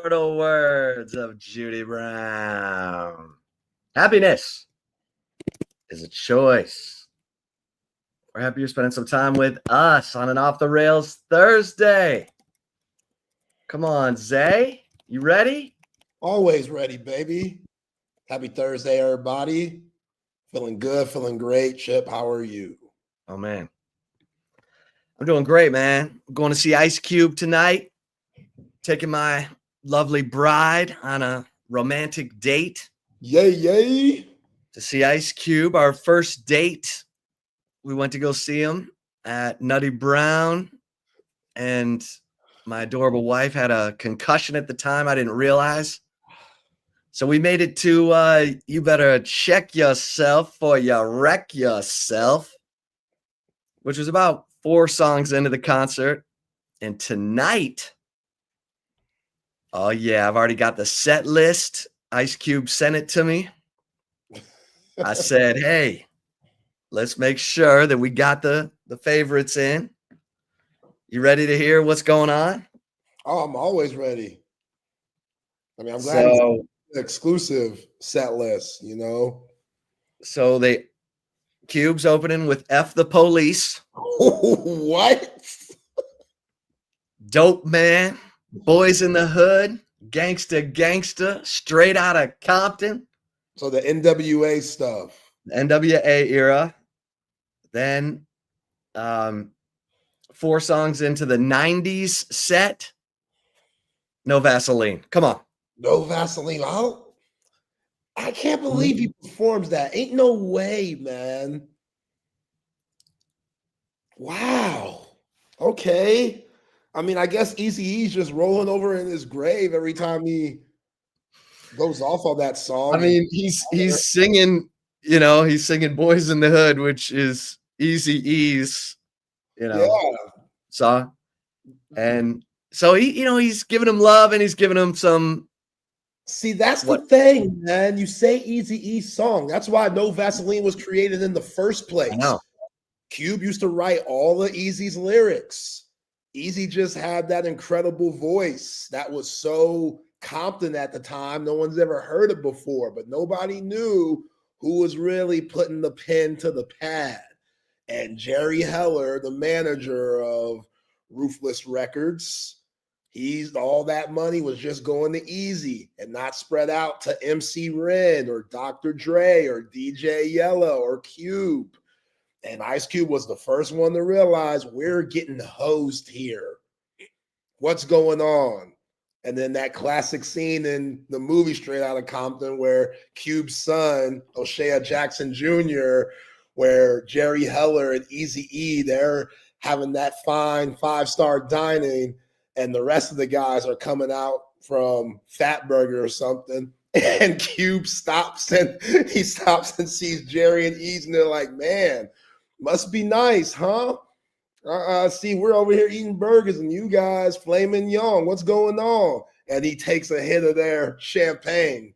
immortal words of Judy Brown. Happiness is a choice. We're happy you're spending some time with us on an Off the Rails Thursday. Come on, Zay. You ready? Always ready, baby. Happy Thursday, everybody. Feeling good, feeling great. Chip, how are you? Oh, man. I'm doing great, man. I'm going to see Ice Cube tonight. Taking my lovely bride on a romantic date. Yay, yay. To see Ice Cube, our first date. We went to go see him at Nutty Brown, and my adorable wife had a concussion at the time. I didn't realize. So we made it to You Better Check Yourself or You Wreck Yourself, which was about 4 songs into the concert. And tonight, oh yeah, I've already got the set list. Ice Cube sent it to me. I said, hey, let's make sure that we got the favorites in. You ready to hear what's going on? Oh, I'm always ready. I mean, I'm glad it's an exclusive set list, you know? So Cube's opening with F the Police. What? Dope Man, Boys in the Hood, Gangsta, Straight Outta Compton. So the NWA stuff. The NWA era. Then 4 songs into the 90s set. No Vaseline. Come on. No Vaseline. I can't believe he performs that. Ain't no way, man. Wow. Okay. I mean, I guess Eazy-E's just rolling over in his grave every time he goes off on that song. I mean, he's singing, he's singing Boys in the Hood, which is Eazy-E's, song. And so he's giving him love and he's giving him some. See, that's the thing, man. You say Eazy-E's song. That's why No Vaseline was created in the first place. I know. Cube used to write all of Eazy's lyrics. Eazy just had that incredible voice that was so Compton at the time. No one's ever heard it before, but nobody knew who was really putting the pen to the pad. And Jerry Heller, the manager of Ruthless Records, all that money was just going to Eazy and not spread out to MC Ren or Dr. Dre or DJ Yellow or Cube. And Ice Cube was the first one to realize we're getting hosed here. What's going on? And then that classic scene in the movie Straight Outta Compton where Cube's son, O'Shea Jackson Jr., where Jerry Heller and Eazy-E, they're having that fine 5-star dining, and the rest of the guys are coming out from Fatburger or something. And Cube stops and sees Jerry and Eazy, and they're like, man, must be nice, huh? See, we're over here eating burgers and you guys flaming young. What's going on? And he takes a hit of their champagne.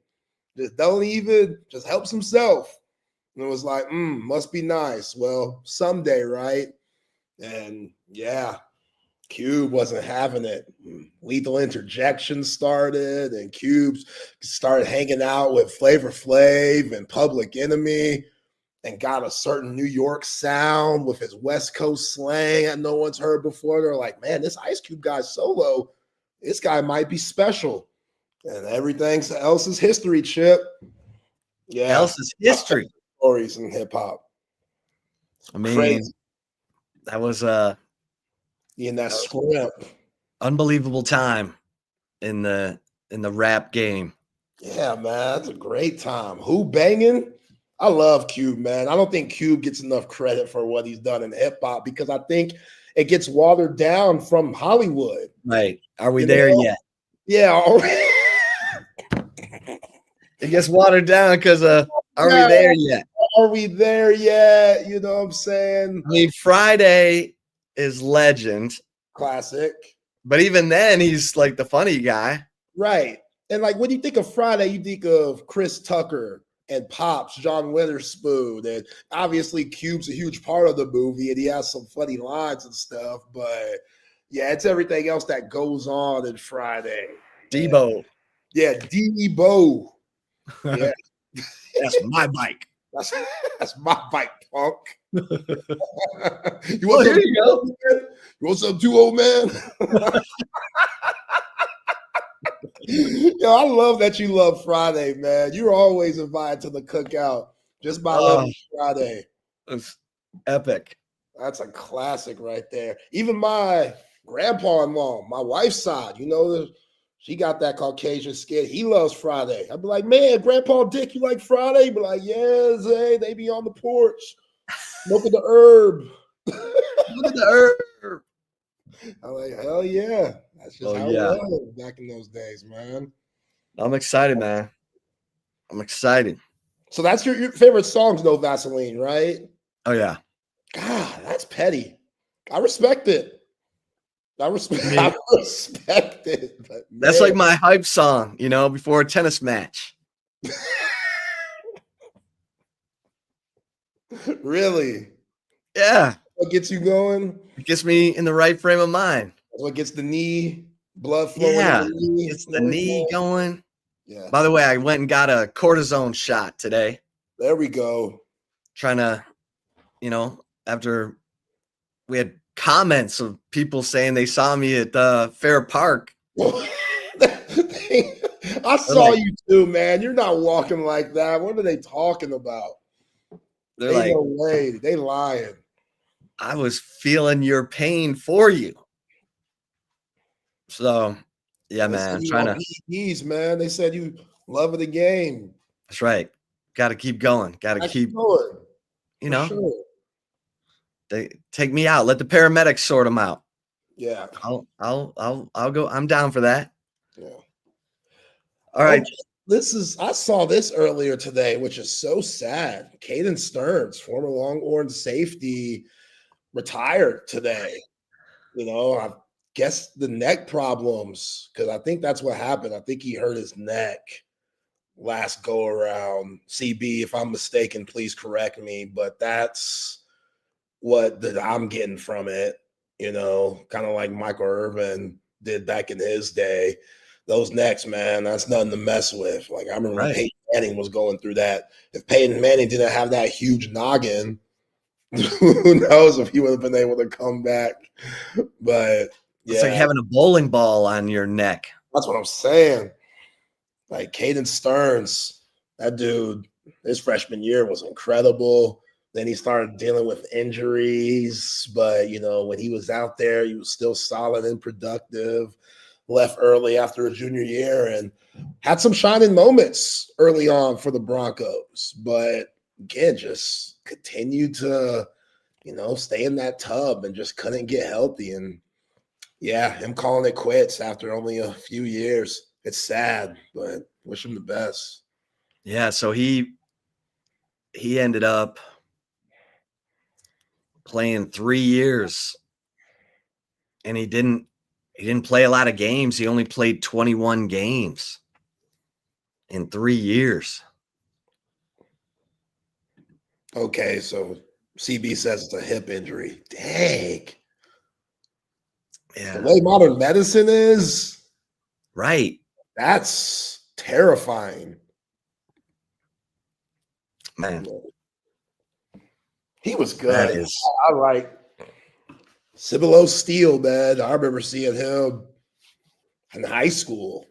Just helps himself. And it was like, must be nice. Well, someday, right? And yeah, Cube wasn't having it. Lethal Interjection started, and Cube started hanging out with Flavor Flav and Public Enemy, and got a certain New York sound with his West Coast slang that no one's heard before. They're like, man, this Ice Cube guy solo, this guy might be special. And everything else is history, Chip. Yeah. Else is history. Stories in hip hop. I mean, crazy. That was in that script. Unbelievable time in the rap game. Yeah, man. That's a great time. Who banging? I love Cube, man. I don't think Cube gets enough credit for what he's done in hip hop because I think it gets watered down from Hollywood. Right. Are we there yet? Yeah. It gets watered down because are we there yet? Are we there yet? You know what I'm saying? I mean, Friday is legend. Classic. But even then, he's like the funny guy. Right. And like when you think of Friday, you think of Chris Tucker and Pops, John Witherspoon, and obviously Cube's a huge part of the movie, and he has some funny lines and stuff. But yeah, it's everything else that goes on in Friday. Debo. Yeah, Debo. Yeah, That's my bike. that's my bike, punk. You Oh, want here some you go. You want some too, old man? Yo, I love that you love Friday, man. You're always invited to the cookout just by loving Friday. It's epic. That's a classic right there. Even my grandpa-in-law, my wife's side, she got that Caucasian skin. He loves Friday. I'd be like, man, Grandpa Dick, you like Friday? He'd be like, yes, hey, they be on the porch. Look at the herb. Look at the herb. I'm like, hell yeah. That's just how it yeah. was back in those days, man. I'm excited, man. I'm excited. So that's your favorite songs, though, Vaseline, right? Oh, yeah. God, that's petty. I respect it. I respect it. But that's like my hype song, before a tennis match. Really? Yeah. What gets you going? It gets me in the right frame of mind. That's what gets the knee, blood flowing. Yeah. In the knee, it's the knee going. Yeah. By the way, I went and got a cortisone shot today. There we go. Trying to, after we had comments of people saying they saw me at Fair Park. I saw you too, man. You're not walking like that. What are they talking about? They're like, no way. They lying. I was feeling your pain for you. So, yeah, man. I'm trying to. PEDs, man. They said you love the game. That's right. Got to keep going. Got to keep going. Sure. They take me out. Let the paramedics sort them out. Yeah. I'll go. I'm down for that. Yeah. All right. I saw this earlier today, which is so sad. Caden Stearns, former Longhorns safety, retired today. I guess the neck problems, because I think that's what happened. I think he hurt his neck last go around. CB, if I'm mistaken, please correct me, but that's what I'm getting from it. Kind of like Michael Irvin did back in his day. Those necks, man, that's nothing to mess with. Like, I remember when Peyton Manning was going through that. If Peyton Manning didn't have that huge noggin, who knows if he would have been able to come back. But yeah. It's like having a bowling ball on your neck. That's what I'm saying. Like Caden Stearns, that dude, his freshman year was incredible. Then he started dealing with injuries. But, when he was out there, he was still solid and productive. Left early after a junior year and had some shining moments early on for the Broncos. But again, just continued to, stay in that tub and just couldn't get healthy. And yeah, him calling it quits after only a few years. It's sad, but wish him the best. Yeah, so he ended up playing 3 years and he didn't play a lot of games. He only played 21 games in 3 years. Okay, so CB says it's a hip injury. Dang. Yeah. The way modern medicine is. Right. That's terrifying. Man. He was good. That is. I like Cibolo Steele, man. I remember seeing him in high school,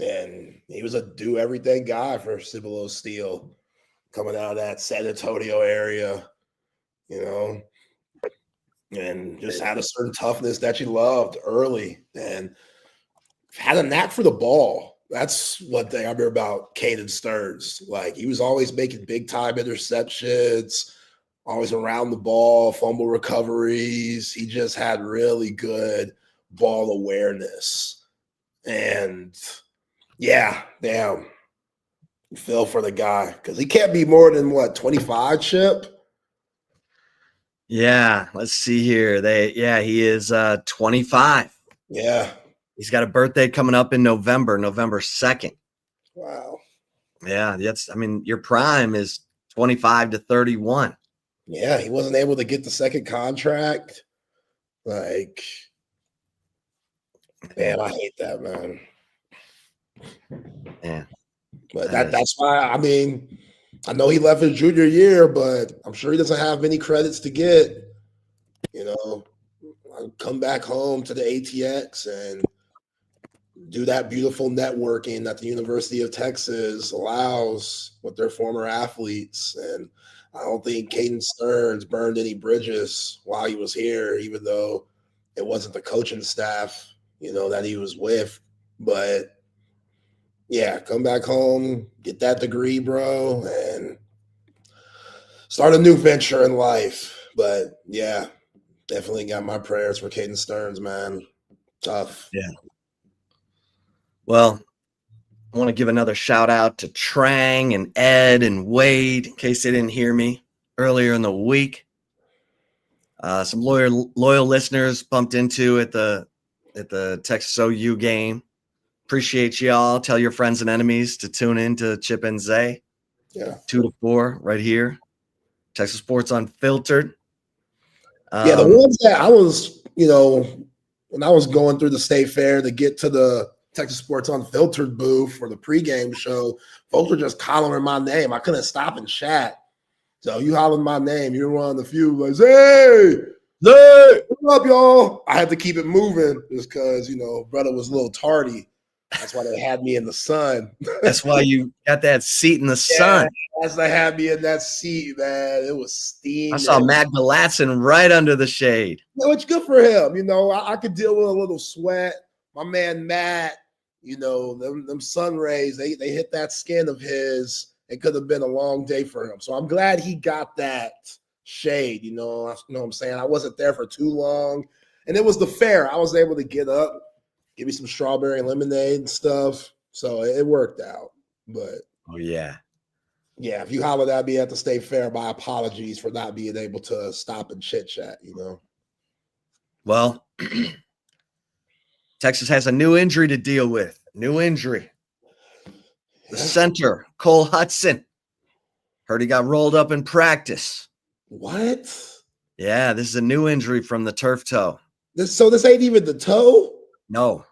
and he was a do everything guy for Cibolo Steele, coming out of that San Antonio area, and just had a certain toughness that you loved early, and had a knack for the ball. That's one thing I remember about Caden Stearns. Like, he was always making big time interceptions, always around the ball, fumble recoveries. He just had really good ball awareness. And yeah, damn, you feel for the guy because he can't be more than 25, Chip? Yeah, let's see here. He is 25. Yeah. He's got a birthday coming up in November 2nd. Wow. Yeah, your prime is 25 to 31. Yeah, he wasn't able to get the second contract. Like, man, I hate that, man. Man, But that's why, I mean, I know he left his junior year, but I'm sure he doesn't have many credits to get. You know, come back home to the ATX and do that beautiful networking that the University of Texas allows with their former athletes. And I don't think Caden Stearns burned any bridges while he was here, even though it wasn't the coaching staff, that he was with. But yeah, come back home, get that degree, bro, and start a new venture in life. But yeah, definitely got my prayers for Caden Stearns, man. Tough. Yeah. Well, I want to give another shout out to Trang and Ed and Wade, in case they didn't hear me earlier in the week. Some loyal listeners bumped into at the Texas OU game. Appreciate y'all. Tell your friends and enemies to tune in to Chip and Zay. Yeah. 2 to 4 right here. Texas Sports Unfiltered. Yeah, the ones that I was, when I was going through the state fair to get to the Texas Sports Unfiltered booth for the pregame show, folks were just hollering my name. I couldn't stop and chat. So you hollering my name, you're one of the few like, hey, what's up, y'all? I had to keep it moving just because, brother was a little tardy. That's why they had me in the sun. That's why you got that seat in the sun. That's why they had me in that seat, man. It was steam. I saw Matt Galatzan right under the shade. No, it's good for him. I could deal with a little sweat. My man Matt, them sun rays, they hit that skin of his. It could have been a long day for him. So I'm glad he got that shade. You know what I'm saying? I wasn't there for too long. And it was the fair. I was able to get up, give me some strawberry lemonade and stuff. So it worked out. But oh yeah. Yeah, if you hollered at me at the state fair, my apologies for not being able to stop and chit chat, Well, Texas has a new injury to deal with. New injury. The center, Cole Hudson. Heard he got rolled up in practice. What? Yeah, this is a new injury from the turf toe. This ain't even the toe? No,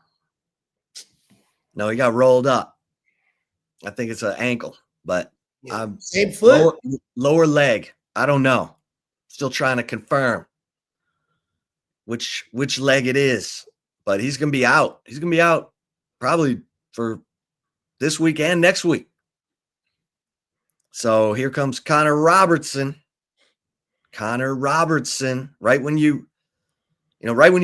he got rolled up. I think it's an ankle, but same foot? Lower leg. I don't know. Still trying to confirm which leg it is, but he's going to be out. He's going to be out probably for this week and next week. So here comes Connor Robertson. Right when you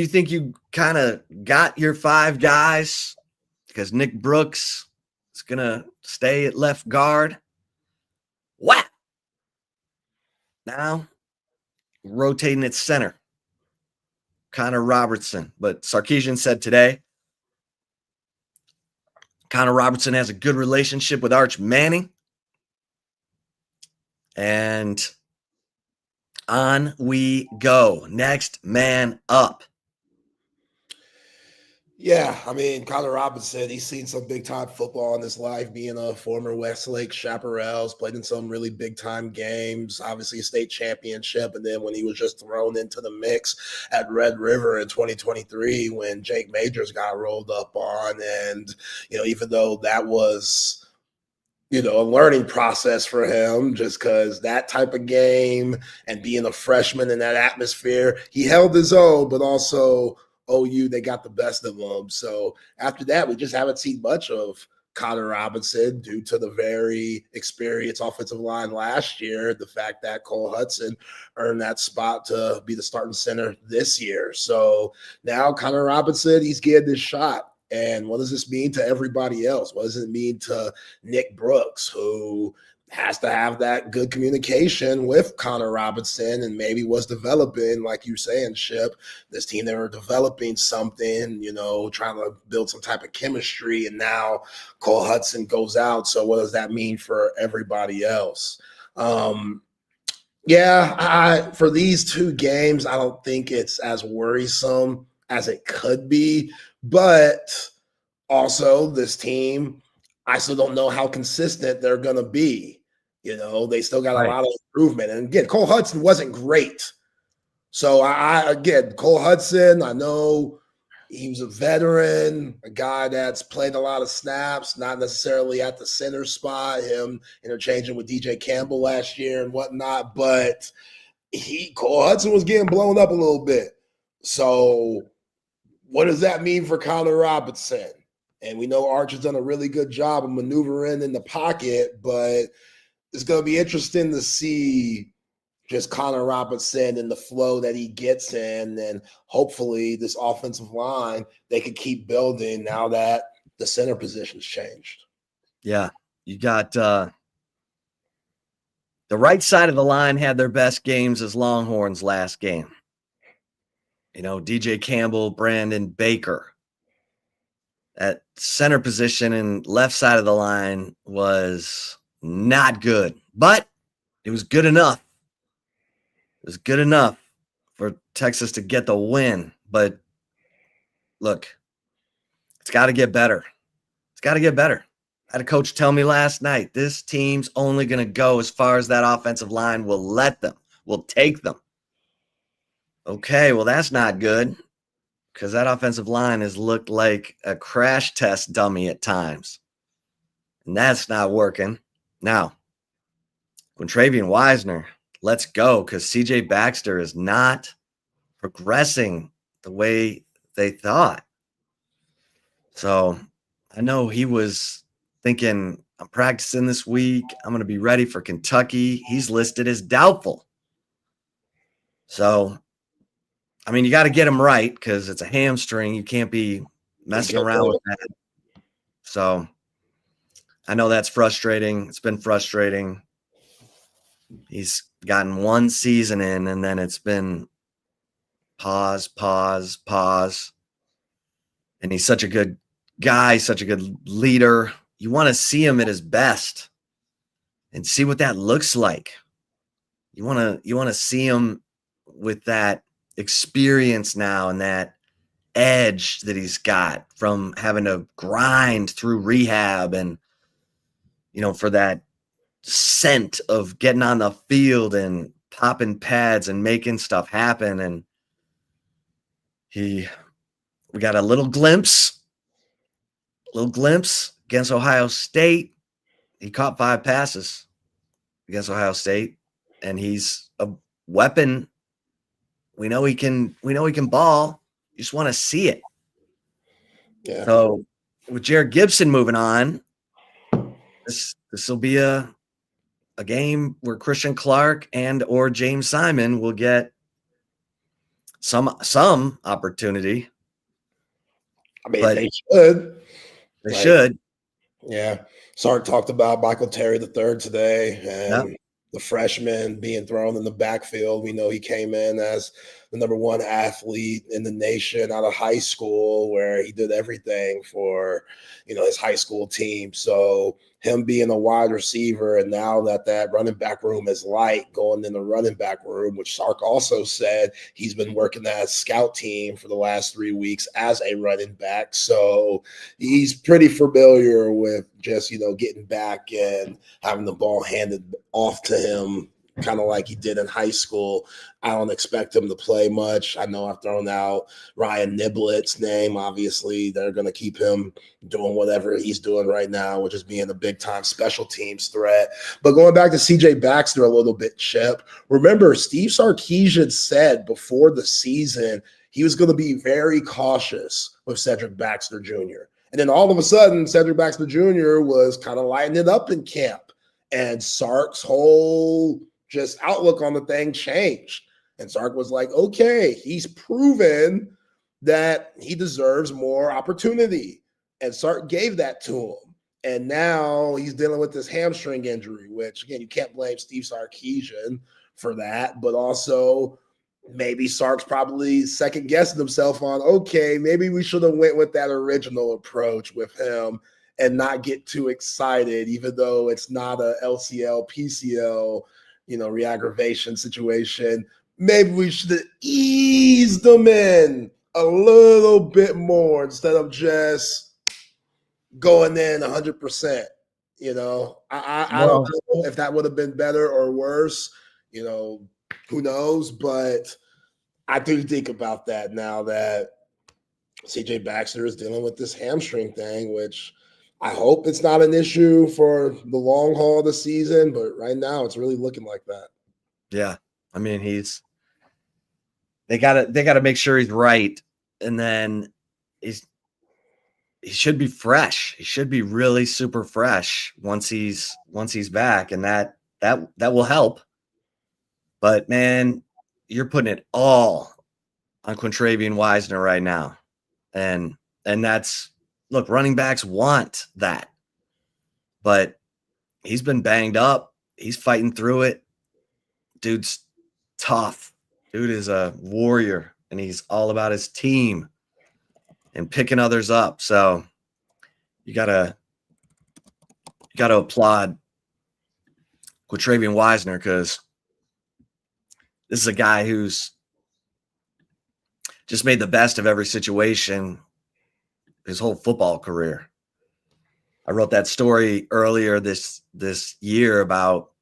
think you kind of got your 5 guys, because Nick Brooks is going to stay at left guard. Wow. Now rotating at center. Connor Robertson. But Sarkisian said today, Connor Robertson has a good relationship with Arch Manning. And on we go. Next man up. Yeah, I mean, Connor Robinson, he's seen some big-time football in his life, being a former Westlake Chaparrals, played in some really big-time games, obviously a state championship, and then when he was just thrown into the mix at Red River in 2023 when Jake Majors got rolled up on, and, even though that was a learning process for him, just because that type of game and being a freshman in that atmosphere, he held his own, but also OU, they got the best of him. So after that, we just haven't seen much of Connor Robinson due to the very experienced offensive line last year, the fact that Cole Hudson earned that spot to be the starting center this year. So now Connor Robinson, he's getting this shot. And what does this mean to everybody else? What does it mean to Nick Brooks, who has to have that good communication with Connor Robinson and maybe was developing, like you saying, Ship, this team, they were developing something, trying to build some type of chemistry, and now Cole Hudson goes out. So what does that mean for everybody else? For these 2 games, I don't think it's as worrisome as it could be, but also this team, I still don't know how consistent they're going to be. They still got a lot of improvement. And again, Cole Hudson wasn't great. So Cole Hudson, I know He was a veteran, a guy that's played a lot of snaps, not necessarily at the center spot, him interchanging with DJ Campbell last year and whatnot, but Cole Hudson was getting blown up a little bit. So what does that mean for Connor Robinson? And we know Arch has done a really good job of maneuvering in the pocket, but it's going to be interesting to see just Connor Robinson and the flow that he gets in. And hopefully this offensive line, they could keep building now that the center position's changed. Yeah. You got the right side of the line had their best games as Longhorns last game. You know, DJ Campbell, Brandon Baker. At center position and left side of the line was not good, but it was good enough. It was good enough for Texas to get the win. But look, it's got to get better. It's got to get better. I had a coach tell me last night, this team's only going to go as far as that offensive line will let them, will take them. Okay, well, that's not good because that offensive line has looked like a crash test dummy at times. And that's not working. Now, Quintravian Wisner, let's go, because CJ Baxter is not progressing the way they thought. So I know he was thinking, I'm practicing this week. I'm going to be ready for Kentucky. He's listed as doubtful. So, I mean, you got to get him right because it's a hamstring. You can't be messing around with that. So I know that's frustrating. It's been frustrating. He's gotten one season in, and then it's been pause. And he's such a good guy, such a good leader. You want to see him at his best and see what that looks like. You want to see him with that experience now and that edge that he's got from having to grind through rehab and, you know, for that scent of getting on the field and popping pads and making stuff happen. And we got a little glimpse against Ohio State. He caught 5 passes against Ohio State, and he's a weapon. We know he can ball. You just want to see it. Yeah. So with Jared Gibson moving on, this will be a game where Christian Clark and or James Simon will get some opportunity. I mean, they should. They should. Yeah. Sark talked about Michael Terry III today and the freshman being thrown in the backfield. We know he came in as the number 1 athlete in the nation out of high school, where he did everything for, you know, his high school team. So him being a wide receiver, and now that running back room is light, going in the running back room, which Sark also said he's been working that scout team for the last 3 weeks as a running back. So he's pretty familiar with just, you know, getting back and having the ball handed off to him, kind of like he did in high school. I don't expect him to play much. I know I've thrown out Ryan Niblett's name. Obviously, they're going to keep him doing whatever he's doing right now, which is being a big-time special teams threat. But going back to CJ Baxter a little bit, Chip, remember Steve Sarkisian said before the season he was going to be very cautious with Cedric Baxter Jr. And then all of a sudden, Cedric Baxter Jr. was kind of lighting it up in camp. And Sark's whole just outlook on the thing changed. And Sark was like, okay, he's proven that he deserves more opportunity. And Sark gave that to him. And now he's dealing with this hamstring injury, which, again, you can't blame Steve Sarkisian for that. But also, maybe Sark's probably second-guessing himself on, okay, maybe we should have went with that original approach with him and not get too excited, even though it's not a LCL, PCL, you know, re-aggravation situation. Maybe we should have eased them in a little bit more instead of just going in 100%. You know, I don't know if that would have been better or worse. You know, who knows? But I do think about that now that CJ Baxter is dealing with this hamstring thing, which I hope it's not an issue for the long haul of the season, but right now it's really looking like that. Yeah. I mean, they gotta make sure he's right. And then he should be fresh. He should be really super fresh once he's back. And that will help. But man, you're putting it all on Quintravian Wisner right now. And that's, look, running backs want that. But he's been banged up. He's fighting through it. Dude's tough. Dude is a warrior, and he's all about his team and picking others up. So you gotta applaud Quintravian Wisner, because this is a guy who's just made the best of every situation his whole football career. I wrote that story earlier this year about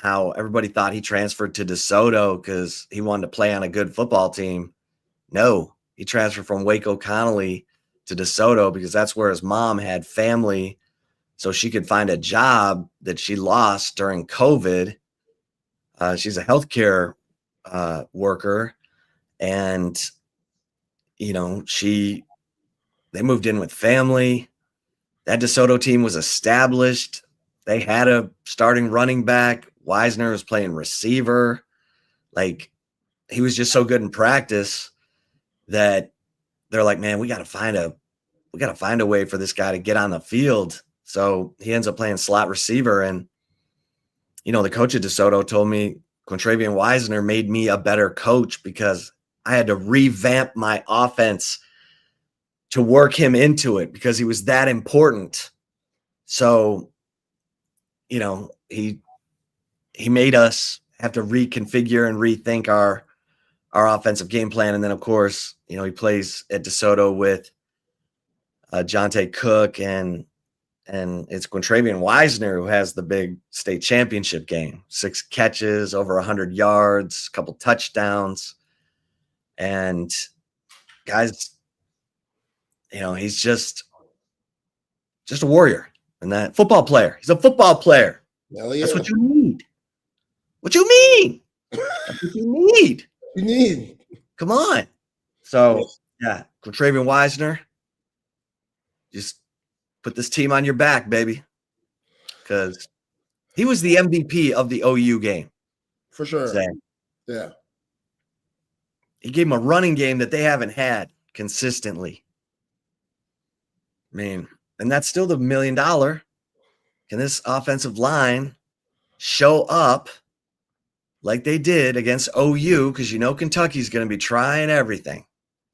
how everybody thought he transferred to DeSoto because he wanted to play on a good football team. No, he transferred from Waco Connolly to DeSoto because that's where his mom had family, so she could find a job that she lost during COVID. She's a healthcare worker, and they moved in with family. That DeSoto team was established. They had a starting running back. Wisner was playing receiver. Like, he was just so good in practice that they're like, man, we got to find a way for this guy to get on the field. So he ends up playing slot receiver. And, the coach at DeSoto told me Quintravian Wisner made me a better coach because I had to revamp my offense to work him into it because he was that important. So, he made us have to reconfigure and rethink our offensive game plan. And then, of course, he plays at DeSoto with Jonte Cook, and it's Quintravian Wisner who has the big state championship game. 6 catches, over 100 yards, a couple touchdowns. And guys, he's just a warrior. And that football player. He's a football player. Hell yeah. That's what you need. What you mean? That's what you need. You need. Come on. So, yeah, Quintravian Wisner, just put this team on your back, baby. Because he was the MVP of the OU game. For sure. Today. Yeah. He gave them a running game that they haven't had consistently. I mean, and that's still the $1 million. Can this offensive line show up like they did against OU? Because Kentucky's going to be trying everything.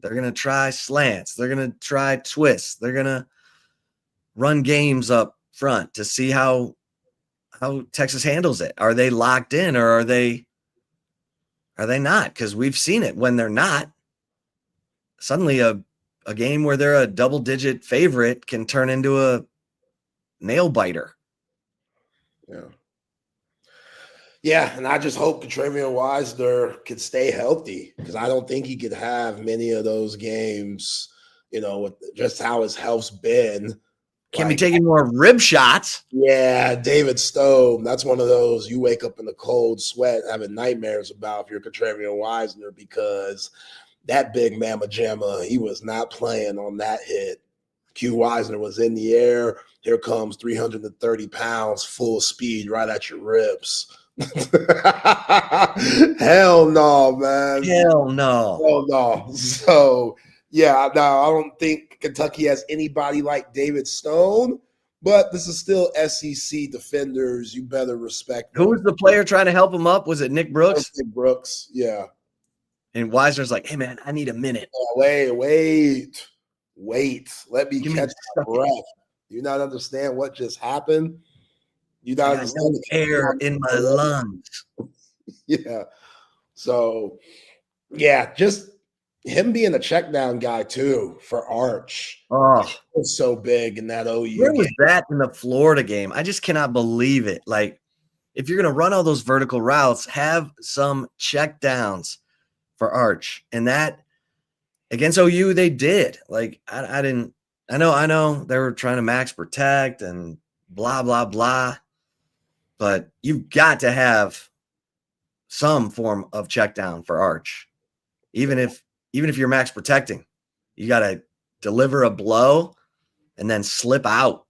They're going to try slants. They're going to try twists. They're going to run games up front to see how Texas handles it. Are they locked in, or are they not? Because we've seen it when they're not. Suddenly a game where they're a double-digit favorite can turn into a nail biter. Yeah. Yeah, and I just hope Quintravian Wisner could stay healthy, because I don't think he could have many of those games, with just how his health's been. Can't be taking more rib shots. Yeah, David Stone. That's one of those you wake up in the cold sweat having nightmares about if you're Quintravian Wisner, because that big mama jamma, he was not playing on that hit. Q Wisner was in the air. Here comes 330 pounds, full speed, right at your ribs. Hell no, man. Hell no. Hell no. So, yeah, no, I don't think Kentucky has anybody like David Stone, but this is still SEC defenders. You better respect them. Who was the player trying to help him up? Was it Nick Brooks? Nick Brooks, yeah. And Wisner's like, hey, man, I need a minute. Wait. Let me Give catch my breath. Do you not understand what just happened? You not understand the air in my lungs. Yeah. So, yeah, just him being a check down guy too for Arch. Oh, it was so big in that OU Where was game. that in the Florida game? I just cannot believe it. Like, if you're going to run all those vertical routes, have some check downs for Arch. And that Against OU, they did. Like, I know they were trying to max protect and blah, blah, blah. But you've got to have some form of check down for Arch. Even if you're max protecting, you got to deliver a blow and then slip out.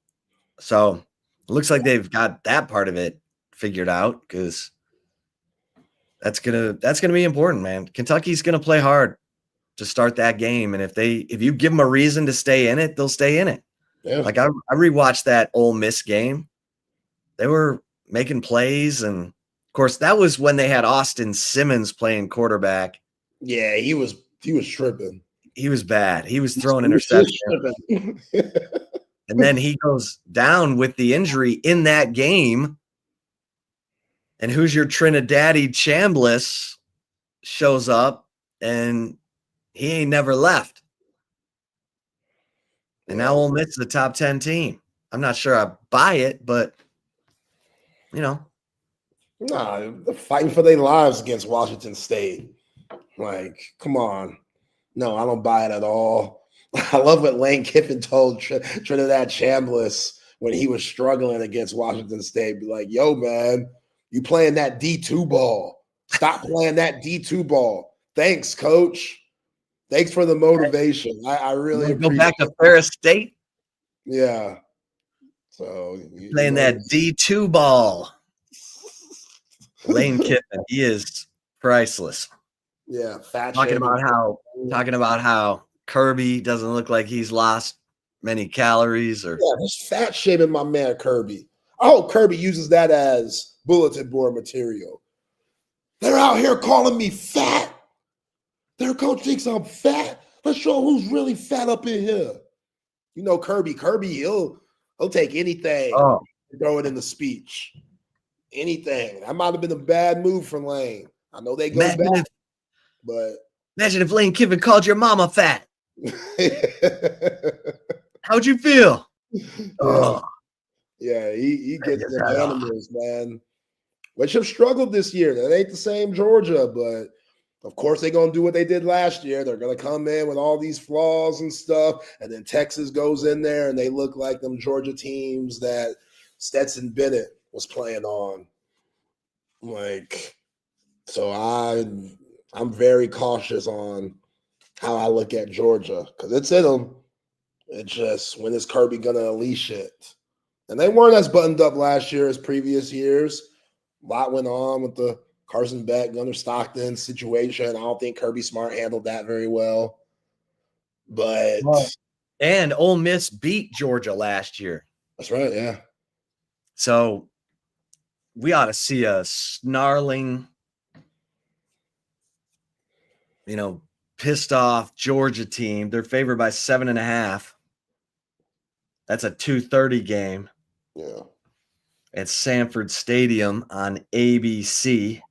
So it looks like they've got that part of it figured out, because that's gonna be important, man. Kentucky's gonna play hard to start that game, and if you give them a reason to stay in it, they'll stay in it. Yeah. Like I rewatched that Ole Miss game. They were making plays, and of course that was when they had Austin Simmons playing quarterback. Yeah, he was tripping. He was bad. He was throwing interceptions. And then he goes down with the injury in that game. And who's your Trinidaddy Chambliss shows up, and he ain't never left. And now Ole Miss is a top 10 team. I'm not sure I buy it, but, you know. Nah, they're fighting for their lives against Washington State. Like, come on. No, I don't buy it at all. I love what Lane Kiffin told Trinidad Chambliss when he was struggling against Washington State. Be like, yo, man, you playing that D2 ball. Stop playing that D2 ball. Thanks, coach. Thanks for the motivation. I really go back to Ferris State. Yeah. So playing that D2 ball. Lane Kiffin, he is priceless. Yeah, talking about how Kirby doesn't look like he's lost many calories, or just fat shaming my man Kirby. I hope Kirby uses that as bulletin board material. They're out here calling me fat. Their coach thinks I'm fat. Let's show who's really fat up in here. You know, Kirby, he'll take anything and throw it in the speech. Anything. That might have been a bad move for Lane. I know they go back, but imagine if Lane Kiffin called your mama fat. How'd you feel? Yeah, he gets the animals, man. Which have struggled this year. That ain't the same Georgia, but of course they're gonna do what they did last year. They're gonna come in with all these flaws and stuff, and then Texas goes in there and they look like them Georgia teams that Stetson Bennett was playing on. Like, so I'm very cautious on how I look at Georgia, because it's in them. It's just, when is Kirby gonna unleash it? And they weren't as buttoned up last year as previous years. A lot went on with the Carson Beck, Gunnar Stockton situation. I don't think Kirby Smart handled that very well. But and Ole Miss beat Georgia last year. That's right, yeah. So we ought to see a snarling, pissed off Georgia team. They're favored by 7.5. That's a 2:30 game. Yeah. At Sanford Stadium on ABC.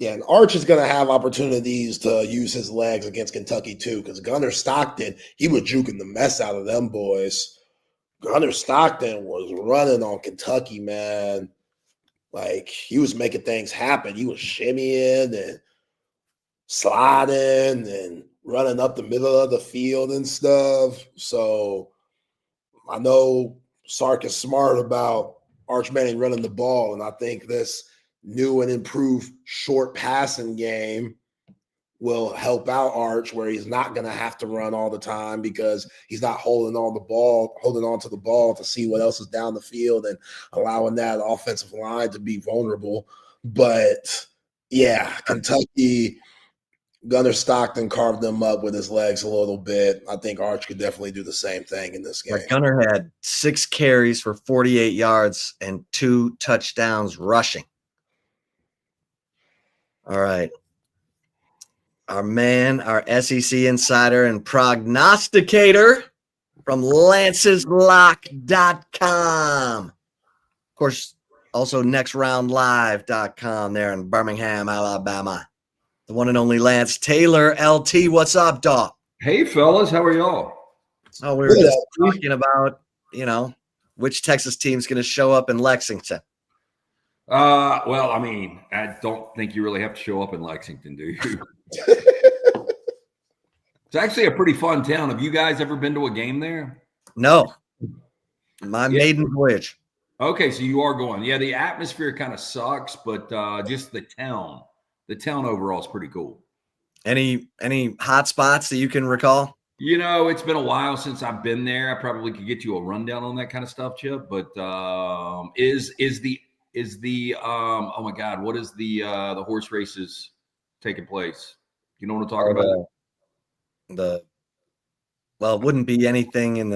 Yeah, and Arch is going to have opportunities to use his legs against Kentucky too, because Gunnar Stockton, he was juking the mess out of them boys. Gunnar Stockton was running on Kentucky, man. Like, he was making things happen. He was shimmying and sliding and running up the middle of the field and stuff. So I know Sark is smart about Arch Manning running the ball, and I think this new and improved short passing game will help out Arch, where he's not going to have to run all the time because he's not holding on to the ball to see what else is down the field and allowing that offensive line to be vulnerable. But yeah, Kentucky, Gunnar Stockton carved them up with his legs a little bit. I think Arch could definitely do the same thing in this game. Gunnar had 6 carries for 48 yards and 2 touchdowns rushing. All right. Our man, our SEC insider and prognosticator from lanceslock.com. Of course, also nextroundlive.com there in Birmingham, Alabama. The one and only Lance Taylor, LT. What's up, dog? Hey, fellas. How are y'all? Oh, we were just talking about, which Texas team's going to show up in Lexington. Well, I mean, I don't think you really have to show up in Lexington, do you? It's actually a pretty fun town. Have you guys ever been to a game there? No, my maiden voyage. Okay, so you are going. Yeah, the atmosphere kind of sucks, but just the town overall is pretty cool. Any hot spots that you can recall? It's been a while since I've been there. I probably could get you a rundown on that kind of stuff, Chip. But is the oh my God, what is the horse races taking place? You know what I'm talking about? Well, it wouldn't be anything in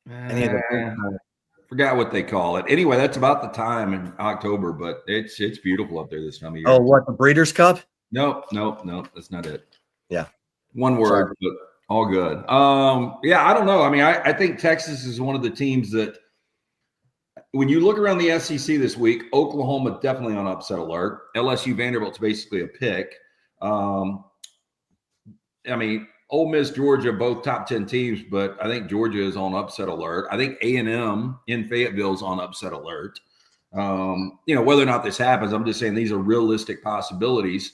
any of the forgot what they call it. Anyway, that's about the time in October, but it's beautiful up there this time of year. Oh, what, the Breeders' Cup? Nope, that's not it. Yeah. One word, but all good. Yeah, I don't know. I mean, I think Texas is one of the teams that when you look around the SEC this week, Oklahoma definitely on upset alert. LSU Vanderbilt's basically a pick. I mean, Ole Miss, Georgia, both top 10 teams, but I think Georgia is on upset alert. I think A&M in Fayetteville is on upset alert. Whether or not this happens, I'm just saying these are realistic possibilities.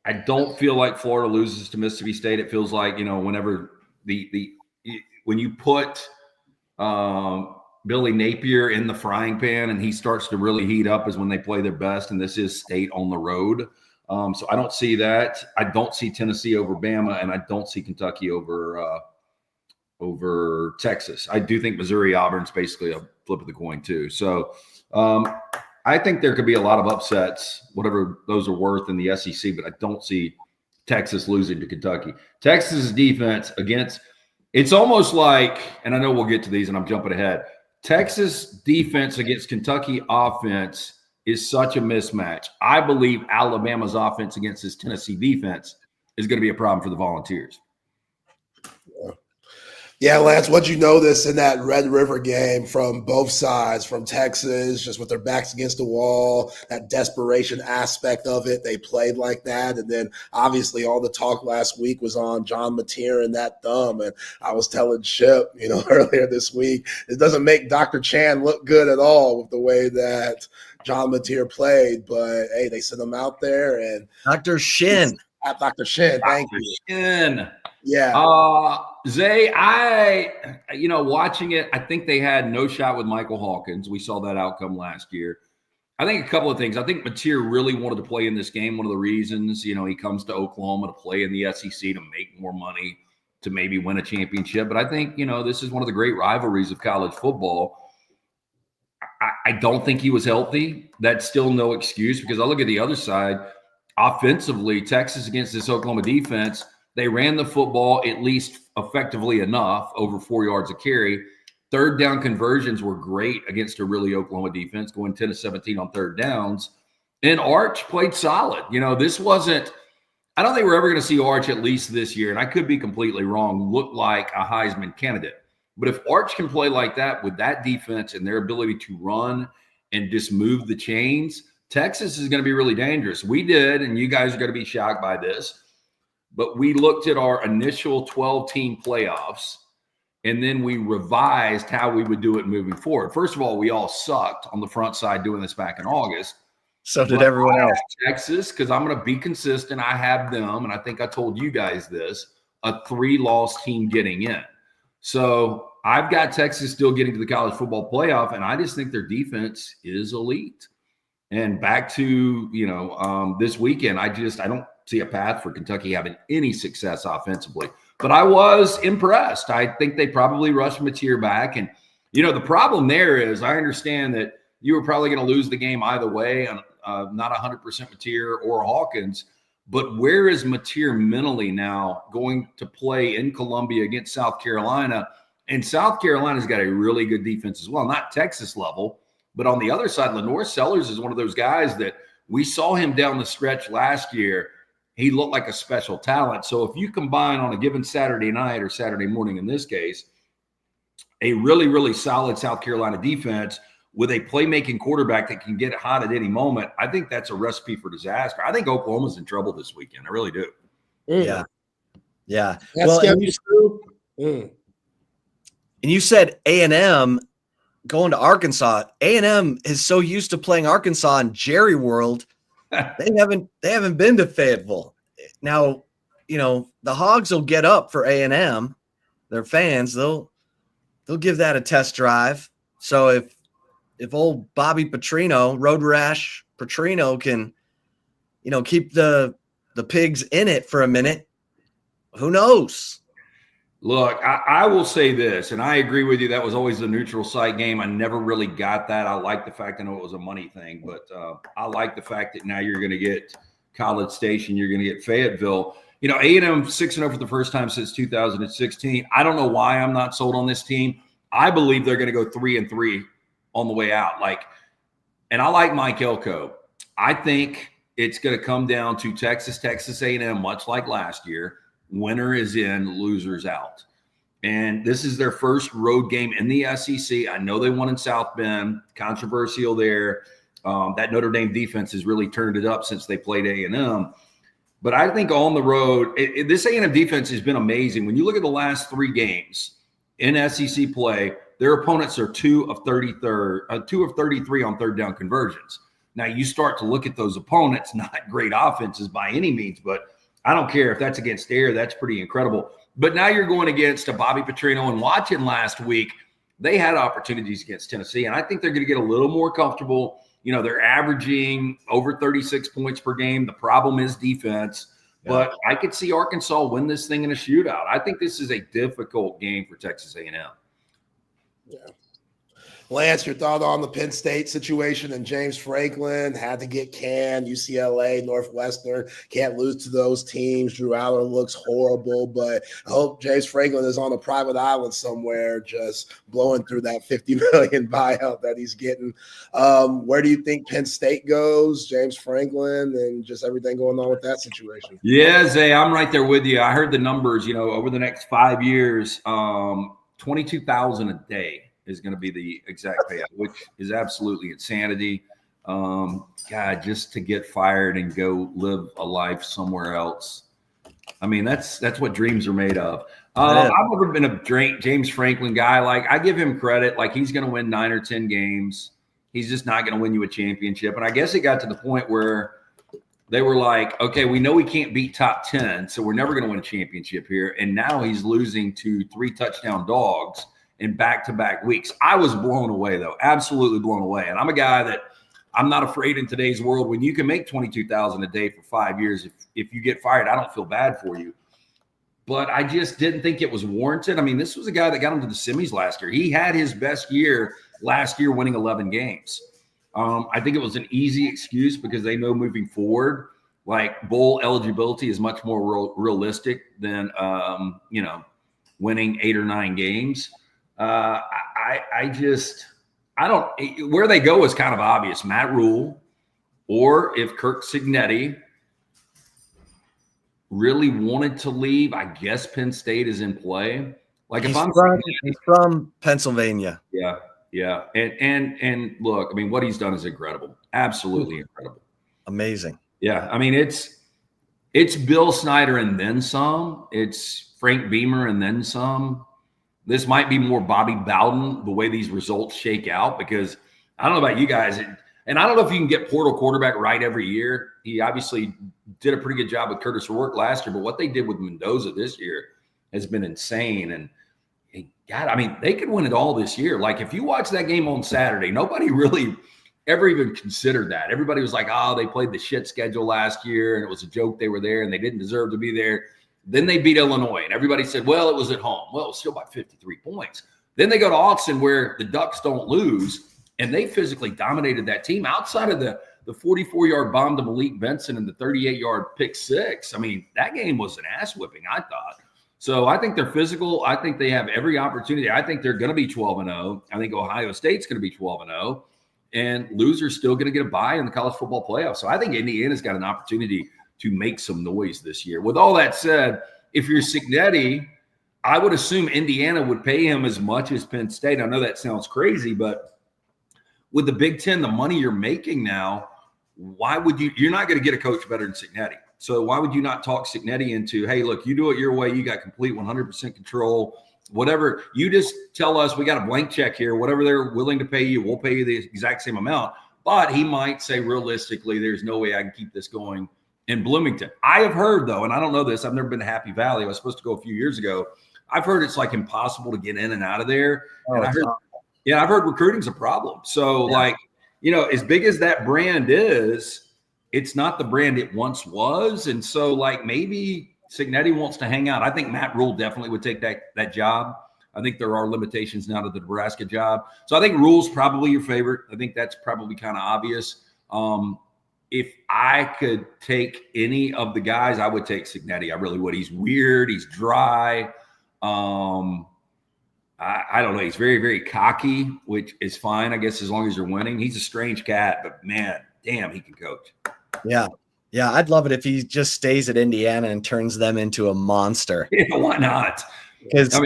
I don't feel like Florida loses to Mississippi State. It feels like, whenever when you put Billy Napier in the frying pan and he starts to really heat up is when they play their best, and this is State on the road. So I don't see that. I don't see Tennessee over Bama, and I don't see Kentucky over Texas. I do think Missouri Auburn's basically a flip of the coin too. So I think there could be a lot of upsets, whatever those are worth in the SEC, but I don't see Texas losing to Kentucky. Texas' defense it's almost like, and I know we'll get to these and I'm jumping ahead, Texas defense against Kentucky offense is such a mismatch. I believe Alabama's offense against this Tennessee defense is going to be a problem for the Volunteers. Yeah, Lance, what'd you notice in that Red River game from both sides, from Texas, just with their backs against the wall, that desperation aspect of it? They played like that. And then obviously all the talk last week was on John Mateer and that thumb. And I was telling Chip, earlier this week, it doesn't make Dr. Chan look good at all with the way that John Mateer played. But, hey, they sent him out there. And Dr. Shin. Dr. Shin, thank you. Shin. Yeah. Zay, watching it, I think they had no shot with Michael Hawkins. We saw that outcome last year. I think a couple of things. I think Mateer really wanted to play in this game. One of the reasons, he comes to Oklahoma to play in the SEC to make more money, to maybe win a championship. But I think, this is one of the great rivalries of college football. I don't think he was healthy. That's still no excuse, because I look at the other side. Offensively, Texas against this Oklahoma defense, they ran the football at least effectively enough, over 4 yards a carry. Third down conversions were great against a really Oklahoma defense, going 10 of 17 on third downs. And Arch played solid. This wasn't – I don't think we're ever going to see Arch, at least this year, and I could be completely wrong, look like a Heisman candidate. But if Arch can play like that with that defense and their ability to run and just move the chains, Texas is going to be really dangerous. We did, and you guys are going to be shocked by this, but we looked at our initial 12-team playoffs, and then we revised how we would do it moving forward. First of all, we all sucked on the front side doing this back in August. So did everyone else. Texas, because I'm going to be consistent. I have them, and I think I told you guys this, a 3-loss team getting in. So I've got Texas still getting to the college football playoff, and I just think their defense is elite. And back to, this weekend, I don't see a path for Kentucky having any success offensively. But I was impressed. I think they probably rushed Mateer back. And, the problem there is I understand that you were probably going to lose the game either way, not 100% Mateer or Hawkins. But where is Mateer mentally now going to play in Columbia against South Carolina? And South Carolina's got a really good defense as well, not Texas level. But on the other side, Lenore Sellers is one of those guys that we saw him down the stretch last year. He looked like a special talent. So if you combine on a given Saturday night or Saturday morning in this case, a really, really solid South Carolina defense with a playmaking quarterback that can get hot at any moment, I think that's a recipe for disaster. I think Oklahoma's in trouble this weekend. I really do. Yeah. Yeah. That's and you said A&M going to Arkansas. A&M is so used to playing Arkansas in Jerry World. They haven't been to Fayetteville. Now, the Hogs will get up for A&M. Their fans, they'll give that a test drive. So if old Bobby Petrino, Road Rash Petrino can, keep the pigs in it for a minute, who knows? Look, I will say this, and I agree with you. That was always the neutral site game. I never really got that. I like the fact I know it was a money thing, but I like the fact that now you're going to get College Station, you're going to get Fayetteville. A&M 6-0 for the first time since 2016. I don't know why I'm not sold on this team. I believe they're going to go 3-3 on the way out. And I like Mike Elko. I think it's going to come down to Texas A&M, much like last year. Winner is in, losers out. And this is their first road game in the SEC. I know they won in South Bend, controversial there. That Notre Dame defense has really turned it up since they played A&M. But I think on the road, this A&M defense has been amazing. When you look at the last 3 games in SEC play, their opponents are 2 of 33 on third down conversions. Now you start to look at those opponents, not great offenses by any means, but I don't care if that's against air. That's pretty incredible. But now you're going against a Bobby Petrino, and watching last week, they had opportunities against Tennessee, and I think they're going to get a little more comfortable. They're averaging over 36 points per game. The problem is defense, but I could see Arkansas win this thing in a shootout. I think this is a difficult game for Texas A&M. Yeah. Lance, your thought on the Penn State situation and James Franklin had to get canned. UCLA, Northwestern can't lose to those teams. Drew Allen looks horrible, but I hope James Franklin is on a private island somewhere just blowing through that $50 million buyout that he's getting. Where do you think Penn State goes, James Franklin, and just everything going on with that situation? Yeah, Zay, I'm right there with you. I heard the numbers, over the next 5 years, $22,000 a day is going to be the exact payout, which is absolutely insanity. God, just to get fired and go live a life somewhere else. I mean, that's what dreams are made of. I've never been a James Franklin guy. I give him credit. He's going to win 9 or 10 games. He's just not going to win you a championship. And I guess it got to the point where they were like, okay, we know we can't beat top 10, so we're never going to win a championship here. And now he's losing to 3 touchdown dogs in back-to-back weeks. I was blown away, though, absolutely blown away. And I'm a guy that I'm not afraid in today's world. When you can make $22,000 a day for 5 years, if you get fired, I don't feel bad for you. But I just didn't think it was warranted. I mean, this was a guy that got him to the semis last year. He had his best year last year, winning 11 games. I think it was an easy excuse because they know moving forward, bowl eligibility is much more realistic than, winning 8 or 9 games. Where they go is kind of obvious. Matt Rule, or if Kirk Cignetti really wanted to leave, I guess Penn State is in play. He's from Pennsylvania. Yeah. And look, I mean, what he's done is incredible. Absolutely incredible. Amazing. Yeah. I mean, it's Bill Snyder and then some. It's Frank Beamer and then some. This might be more Bobby Bowden, the way these results shake out, because I don't know about you guys, and I don't know if you can get portal quarterback right every year. He obviously did a pretty good job with Curtis Rourke last year, but what they did with Mendoza this year has been insane. And God, I mean, they could win it all this year. If you watch that game on Saturday, nobody really ever even considered that. Everybody was like, oh, they played the shit schedule last year, and it was a joke they were there, and they didn't deserve to be there. Then they beat Illinois, and everybody said, well, it was at home. Well, it was still by 53 points. Then they go to Austin, where the Ducks don't lose, and they physically dominated that team outside of the 44-yard bomb to Malik Benson and the 38-yard pick six. I mean, that game was an ass whipping, I thought. So I think they're physical. I think they have every opportunity. I think they're going to be 12-0. I think Ohio State's going to be 12-0. And losers still going to get a bye in the college football playoff. So I think Indiana's got an opportunity to make some noise this year. With all that said, if you're Cignetti, I would assume Indiana would pay him as much as Penn State. I know that sounds crazy, but with the Big Ten, the money you're making now, why would you're not going to get a coach better than Cignetti. So why would you not talk Cignetti into, hey, look, you do it your way. You got complete 100% control. Whatever, you just tell us we got a blank check here. Whatever they're willing to pay you, we'll pay you the exact same amount. But he might say realistically, there's no way I can keep this going in Bloomington. I have heard, though, and I don't know this, I've never been to Happy Valley. I was supposed to go a few years ago. I've heard it's like impossible to get in and out of there. And I've heard recruiting's a problem. So like, you know, as big as that brand is, it's not the brand it once was. And so like maybe Cignetti wants to hang out. I think Matt Rule definitely would take that job. I think there are limitations now to the Nebraska job. So I think Rule's probably your favorite. I think that's probably kind of obvious. If I could take any of the guys, I would take Cignetti. I really would. He's weird. He's dry. I don't know. He's very, very cocky, which is fine, I guess, as long as you're winning. He's a strange cat, but man, damn, he can coach. Yeah. Yeah. I'd love it if he just stays at Indiana and turns them into a monster. Yeah, why not? Because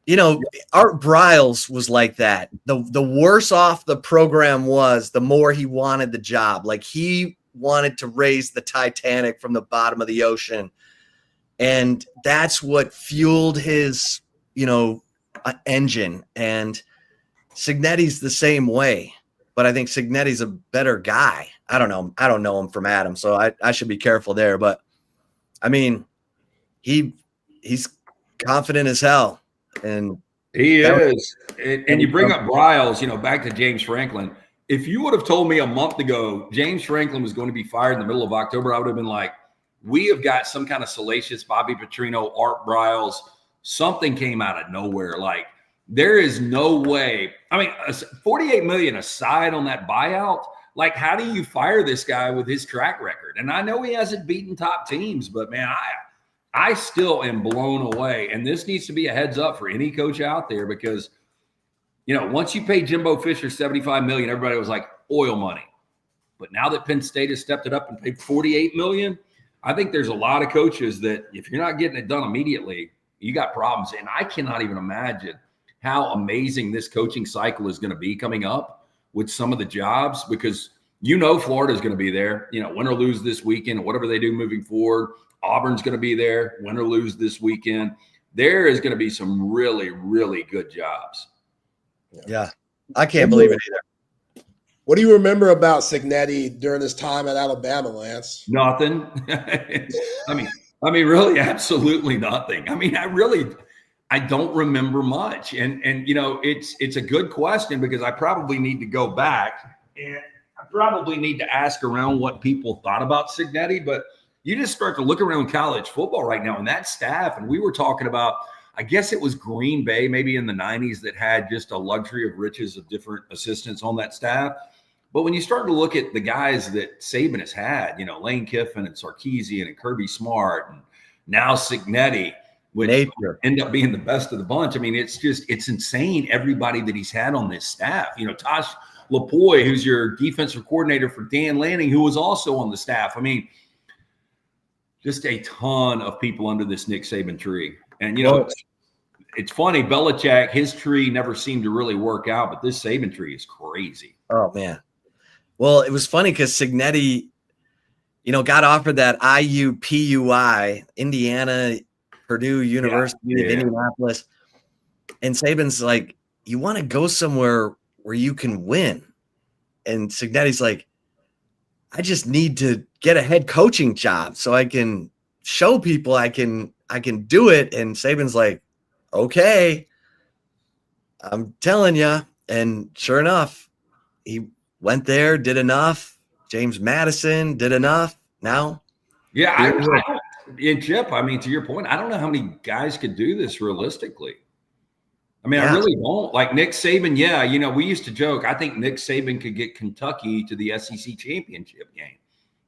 you know, Art Briles was like that. The worse off the program was, the more he wanted the job. Like he wanted to raise the Titanic from the bottom of the ocean. And that's what fueled his, you know, engine. And Cignetti's the same way. But I think Cignetti's a better guy. I don't know. I don't know him from Adam, so I should be careful there. But, I mean, he's confident as hell. And he is. And you bring up Briles, you know, back to James Franklin. If you would have told me a month ago James Franklin was going to be fired in the middle of October, I would have been like, we have got some kind of salacious Bobby Petrino, Art Briles. Something came out of nowhere. Like, there is no way. I mean, $48 million aside on that buyout, like, how do you fire this guy with his track record? And I know he hasn't beaten top teams, but, man, I still am blown away. And this needs to be a heads up for any coach out there because, you know, once you pay Jimbo Fisher $75 million, everybody was like oil money. But now that Penn State has stepped it up and paid $48 million, I think there's a lot of coaches that if you're not getting it done immediately, you got problems. And I cannot even imagine how amazing this coaching cycle is going to be coming up with some of the jobs because, you know, Florida's going to be there, you know, win or lose this weekend, whatever they do moving forward. Auburn's going to be there, win or lose this weekend. There is going to be some really, really good jobs. Yeah, I can't believe it either. What do you remember about Cignetti during his time at Alabama, Lance? Nothing. I mean, really, absolutely nothing. I mean, I don't remember much. And you know, it's a good question because I probably need to go back and I probably need to ask around what people thought about Cignetti, but you just start to look around college football right now and that staff. And we were talking about, I guess it was Green Bay, maybe in the 90s, that had just a luxury of riches of different assistants on that staff. But when you start to look at the guys that Saban has had, you know, Lane Kiffin and Sarkisian and Kirby Smart, and now Cignetti, which end up being the best of the bunch. I mean, it's insane, everybody that he's had on this staff. You know, Tosh Lapoy, who's your defensive coordinator for Dan Lanning, who was also on the staff. I mean, just a ton of people under this Nick Saban tree. And, you know, it's funny, Belichick, his tree never seemed to really work out, but this Saban tree is crazy. Oh, man. Well, it was funny because Cignetti, you know, got offered that IUPUI, Indiana, Purdue University of Indianapolis. And Saban's like, you want to go somewhere where you can win. And Cignetti's like, I just need to get a head coaching job so I can show people I can do it. And Saban's like, okay, I'm telling you. And sure enough, he went there, did enough. James Madison did enough. Now, and Chip, I mean, to your point, I don't know how many guys could do this realistically. I mean, I really don't. Like Nick Saban, you know, we used to joke, I think Nick Saban could get Kentucky to the SEC championship game.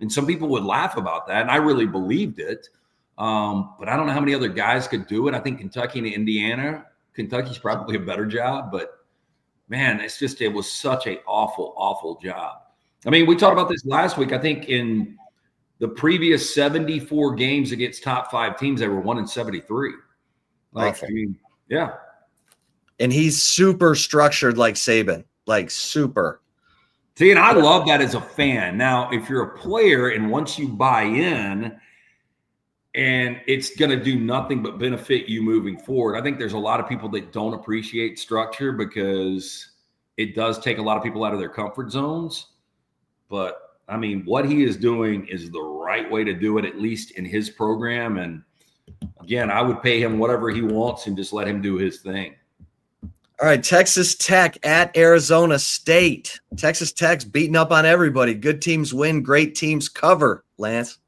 And some people would laugh about that, and I really believed it. But I don't know how many other guys could do it. I think Kentucky and Indiana, Kentucky's probably a better job. But, man, it was such an awful, awful job. I mean, we talked about this last week. I think in the previous 74 games against top 5 teams, they were 1-73. Like, I mean, yeah. And he's super structured like Saban, like super. See, and I love that as a fan. Now, if you're a player and once you buy in and it's going to do nothing but benefit you moving forward, I think there's a lot of people that don't appreciate structure because it does take a lot of people out of their comfort zones. But, I mean, what he is doing is the right way to do it, at least in his program. And again, I would pay him whatever he wants and just let him do his thing. All right, Texas Tech at Arizona State. Texas Tech's beating up on everybody. Good teams win, great teams cover, Lance.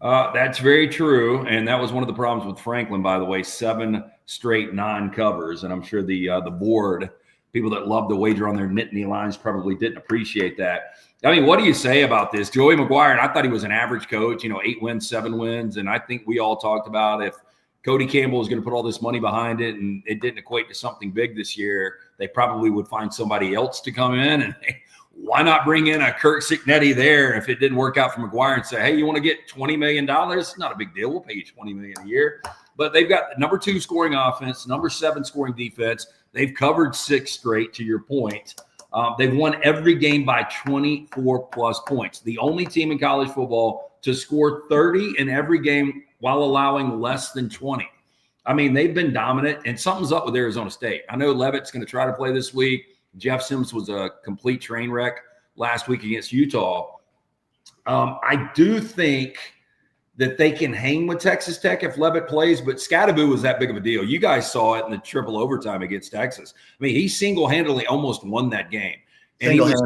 That's very true. And that was one of the problems with Franklin, by the way, 7 straight non-covers. And I'm sure the board, people that love to wager on their Nittany lines, probably didn't appreciate that. I mean, what do you say about this? Joey McGuire, and I thought he was an average coach, 8 wins, 7 wins. And I think we all talked about if Cody Campbell was going to put all this money behind it and it didn't equate to something big this year, they probably would find somebody else to come in. And why not bring in a Kirk Cignetti there if it didn't work out for McGuire and say, hey, you want to get $20 million? It's not a big deal. We'll pay you $20 million a year. But they've got number 2 scoring offense, number 7 scoring defense. They've covered 6 straight, to your point. They've won every game by 24-plus points. The only team in college football to score 30 in every game while allowing less than 20. I mean, they've been dominant, and something's up with Arizona State. I know Leavitt's going to try to play this week. Jeff Sims was a complete train wreck last week against Utah. I do think that they can hang with Texas Tech if Leavitt plays, but Scadaboo was that big of a deal. You guys saw it in the triple overtime against Texas. I mean, he single-handedly almost won that game. And he was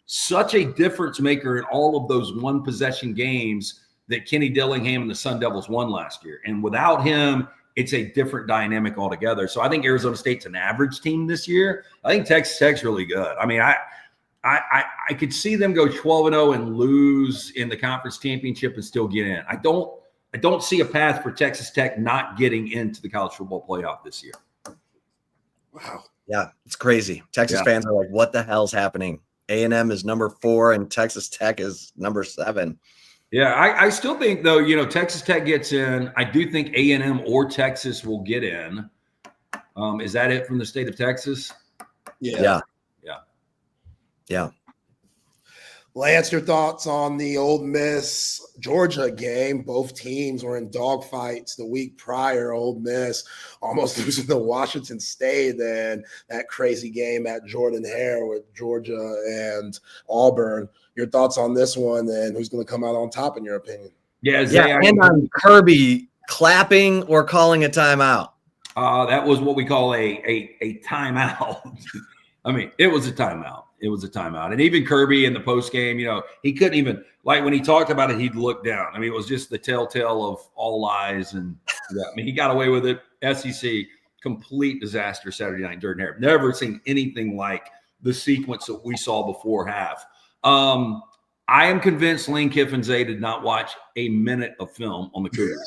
such a difference maker in all of those one-possession games that Kenny Dillingham and the Sun Devils won last year. And without him, it's a different dynamic altogether. So I think Arizona State's an average team this year. I think Texas Tech's really good. I mean, I could see them go 12-0 and lose in the conference championship and still get in. I don't see a path for Texas Tech not getting into the college football playoff this year. Wow. Yeah, it's crazy. Texas fans are like, what the hell's happening? A&M is number 4 and Texas Tech is number 7. Yeah, I still think, though, Texas Tech gets in. I do think A&M or Texas will get in. Is that it from the state of Texas? Yeah. Lance, your thoughts on the Ole Miss Georgia game? Both teams were in dogfights the week prior. Ole Miss almost losing to Washington State, then that crazy game at Jordan-Hare with Georgia and Auburn. Your thoughts on this one, and who's going to come out on top in your opinion? And on Kirby clapping or calling a timeout. That was what we call a timeout. I mean, it was a timeout. It was a timeout. And even Kirby in the post game, he couldn't even, like when he talked about it, he'd look down. I mean, it was just the telltale of all lies. And I mean, he got away with it. SEC, complete disaster Saturday night during Hare. Never seen anything like the sequence that we saw before half. I am convinced Lane Kiffin-Zay did not watch a minute of film on the Cougars.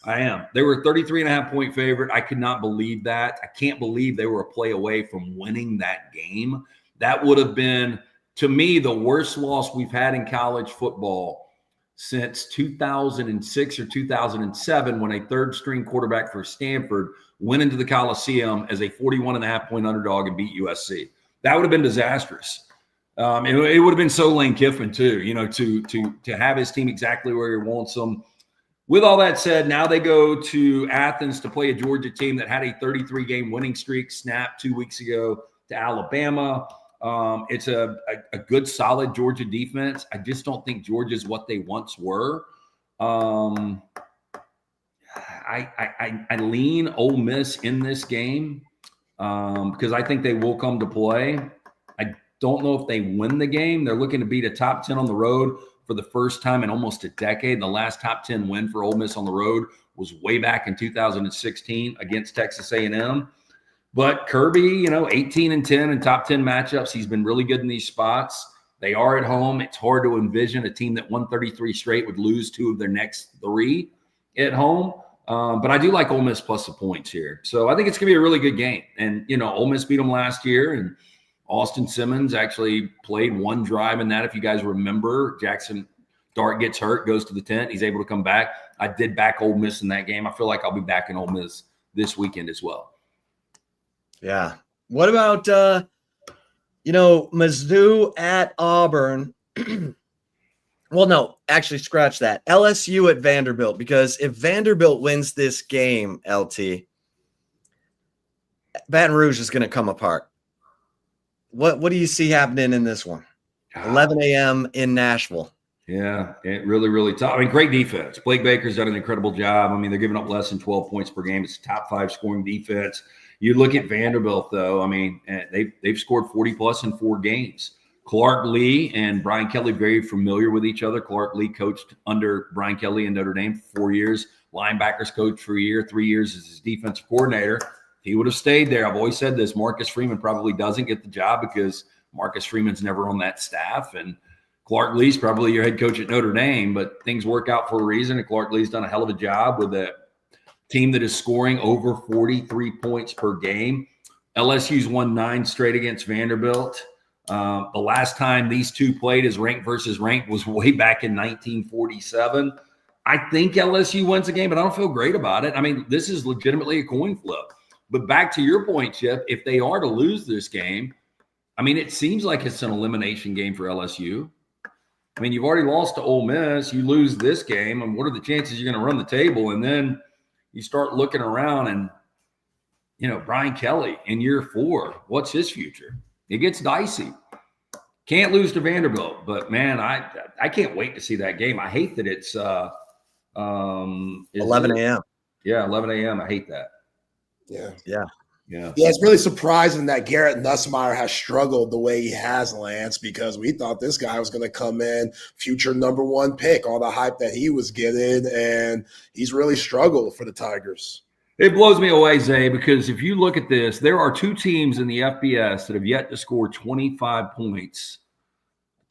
I am. They were a 33.5-point favorite. I could not believe that. I can't believe they were a play away from winning that game. That would have been, to me, the worst loss we've had in college football since 2006 or 2007 when a third-string quarterback for Stanford went into the Coliseum as a 41.5-point underdog and beat USC. That would have been disastrous. It would have been so Lane Kiffin, too, to have his team exactly where he wants them. With all that said, now they go to Athens to play a Georgia team that had a 33-game winning streak snapped 2 weeks ago to Alabama. It's a good, solid Georgia defense. I just don't think Georgia's what they once were. I lean Ole Miss in this game because I think they will come to play. I don't know if they win the game. They're looking to beat a top 10 on the road for the first time in almost a decade. The last top 10 win for Ole Miss on the road was way back in 2016 against Texas A&M. But Kirby, 18-10 in top 10 matchups. He's been really good in these spots. They are at home. It's hard to envision a team that won 33 straight would lose 2 of their next 3 at home. But I do like Ole Miss plus the points here. So I think it's going to be a really good game. And, Ole Miss beat them last year, and Austin Simmons actually played 1 drive in that. If you guys remember, Jackson Dart gets hurt, goes to the tent. He's able to come back. I did back Ole Miss in that game. I feel like I'll be back in Ole Miss this weekend as well. Yeah. What about, Mizzou at Auburn? Well, no, actually scratch that. LSU at Vanderbilt, because if Vanderbilt wins this game, LT, Baton Rouge is going to come apart. What do you see happening in this one? 11 a.m. in Nashville. Yeah, it really, really tough. I mean, great defense. Blake Baker's done an incredible job. I mean, they're giving up less than 12 points per game. It's a top 5 scoring defense. You look at Vanderbilt, though. I mean, they've scored 40 plus in 4 games. Clark Lee and Brian Kelly very familiar with each other. Clark Lee coached under Brian Kelly in Notre Dame for 4 years. Linebackers coach for a year, 3 years as his defensive coordinator. He would have stayed there. I've always said this. Marcus Freeman probably doesn't get the job because Marcus Freeman's never on that staff, and Clark Lee's probably your head coach at Notre Dame, but things work out for a reason, and Clark Lee's done a hell of a job with a team that is scoring over 43 points per game. LSU's won 9 straight against Vanderbilt. The last time these two played as ranked versus ranked was way back in 1947. I think LSU wins the game, but I don't feel great about it. I mean, this is legitimately a coin flip. But back to your point, Chip, if they are to lose this game, I mean, it seems like it's an elimination game for LSU. I mean, you've already lost to Ole Miss. You lose this game, and what are the chances you're going to run the table? And then you start looking around and, you know, Brian Kelly in year 4, what's his future? It gets dicey. Can't lose to Vanderbilt, but, man, I can't wait to see that game. I hate that it's 11 a.m. Yeah, 11 a.m. I hate that. Yeah, it's really surprising that Garrett Nussmeier has struggled the way he has, Lance, because we thought this guy was going to come in future #1 pick, all the hype that he was getting, and he's really struggled for the Tigers. It blows me away, Zay, because if you look at this, there are 2 teams in the FBS that have yet to score 25 points,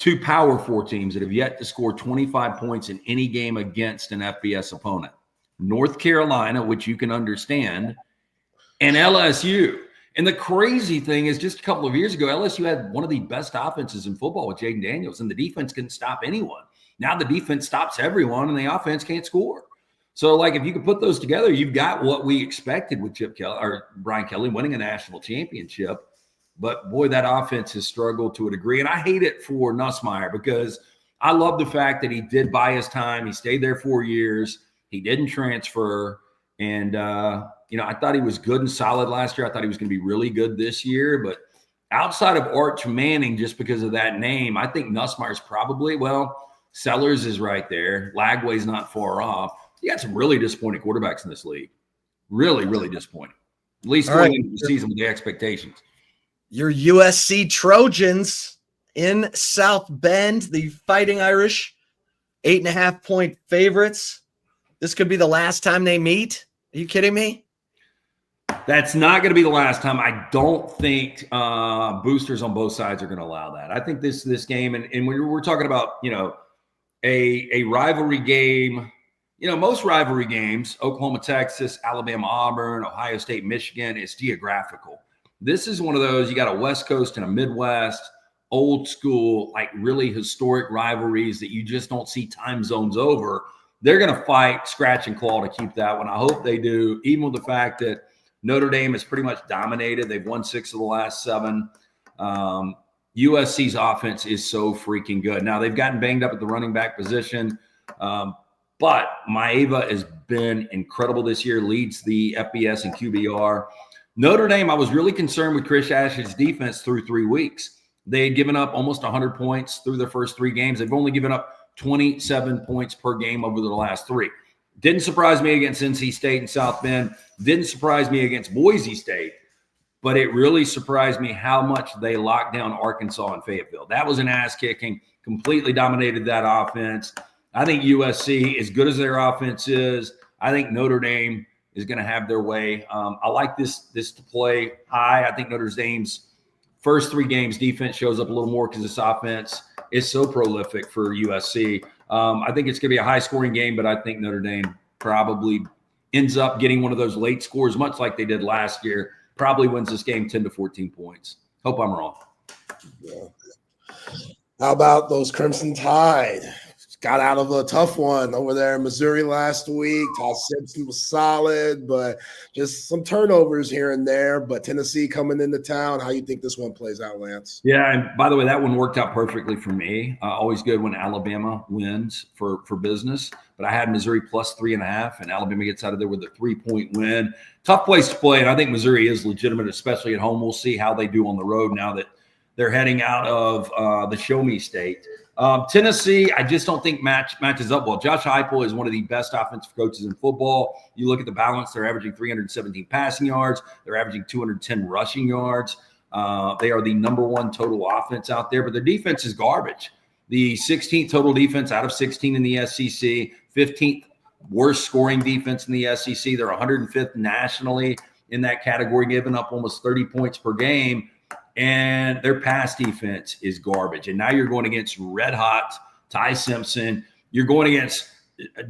2 Power 4 teams that have yet to score 25 points in any game against an FBS opponent. North Carolina, which you can understand, and LSU. And the crazy thing is, just a couple of years ago, LSU had one of the best offenses in football with Jaden Daniels, and the defense couldn't stop anyone. Now the defense stops everyone, and the offense can't score. So, like, if you could put those together, you've got what we expected with Chip Kelly or Brian Kelly winning a national championship. But, boy, that offense has struggled to a degree. And I hate it for Nussmeier because I love the fact that he did buy his time. He stayed there 4 years. He didn't transfer. And, you know, I thought he was good and solid last year. I thought he was going to be really good this year. But outside of Arch Manning, just because of that name, I think Nussmeier's probably, well, Sellers is right there. Lagway's not far off. You got some really disappointing quarterbacks in this league. Really, really disappointing. At least going into the season with the expectations. Your USC Trojans in South Bend, the Fighting Irish, 8.5-point favorites. This could be the last time they meet. Are you kidding me? That's not going to be the last time. I don't think boosters on both sides are going to allow that. I think this game, and we're talking about, you know, a rivalry game. You know, most rivalry games, Oklahoma, Texas, Alabama, Auburn, Ohio State, Michigan, it's geographical. This is one of those, you got a West Coast and a Midwest, old school, like really historic rivalries that you just don't see time zones over. They're going to fight scratch and claw to keep that one. I hope they do, even with the fact that Notre Dame has pretty much dominated. They've won 6 of the last 7. USC's offense is so freaking good. Now, they've gotten banged up at the running back position, but Maeva has been incredible this year, leads the FBS and QBR. Notre Dame, I was really concerned with Chris Ash's defense through 3 weeks. They had given up almost 100 points through their first 3 games. They've only given up 27 points per game over the last 3. Didn't surprise me against NC State and South Bend. Didn't surprise me against Boise State. But it really surprised me how much they locked down Arkansas and Fayetteville. That was an ass-kicking, completely dominated that offense. I think USC, as good as their offense is, I think Notre Dame is going to have their way. I like this to play high. I think Notre Dame's first 3 games defense shows up a little more because this offense is so prolific for USC. I think it's going to be a high-scoring game, but I think Notre Dame probably ends up getting one of those late scores, much like they did last year. Probably wins this game 10 to 14 points. Hope I'm wrong. Yeah. How about those Crimson Tide? Got out of a tough one over there in Missouri last week. Todd Simpson was solid, but just some turnovers here and there. But Tennessee coming into town. How you think this one plays out, Lance? Yeah, and by the way, that one worked out perfectly for me. Always good when Alabama wins for business. But I had Missouri plus 3.5, and Alabama gets out of there with a 3-point win. Tough place to play, and I think Missouri is legitimate, especially at home. We'll see how they do on the road now that They're heading out of the Show Me State. Tennessee, I just don't think matches up well. Josh Heupel is one of the best offensive coaches in football. You look at the balance; they're averaging 317 passing yards. They're averaging 210 rushing yards. They are the number one total offense out there, but their defense is garbage. The 16th total defense out of 16 in the SEC, 15th worst scoring defense in the SEC. They're 105th nationally in that category, giving up almost 30 points per game. And their pass defense is garbage. And now you're going against red hot Ty Simpson. You're going against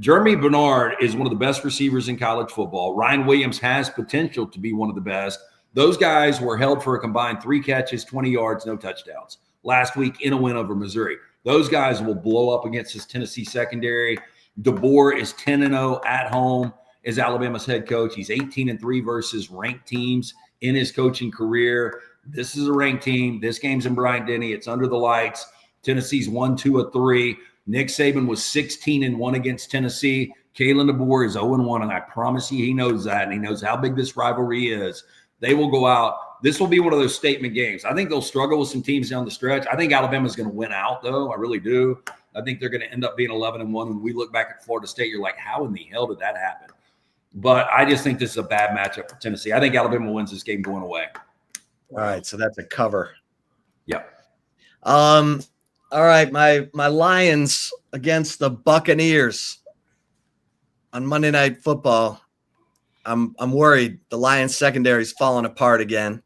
Jeremy Bernard is one of the best receivers in college football. Ryan Williams has potential to be one of the best. Those guys were held for a combined 3 catches, 20 yards, no touchdowns last week in a win over Missouri. Those guys will blow up against this Tennessee secondary. DeBoer is 10-0 at home as Alabama's head coach. He's 18-3 versus ranked teams in his coaching career. This is a ranked team. This game's in Bryant-Denny. It's under the lights. Tennessee's 1-2-3. Nick Saban was 16-1 against Tennessee. Kalen DeBoer is 0-1, and I promise you he knows that, and he knows how big this rivalry is. They will go out. This will be one of those statement games. I think they'll struggle with some teams down the stretch. I think Alabama's going to win out, though. I really do. I think they're going to end up being 11-1. When we look back at Florida State, you're like, how in the hell did that happen? But I just think this is a bad matchup for Tennessee. I think Alabama wins this game going away. All right, so that's a cover. Yep. All right, my Lions against the Buccaneers on Monday Night Football. I'm worried the Lions secondary is falling apart again.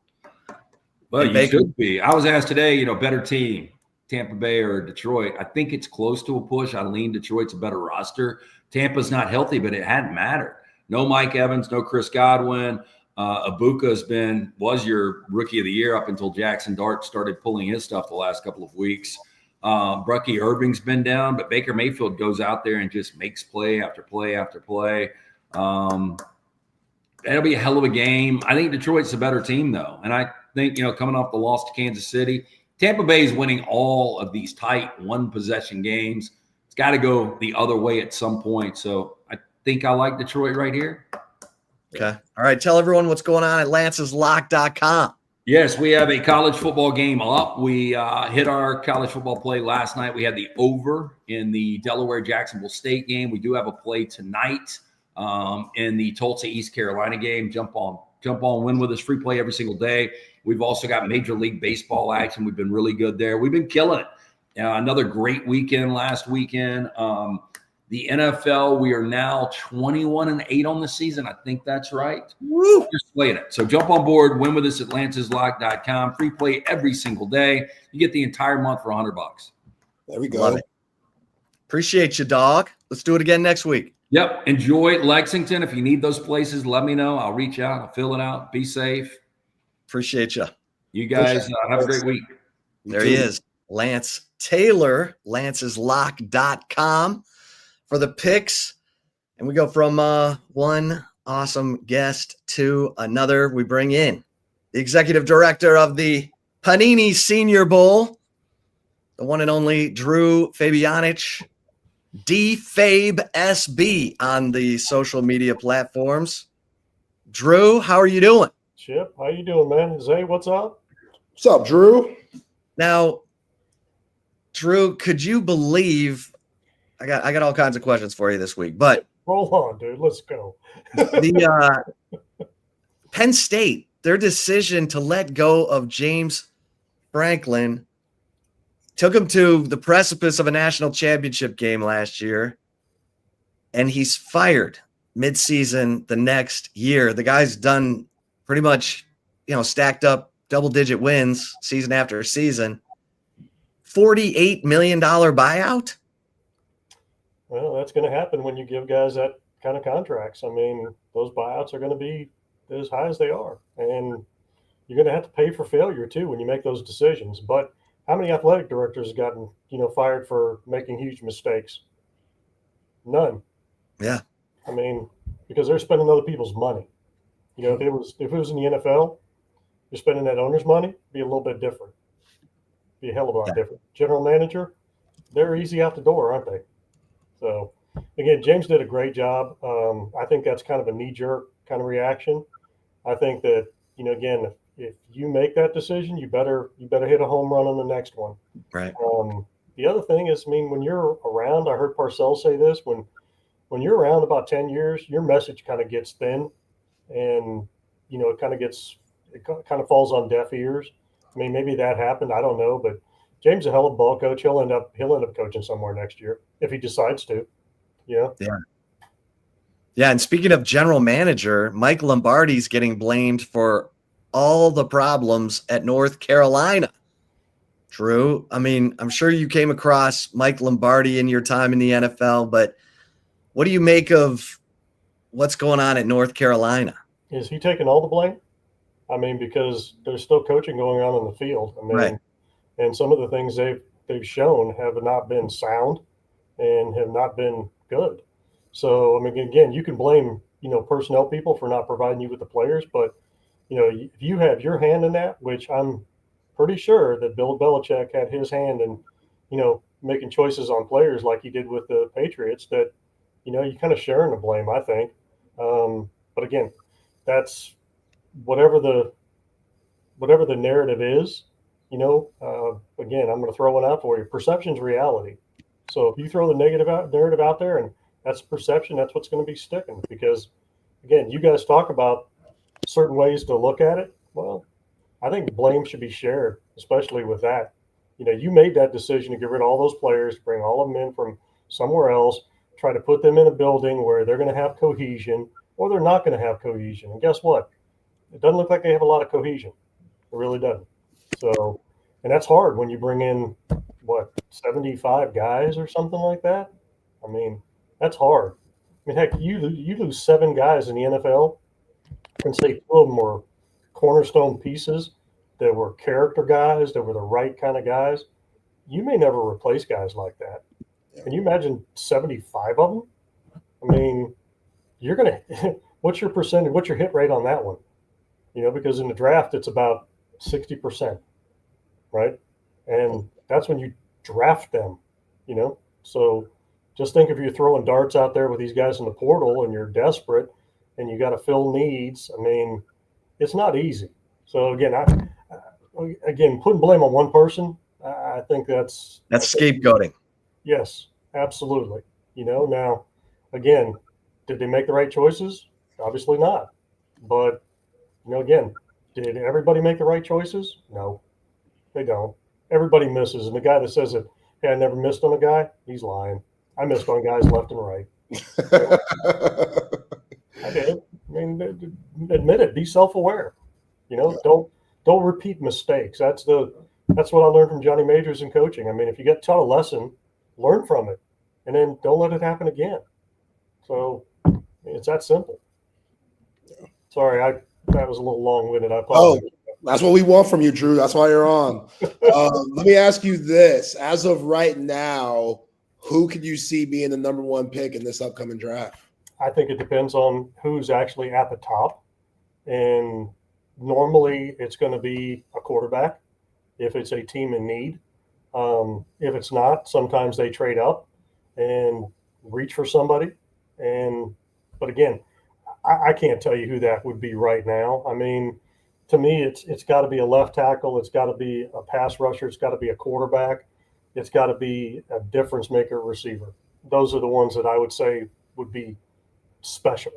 Well, you should be. I was asked today, better team, Tampa Bay or Detroit. I think it's close to a push. I lean Detroit's a better roster. Tampa's not healthy, but it hadn't mattered. No Mike Evans, no Chris Godwin. Abuka was your rookie of the year up until Jackson Dart started pulling his stuff the last couple of weeks. Bucky Irving's been down, but Baker Mayfield goes out there and just makes play after play after play. That'll be a hell of a game. I think Detroit's a better team, though. And I think, coming off the loss to Kansas City, Tampa Bay is winning all of these tight one-possession games. It's got to go the other way at some point. So I think I like Detroit right here. Okay. All right. Tell everyone what's going on at lanceslock.com. Yes, we have a college football game up. We hit our college football play last night. We had the over in the Delaware-Jacksonville State game. We do have a play tonight in the Tulsa, East Carolina game. Jump on, win with us. Free play every single day. We've also got Major League Baseball action. We've been really good there. We've been killing it. Another great weekend last weekend. The NFL, we are now 21-8 on the season. I think that's right. Woo! Just playing it. So jump on board, win with us at lanceslock.com. Free play every single day. You get the entire month for $100. There we go. Love it. Appreciate you, dog. Let's do it again next week. Yep. Enjoy Lexington. If you need those places, let me know. I'll reach out. I'll fill it out. Be safe. Appreciate you. You guys have a great week. There he is. Lance Taylor, lanceslock.com. for the picks. And we go from one awesome guest to another. We bring in the executive director of the Panini Senior Bowl, the one and only Drew Fabianich, DFabeSB on the social media platforms. Drew, how are you doing? Chip, how you doing, man? Zay, what's up? What's up, Drew? Now, Drew, could you believe I got all kinds of questions for you this week, but Roll on, dude. Let's go. the Penn State, their decision to let go of James Franklin took him to the precipice of a national championship game last year, and he's fired midseason the next year. The guy's done pretty much, stacked up double-digit wins season after season. $48 million buyout? Well, that's going to happen when you give guys that kind of contracts. I mean, those buyouts are going to be as high as they are. And you're going to have to pay for failure, too, when you make those decisions. But how many athletic directors have gotten, fired for making huge mistakes? None. Yeah. I mean, because they're spending other people's money. If it was in the NFL, you're spending that owner's money, it'd be a little bit different. Be a hell of a lot different. General manager, they're easy out the door, aren't they? So, again, James did a great job. I think that's kind of a knee-jerk kind of reaction. I think that, again, if you make that decision, you better hit a home run on the next one. Right. The other thing is, I mean, when you're around, I heard Parcells say this, when you're around about 10 years, your message kind of gets thin, and it kind of falls on deaf ears. I mean, maybe that happened, I don't know, but James is a hell of a ball coach. He'll end up coaching somewhere next year if he decides to. Yeah. Yeah, and speaking of general manager, Mike Lombardi's getting blamed for all the problems at North Carolina. Drew, I mean, I'm sure you came across Mike Lombardi in your time in the NFL, but what do you make of what's going on at North Carolina? Is he taking all the blame? I mean, because there's still coaching going on in the field. I mean, Right. And some of the things they've shown have not been sound and have not been good. So, I mean, again, you can blame, personnel people for not providing you with the players, but, if you have your hand in that, which I'm pretty sure that Bill Belichick had his hand in, making choices on players like he did with the Patriots, that, you kind of sharing the blame, I think. But again, that's whatever the narrative is, again, I'm going to throw one out for you. Perception's reality. So if you throw the narrative out there and that's perception, that's what's going to be sticking. Because again, you guys talk about certain ways to look at it. Well, I think blame should be shared, especially with that. You made that decision to get rid of all those players, bring all of them in from somewhere else, try to put them in a building where they're going to have cohesion, or they're not going to have cohesion. And guess what? It doesn't look like they have a lot of cohesion. It really doesn't. So, and that's hard when you bring in 75 guys or something like that. I mean, that's hard. I mean, heck, you lose 7 guys in the NFL, and say 2 of them were cornerstone pieces that were character guys, that were the right kind of guys. You may never replace guys like that. Can you imagine 75 of them? I mean, you're gonna. What's your percentage? What's your hit rate on that one? Because in the draft it's about 60%, right? And that's when you draft them. So just think if you're throwing darts out there with these guys in the portal and you're desperate and you got to fill needs. I mean, it's not easy. So again, putting blame on one person, I think that's scapegoating. Yes, absolutely. Now, again, did they make the right choices? Obviously not. But, again, did everybody make the right choices? No, they don't. Everybody misses. And the guy that says that, hey, I never missed on a guy, he's lying. I missed on guys left and right. I did. I mean, admit it. Be self-aware. Don't repeat mistakes. That's what I learned from Johnny Majors in coaching. I mean, if you get taught a lesson, learn from it, and then don't let it happen again. So it's that simple. Sorry, that was a little long-winded. I apologize. That's what we want from you, Drew. That's why you're on. Let me ask you this: as of right now, who could you see being the number 1 pick in this upcoming draft? I think it depends on who's actually at the top, and normally it's going to be a quarterback if it's a team in need. If it's not, sometimes they trade up and reach for somebody. But again, I can't tell you who that would be right now. I mean, to me, it's got to be a left tackle. It's got to be a pass rusher. It's got to be a quarterback. It's got to be a difference maker receiver. Those are the ones that I would say would be special.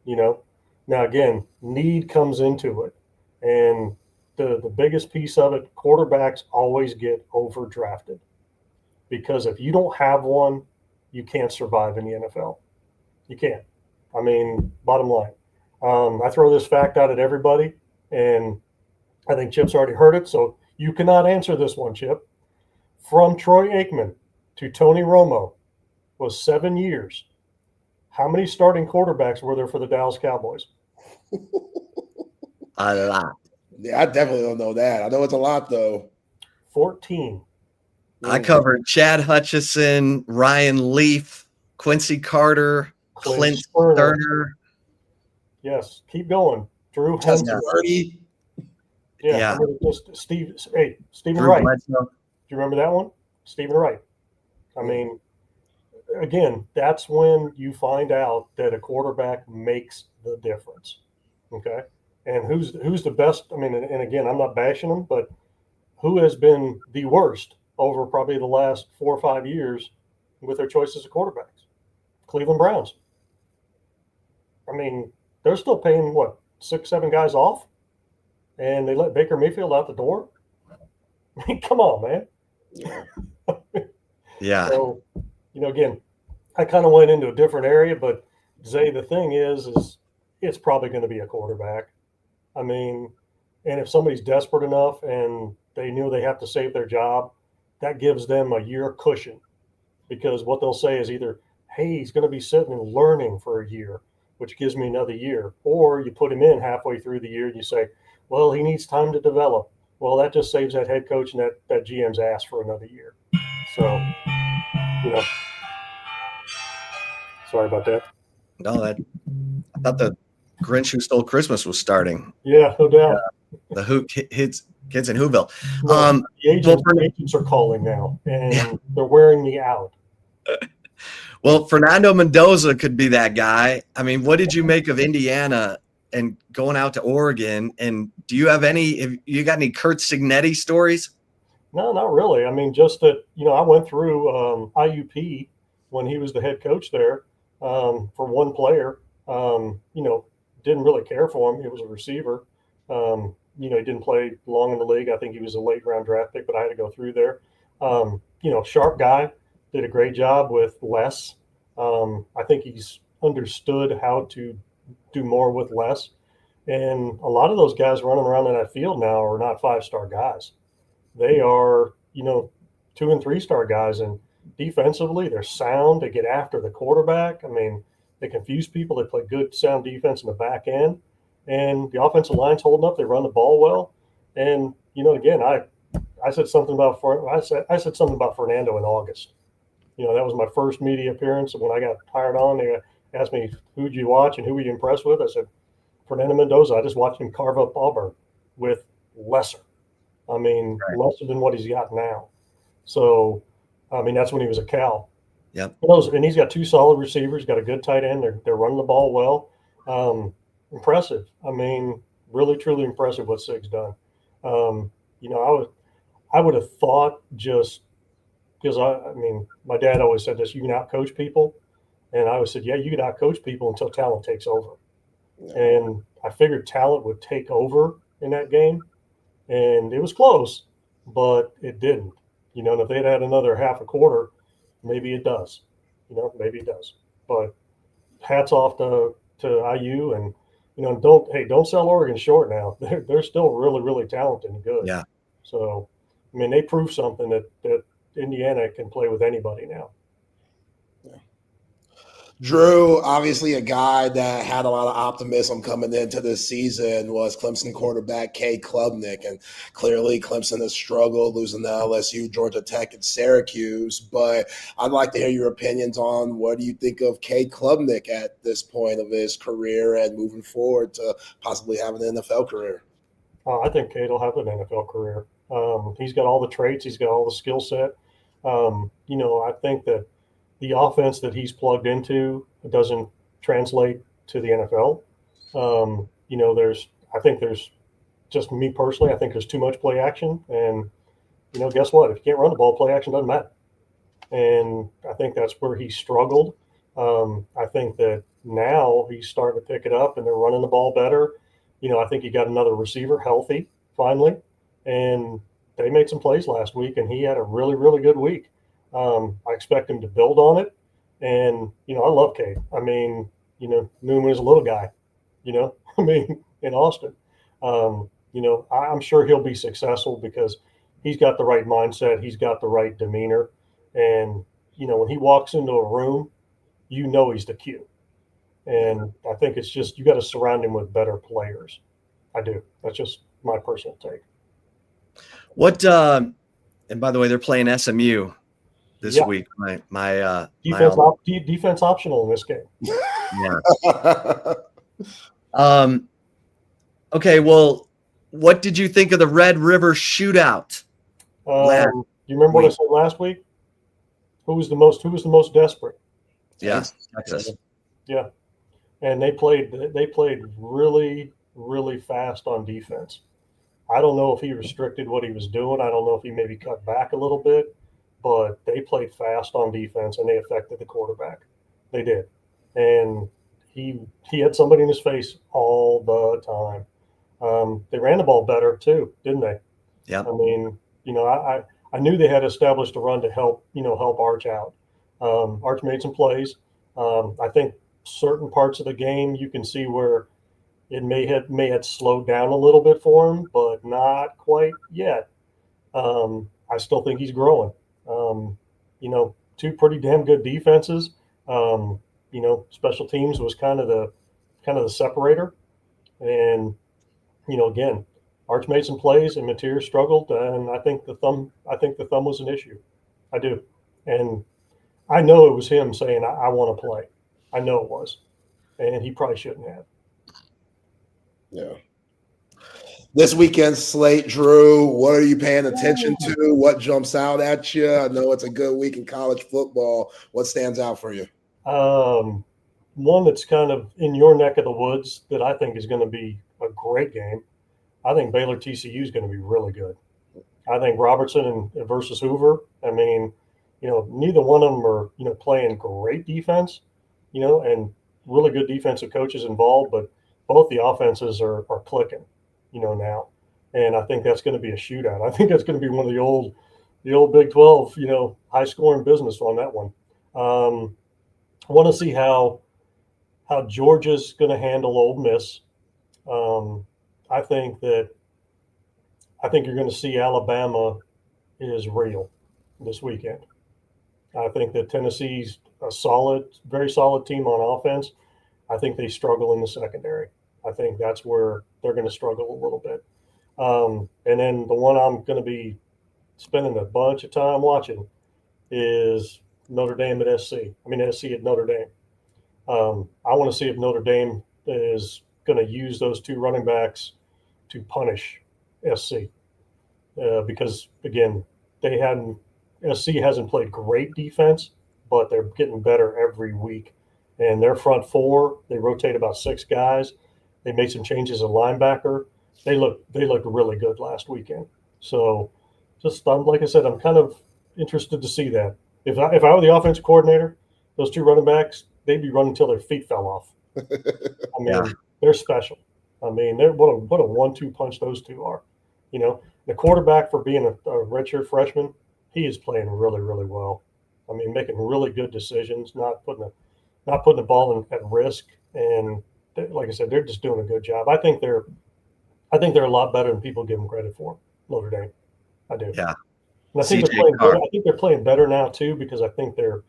Now again, need comes into it, and the biggest piece of it, quarterbacks always get overdrafted, because if you don't have one, you can't survive in the NFL. You can't. I mean, bottom line. I throw this fact out at everybody, and I think Chip's already heard it, so you cannot answer this one, Chip. From Troy Aikman to Tony Romo was 7 years. How many starting quarterbacks were there for the Dallas Cowboys? A lot. Yeah, I definitely don't know that. I know it's a lot, though. 14. I covered Chad Hutchison, Ryan Leaf, Quincy Carter, Clint Sterner. Yes, keep going. Drew Henson. Yeah. Stephen Wright. Do you remember that one? Stephen Wright. I mean, again, that's when you find out that a quarterback makes the difference. Okay. And who's the best? I mean, and again, I'm not bashing them, but who has been the worst over probably the last 4 or 5 years with their choices of quarterbacks? Cleveland Browns. I mean, they're still paying what, 6, 7 guys off, and they let Baker Mayfield out the door. I mean, come on, man. Yeah. So, again, I kind of went into a different area, but Zay, the thing is it's probably going to be a quarterback. I mean, and if somebody's desperate enough and they knew they have to save their job, that gives them a year cushion, because what they'll say is either, hey, he's going to be sitting and learning for a year, which gives me another year, or you put him in halfway through the year and you say, well, he needs time to develop. Well, that just saves that head coach and that GM's ass for another year. So, sorry about that. No, I thought the Grinch Who Stole Christmas was starting. Yeah, no doubt. The kids in Whoville. Well, the agents are calling now, and they're wearing me out. Well, Fernando Mendoza could be that guy. I mean, what did you make of Indiana and going out to Oregon? And do you have you got any Kurt Signetti stories? No, not really. I mean, just that, I went through IUP when he was the head coach there for one player. Didn't really care for him. He was a receiver. He didn't play long in the league. I think he was a late round draft pick, but I had to go through there. Sharp guy, did a great job with less. I think he's understood how to do more with less. And a lot of those guys running around in that field now are not 5-star guys. They are, 2- and 3-star guys. And defensively, they're sound. They get after the quarterback. I mean, they confuse people. They play good, sound defense in the back end. And the offensive line's holding up. They run the ball well. And, again, I said something about Fernando in August. That was my first media appearance. When I got hired on, they asked me, who'd you watch and who were you impressed with? I said, Fernando Mendoza. I just watched him carve up Auburn with lesser. I mean, lesser than what he's got now. So, I mean, that's when he was a Cal. Yep. And he's got 2 solid receivers, got a good tight end. They're running the ball well. Impressive. I mean, really, truly impressive what Sig's done. I would have thought just because my dad always said this, you can out-coach people. And I always said, yeah, you can out-coach people until talent takes over. Yeah. And I figured talent would take over in that game. And it was close, but it didn't. And if they'd had another half a quarter, maybe it does. Maybe it does. But hats off to IU, and don't sell Oregon short now. They're still really, really talented and good. Yeah. So, I mean, they proved something that Indiana can play with anybody now. Yeah. Drew, obviously a guy that had a lot of optimism coming into this season, was Clemson quarterback Cade Klubnik. And clearly Clemson has struggled, losing to LSU, Georgia Tech, and Syracuse. But I'd like to hear your opinions on what do you think of Cade Klubnik at this point of his career and moving forward to possibly have an NFL career? I think Cade will have an NFL career. He's got all the traits. He's got all the skill set. I think that the offense that he's plugged into doesn't translate to the NFL. I think there's just me personally, I think there's too much play action. And, guess what? If you can't run the ball, play action doesn't matter. And I think that's where he struggled. I think that now he's starting to pick it up and they're running the ball better. I think he got another receiver healthy finally. And they made some plays last week, and he had a really, really good week. I expect him to build on it. And, I love Cade. I mean, knew him as a little guy, in Austin. I'm sure he'll be successful because he's got the right mindset. He's got the right demeanor. And, when he walks into a room, he's the Q. And I think it's just, you got to surround him with better players. I do. That's just my personal take. And by the way, they're playing SMU this week. My defense optional in this game. Yeah. Okay. Well, what did you think of the Red River shootout? Do you remember what I said last week? Who was the most desperate? Yeah, Texas. Yeah, and they played really really fast on defense. I don't know if he restricted what he was doing. I don't know if he maybe cut back a little bit, but they played fast on defense and they affected the quarterback. They did. And he had somebody in his face all the time. They ran the ball better too, didn't they? Yeah. I mean, I knew they had established a run to help Arch out. Arch made some plays. I think certain parts of the game you can see where it may have slowed down a little bit for him, but not quite yet. I still think he's growing. Two pretty damn good defenses. Special teams was kind of the separator, and again, Arch made some plays and Mateer struggled, and I think the thumb was an issue. I do, and I know it was him saying I want to play. I know it was, and he probably shouldn't have. Yeah. This weekend's slate, Drew, what are you paying attention to? What jumps out at you? I know it's a good week in college football. What stands out for you? One that's kind of in your neck of the woods that I think is going to be a great game. I think Baylor TCU is going to be really good. I think Robertson versus Hoover. I mean, neither one of them are, playing great defense, and really good defensive coaches involved, but both the offenses are clicking, now. And I think that's going to be a shootout. I think that's going to be one of the old Big 12, high scoring business on that one. I want to see how Georgia's going to handle Ole Miss. I think you're going to see Alabama is real this weekend. I think that Tennessee's a very solid team on offense. I think they struggle in the secondary. I think that's where they're going to struggle a little bit. And then the one I'm going to be spending a bunch of time watching is Notre Dame at SC. SC at Notre Dame. I want to see if Notre Dame is going to use those two running backs to punish SC. Because, again, SC hasn't played great defense, but they're getting better every week. And their front four, they rotate about 6 guys. They made some changes at linebacker. They looked really good last weekend. So, just like I said, I'm kind of interested to see that. If I were the offensive coordinator, those two running backs, they'd be running until their feet fell off. They're special. They're what a 1-2 punch those two are. The quarterback, for being a redshirt freshman, he is playing really, really well. Making really good decisions, not putting the ball at risk, and like I said, they're just doing a good job. I think they're a lot better than people give them credit for. Notre Dame, I do. Yeah. And I think they're playing better. I think they're playing better now too, because I think they're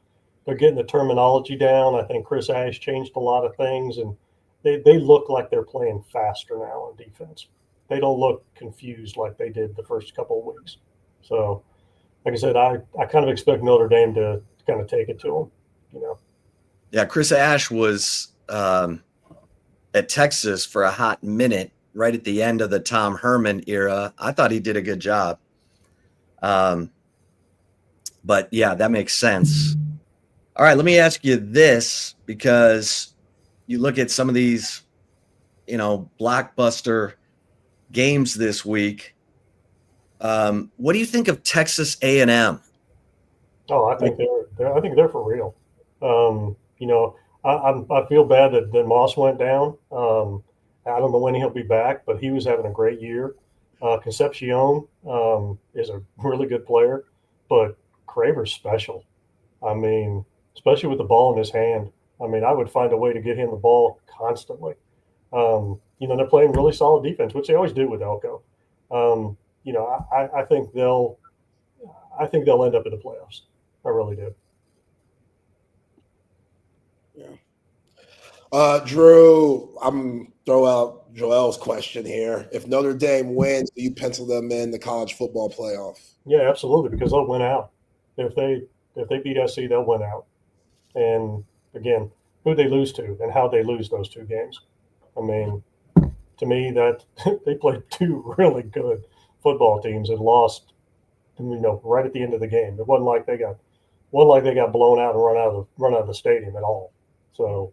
getting the terminology down. I think Chris Ash changed a lot of things, and they look like they're playing faster now on defense. They don't look confused like they did the first couple of weeks. So, like I said, I kind of expect Notre Dame to kind of take it to them. Yeah, Chris Ash was at Texas for a hot minute, right at the end of the Tom Herman era. I thought he did a good job. But yeah, that makes sense. All right, let me ask you this, because you look at some of these, blockbuster games this week. What do you think of Texas A&M? Oh, I think they're for real. I feel bad that Moss went down. I don't know when he'll be back, but he was having a great year. Concepcion is a really good player, but Craver's special. Especially with the ball in his hand. I would find a way to get him the ball constantly. They're playing really solid defense, which they always do with Elko. I think they'll end up in the playoffs. I really do. Yeah. Drew, I'm throw out Joel's question here. If Notre Dame wins, do you pencil them in the college football playoff? Yeah, absolutely, because they'll win out. If they beat SC, they'll win out. And again, who they lose to and how they lose those two games. To me, that they played two really good football teams and lost, right at the end of the game. It wasn't like they got blown out and run out of the stadium at all. So,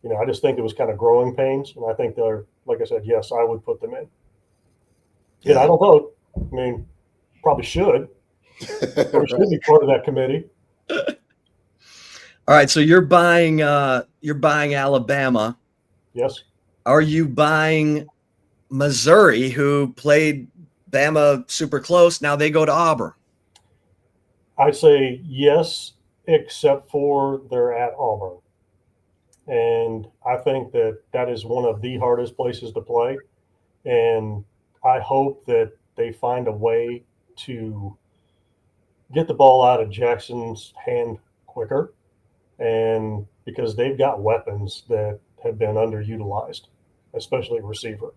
I just think it was kind of growing pains. And I think they're, like I said, yes, I would put them in. Yeah. I don't vote. I mean, probably should. Probably should be part of that committee. All right, so you're buying Alabama. Yes. Are you buying Missouri, who played Bama super close? Now they go to Auburn. I say yes, except for they're at Auburn. And I think that is one of the hardest places to play. And I hope that they find a way to get the ball out of Jackson's hand quicker. And because they've got weapons that have been underutilized, especially receiver.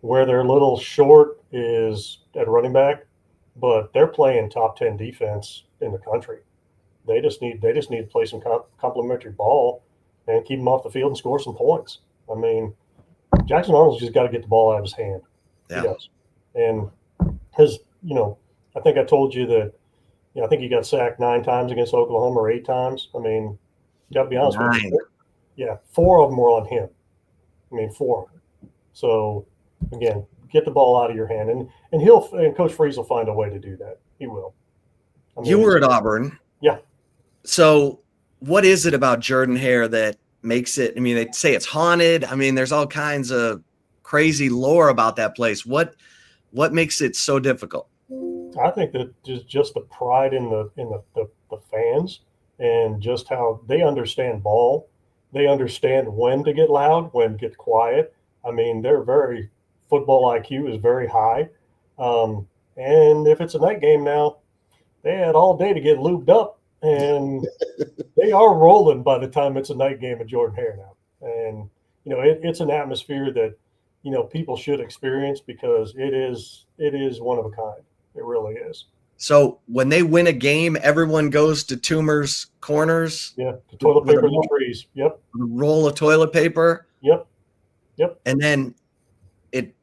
Where they're a little short is at running back, but they're playing top 10 defense in the country. They just need to play some complimentary ball and keep them off the field and score some points. I mean, Jackson Arnold's just got to get the ball out of his hand. Yeah. He does. And his, I think I told you that, I think he got sacked 9 times against Oklahoma or 8 times. I mean, you got to be honest with you. Yeah, 4 of them were on him. I mean, 4 of them. So, again, get the ball out of your hand. And Coach Freeze will find a way to do that. He will. I mean, you were at Auburn. Yeah. So what is it about Jordan-Hare that makes it? I mean, they say it's haunted. I mean, there's all kinds of crazy lore about that place. What makes it so difficult? I think that just the pride in the fans and just how they understand ball. They understand when to get loud, when to get quiet. I mean, football IQ is very high. And if it's a night game now, they had all day to get lubed up, and they are rolling by the time it's a night game at Jordan-Hare now. And, it's an atmosphere that, people should experience because it is one of a kind. It really is. So when they win a game, everyone goes to Toomer's Corners. Yeah, the toilet paper in the trees. Yep. A roll of toilet paper. Yep. And then it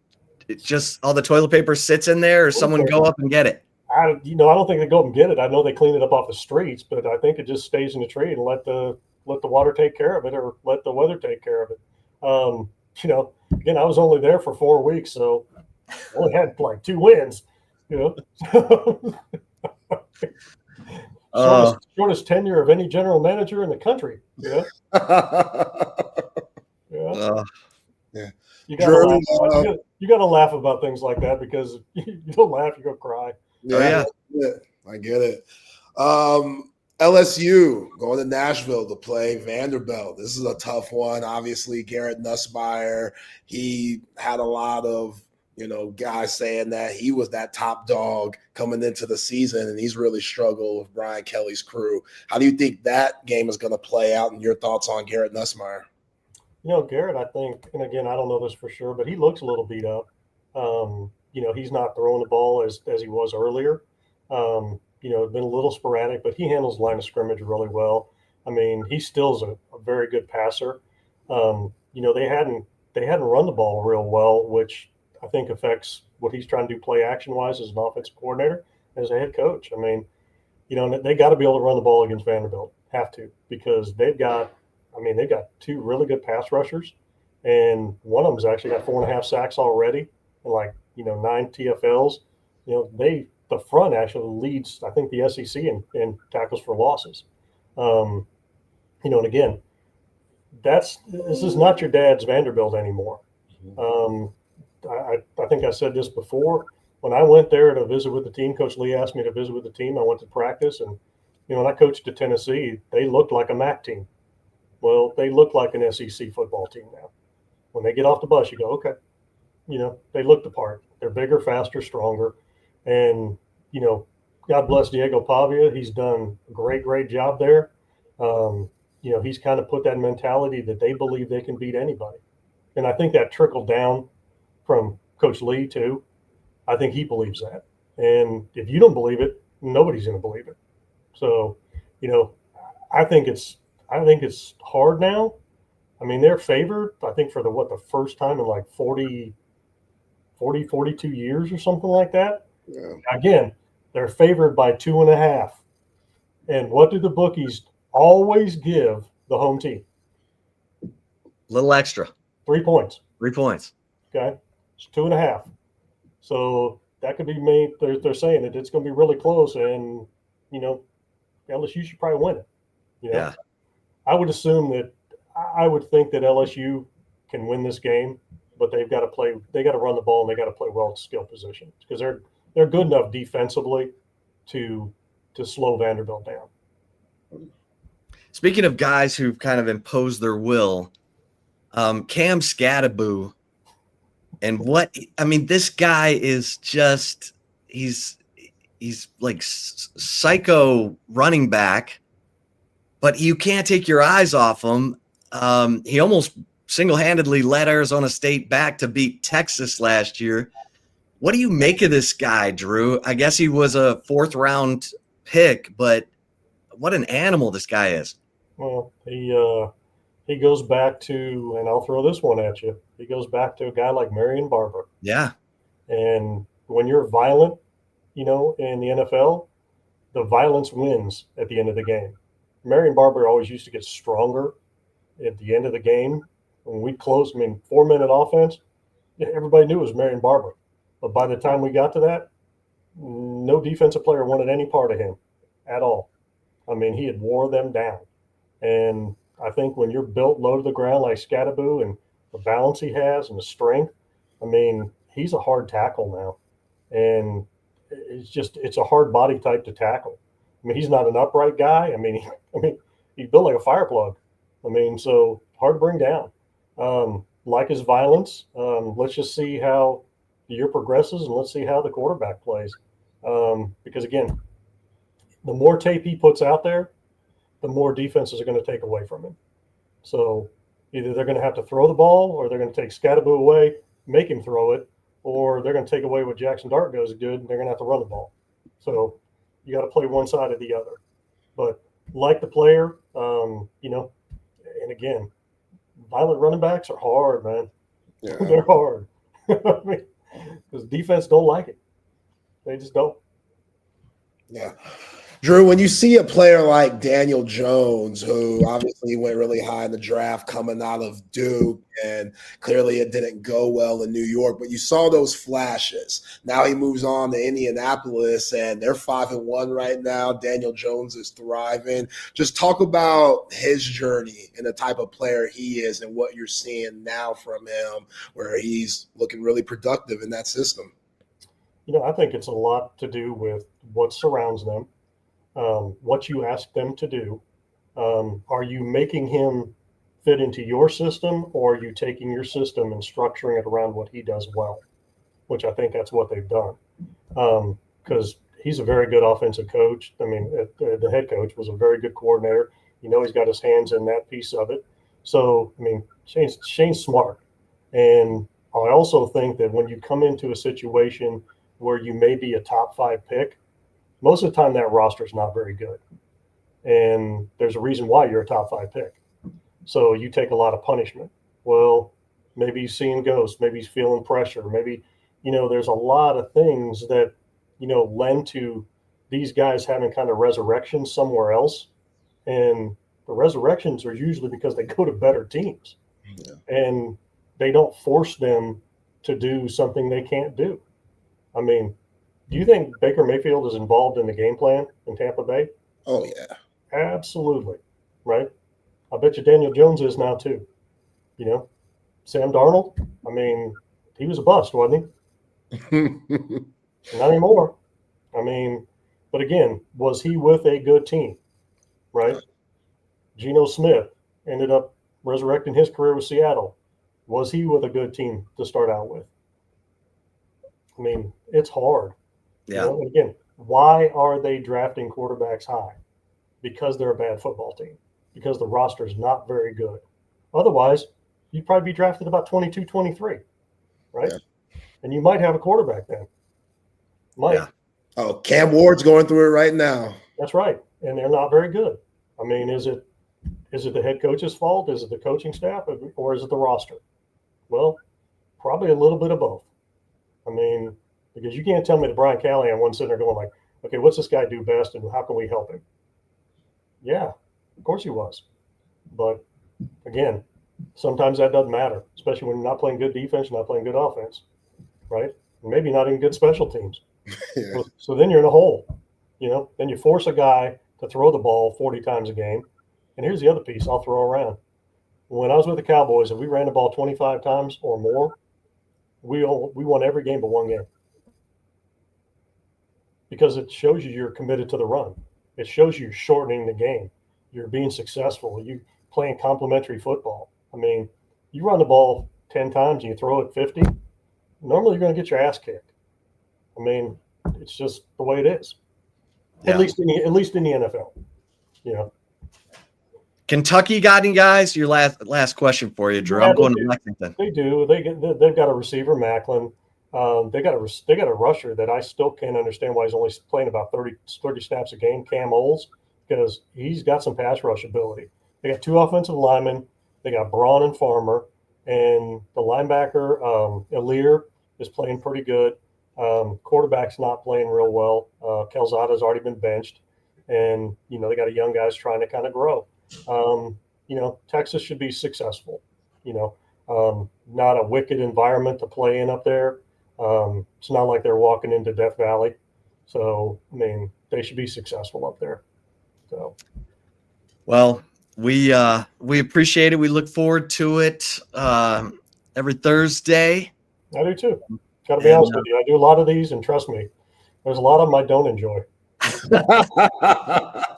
just all the toilet paper sits in there, or someone go up and get it. I don't think they go up and get it. I know they clean it up off the streets, but I think it just stays in the tree and let the water take care of it, or let the weather take care of it. Again, I was only there for 4 weeks, so I only had like 2 wins. Shortest tenure of any general manager in the country. Yeah. Yeah. Yeah. You gotta laugh about things like that, because you don't laugh, you're gonna cry. Yeah. I get it. LSU going to Nashville to play Vanderbilt. This is a tough one. Obviously, Garrett Nussmeier, he had a lot of guys saying that he was that top dog coming into the season, and he's really struggled with Brian Kelly's crew. How do you think that game is going to play out, and your thoughts on Garrett Nussmeier? Garrett, I think, and again, I don't know this for sure, but he looks a little beat up. He's not throwing the ball as he was earlier. It's been a little sporadic, but he handles line of scrimmage really well. I mean, he still is a very good passer. They hadn't run the ball real well, which I think affects what he's trying to do play action wise as an offensive coordinator, as a head coach. I mean, they got to be able to run the ball against Vanderbilt, have to, because they've got 2 really good pass rushers, and one of them's actually got 4.5 sacks already, and 9 TFLs. The front actually leads, I think, the SEC in tackles for losses. And again, this is not your dad's Vanderbilt anymore. I think I said this before. When I went there to visit with the team, Coach Lee asked me to visit with the team. I went to practice, and when I coached at Tennessee, they looked like a MAC team. Well, they look like an SEC football team now. When they get off the bus, you go, okay. They look the part. They're bigger, faster, stronger. And, God bless Diego Pavia. He's done a great job there. He's kind of put that mentality that they believe they can beat anybody. And I think that trickled down from Coach Lee too. I think he believes that. And if you don't believe it, nobody's going to believe it. So, I think it's hard now. I mean, they're favored, I think, for the first time in like 42 years or something like that. Yeah. Again, they're favored by 2.5. And what do the bookies always give the home team? Little extra. 3 points. 3 points. Okay. It's 2.5. So that could be made. They're saying that it's going to be really close, and LSU should probably win it. Yeah. I would assume that I would think that LSU can win this game, but they've got to play. They got to run the ball, and they got to play well at skill positions because they're good enough defensively to slow Vanderbilt down. Speaking of guys who've kind of imposed their will, Cam Scadaboo. And this guy is just, he's like psycho running back, but you can't take your eyes off him. He almost single-handedly led Arizona State back to beat Texas last year. What do you make of this guy, Drew? I guess he was a 4th-round pick, but what an animal this guy is. Well, he goes back to, and I'll throw this one at you. He goes back to a guy like Marion Barber. Yeah. And when you're violent, in the NFL, the violence wins at the end of the game. Marion Barber always used to get stronger at the end of the game. When we closed, 4-minute offense, everybody knew it was Marion Barber. But by the time we got to that, no defensive player wanted any part of him at all. He had wore them down. And I think when you're built low to the ground like Scadaboo and the balance he has and the strength, he's a hard tackle now. And it's a hard body type to tackle. He's not an upright guy. He's built like a fire plug. So hard to bring down. Like his violence. Let's just see how the year progresses, and let's see how the quarterback plays. Because again, the more tape he puts out there, the more defenses are going to take away from him. So either they're going to have to throw the ball, or they're going to take Scadaboo away, make him throw it, or they're going to take away what Jackson Dart does good, and they're going to have to run the ball. So you got to play one side or the other. But like the player, and again, violent running backs are hard, man. Yeah. They're hard. Because defense don't like it. They just don't. Yeah. Drew, when you see a player like Daniel Jones, who obviously went really high in the draft coming out of Duke, and clearly it didn't go well in New York, but you saw those flashes. Now he moves on to Indianapolis, and they're 5-1 right now. Daniel Jones is thriving. Just talk about his journey and the type of player he is and what you're seeing now from him, where he's looking really productive in that system. I think it's a lot to do with what surrounds them. What you ask them to do. Are you making him fit into your system, or are you taking your system and structuring it around what he does well? Which I think that's what they've done. Because he's a very good offensive coach. The head coach was a very good coordinator. He's got his hands in that piece of it. So, Shane's smart. And I also think that when you come into a situation where you may be a top 5 pick, most of the time that roster is not very good. And there's a reason why you're a top 5 pick. So you take a lot of punishment. Well, maybe he's seeing ghosts. Maybe he's feeling pressure. Maybe, there's a lot of things that, lend to these guys having kind of resurrections somewhere else. And the resurrections are usually because they go to better teams. Yeah. And they don't force them to do something they can't do. Do you think Baker Mayfield is involved in the game plan in Tampa Bay? Oh, yeah. Absolutely. Right? I bet you Daniel Jones is now too. Sam Darnold, he was a bust, wasn't he? Not anymore. But again, was he with a good team? Right? Geno Smith ended up resurrecting his career with Seattle. Was he with a good team to start out with? It's hard. Yeah. And again, why are they drafting quarterbacks high? Because they're a bad football team. Because the roster is not very good. Otherwise, you'd probably be drafted about 22, 23, right? Yeah. And you might have a quarterback then. Might. Yeah. Oh, Cam Ward's going through it right now. That's right. And they're not very good. Is it the head coach's fault? Is it the coaching staff? Or is it the roster? Well, probably a little bit of both. Because you can't tell me that Brian Callahan wasn't sitting there going like, okay, what's this guy do best and how can we help him? Yeah, of course he was. But again, Sometimes that doesn't matter, especially when you're not playing good defense, you're not playing good offense, right? Maybe not even good special teams. Yeah. So then you're in a hole, Then you force a guy to throw the ball 40 times a game. And here's the other piece I'll throw around. When I was with the Cowboys, if we ran the ball 25 times or more, we won every game but one game. Because it shows you're committed to the run. It shows you're shortening the game. You're being successful. You playing complementary football. I mean, you run the ball 10 times and you throw it 50, normally you're going to get your ass kicked. I mean, it's just the way it is. Yeah. At least in the NFL. Kentucky got any guys? Your last question for you, Drew. Yeah, I'm going to Lexington. They do. They've got a receiver, Macklin. They got a rusher that I still can't understand why he's only playing about 30 snaps a game, Cam Oles, because he's got some pass rush ability. They got two offensive linemen. They got Braun and Farmer, and the linebacker Collier is playing pretty good. Quarterback's not playing real well. Calzada's already been benched, and they got a young guys trying to kind of grow. Texas should be successful. Not a wicked environment to play in up there. It's not like they're walking into Death Valley. So, I mean, they should be successful up there. So, well, we appreciate it. We look forward to it every Thursday. I do too. Got to be honest with you. I do a lot of these, and trust me, there's a lot of them I don't enjoy.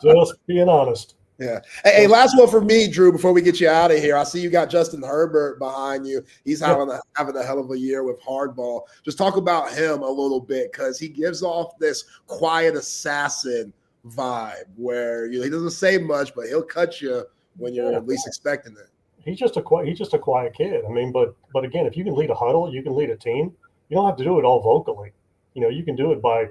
Just being honest. Yeah. Hey, last one for me, Drew, before we get you out of here. I see you got Justin Herbert behind you. He's having a hell of a year with hardball. Just talk about him a little bit, because he gives off this quiet assassin vibe where he doesn't say much, but he'll cut you when you're least expecting it. He's just a quiet kid. I mean, but again, if you can lead a huddle, you can lead a team. You don't have to do it all vocally. You can do it by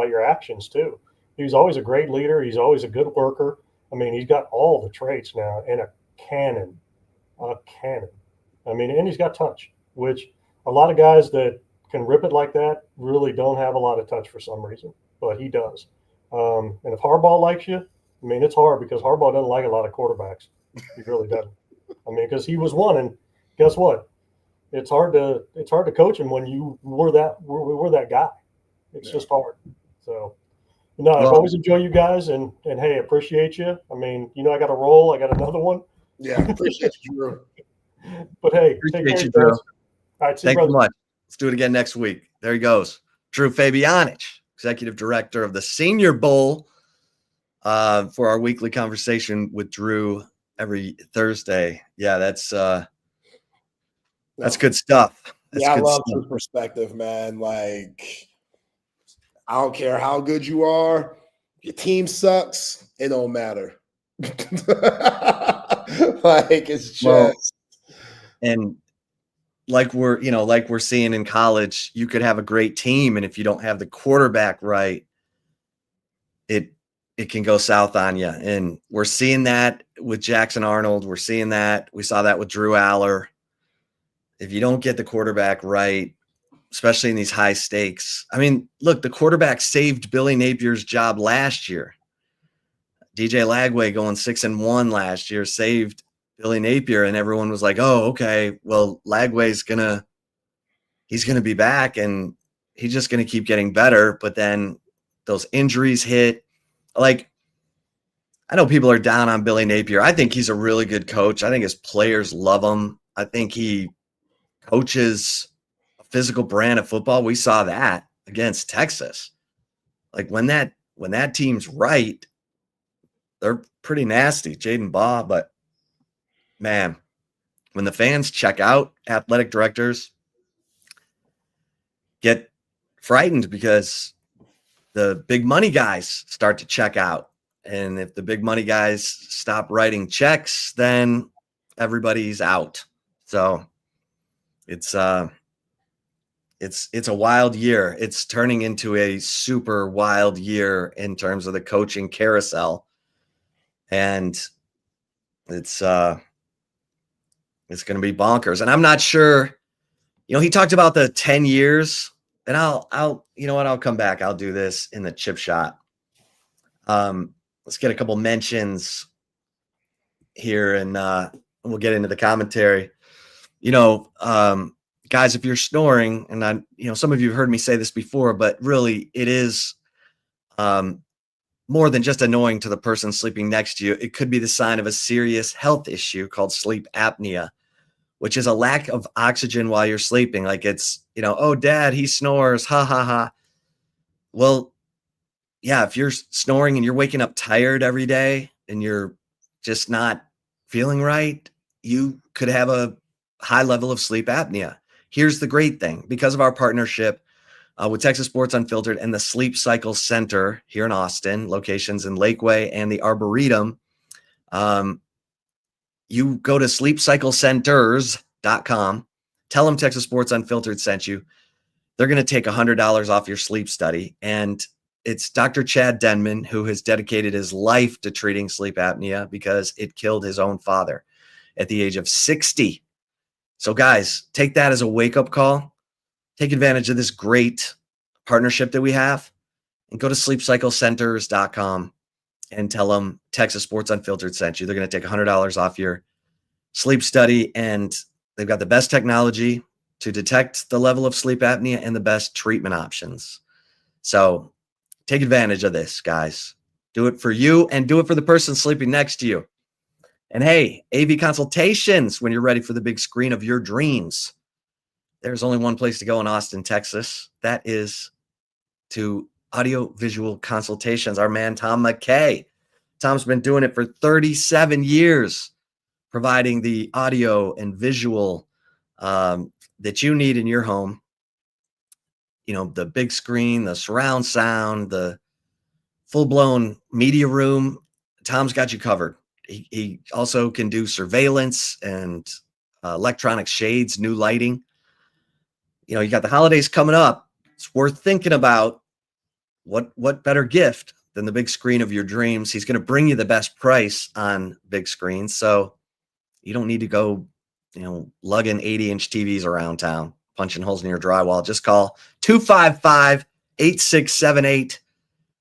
your actions too. He's always a great leader. He's always a good worker. I mean, he's got all the traits now, and a cannon. I mean, and he's got touch, which a lot of guys that can rip it like that really don't have a lot of touch for some reason, but he does. And if Harbaugh likes you, I mean, it's hard, because Harbaugh doesn't like a lot of quarterbacks. He really doesn't. I mean, because he was one, and guess what? It's hard to coach him when you were that guy. It's just hard. So. No, I always enjoy you guys, and hey, appreciate you. I mean, I got a roll. I got another one. Yeah, appreciate you, Drew. But hey, appreciate you, Drew. All right, thanks so much. Let's do it again next week. There he goes, Drew Fabianich, Executive Director of the Senior Bowl, for our weekly conversation with Drew every Thursday. Yeah, that's good stuff. I love Drew's perspective, man. Like, I don't care how good you are. Your team sucks. It don't matter. Like, it's just. And like we're seeing in college, you could have a great team, and if you don't have the quarterback right, it can go south on you. And we're seeing that with Jackson Arnold. We're seeing that. We saw that with Drew Aller. If you don't get the quarterback right, especially in these high stakes. I mean, look, the quarterback saved Billy Napier's job last year. DJ Lagway going 6-1 last year saved Billy Napier, and everyone was like, "Oh, okay. Well, Lagway's he's gonna be back, and he's just gonna keep getting better." But then those injuries hit. Like, I know people are down on Billy Napier. I think he's a really good coach. I think his players love him. I think he coaches physical brand of football. We saw that against Texas. Like, when that team's right, they're pretty nasty, Jaden Baugh. But man, when the fans check out, athletic directors get frightened, because the big money guys start to check out. And if the big money guys stop writing checks, then everybody's out. So it's a wild year. It's turning into a super wild year in terms of the coaching carousel. And it's going to be bonkers. And I'm not sure, he talked about the 10 years, and I'll come back. I'll do this in the chip shot. Let's get a couple mentions here. And we'll get into the commentary. Guys, if you're snoring, and some of you have heard me say this before, but really it is more than just annoying to the person sleeping next to you. It could be the sign of a serious health issue called sleep apnea, which is a lack of oxygen while you're sleeping. Like it's, oh, dad, he snores. Ha, ha, ha. Well, yeah, if you're snoring and you're waking up tired every day and you're just not feeling right, you could have a high level of sleep apnea. Here's the great thing. Because of our partnership with Texas Sports Unfiltered and the Sleep Cycle Center here in Austin, locations in Lakeway and the Arboretum, you go to sleepcyclecenters.com, tell them Texas Sports Unfiltered sent you. They're going to take $100 off your sleep study. And it's Dr. Chad Denman, who has dedicated his life to treating sleep apnea because it killed his own father at the age of 60. So guys, take that as a wake-up call. Take advantage of this great partnership that we have and go to sleepcyclecenters.com and tell them Texas Sports Unfiltered sent you. They're going to take $100 off your sleep study, and they've got the best technology to detect the level of sleep apnea and the best treatment options. So take advantage of this, guys. Do it for you and do it for the person sleeping next to you. And hey, AV consultations when you're ready for the big screen of your dreams. There's only one place to go in Austin, Texas. That is to Audio Visual Consultations. Our man, Tom McKay. Tom's been doing it for 37 years, providing the audio and visual that you need in your home. The big screen, the surround sound, the full-blown media room. Tom's got you covered. He also can do surveillance and electronic shades, new lighting. You got the holidays coming up. It's worth thinking about what better gift than the big screen of your dreams. He's going to bring you the best price on big screens. So you don't need to go, lugging 80-inch TVs around town, punching holes in your drywall. Just call 255-8678.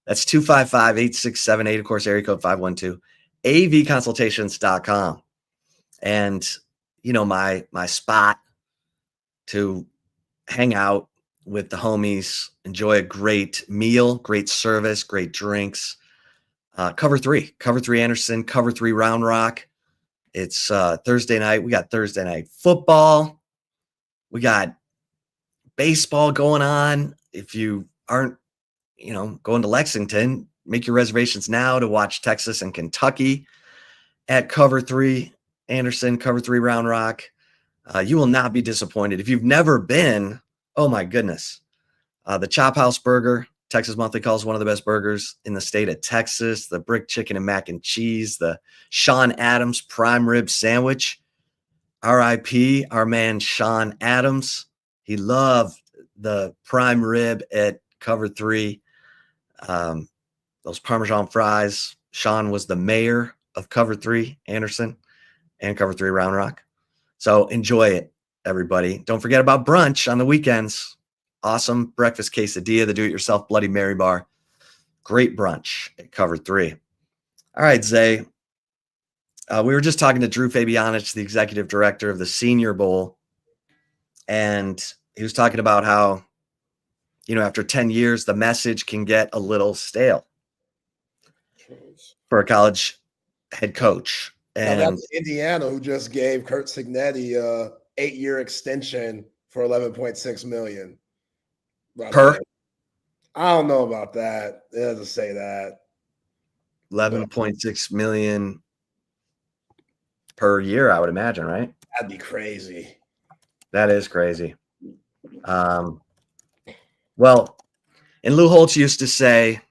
That's 255-8678. Of course, area code 512. avconsultations.com. And, my spot to hang out with the homies, enjoy a great meal, great service, great drinks. Cover 3 Anderson, Cover 3 Round Rock. It's Thursday night. We got Thursday night football. We got baseball going on. If you aren't, going to Lexington, make your reservations now to watch Texas and Kentucky at Cover 3 Anderson, Cover 3 Round Rock. You will not be disappointed. If you've never been, oh my goodness. The Chop House Burger, Texas Monthly calls one of the best burgers in the state of Texas. The brick chicken and mac and cheese, the Sean Adams prime rib sandwich. RIP, our man Sean Adams. He loved the prime rib at Cover 3. Those Parmesan fries. Sean was the mayor of Cover 3 Anderson and Cover 3 Round Rock. So enjoy it, everybody. Don't forget about brunch on the weekends. Awesome breakfast quesadilla, the do-it-yourself Bloody Mary bar. Great brunch at Cover 3. All right, Zay. We were just talking to Drew Fabianich, the executive director of the Senior Bowl, and he was talking about how, after 10 years, the message can get a little stale for a college head coach. And now that's Indiana, who just gave Kurt Signetti a 8-year extension for $11.6 million. Per? I don't know about that. It doesn't say that. $11.6 million per year, I would imagine, right? That'd be crazy. That is crazy. Well, and Lou Holtz used to say,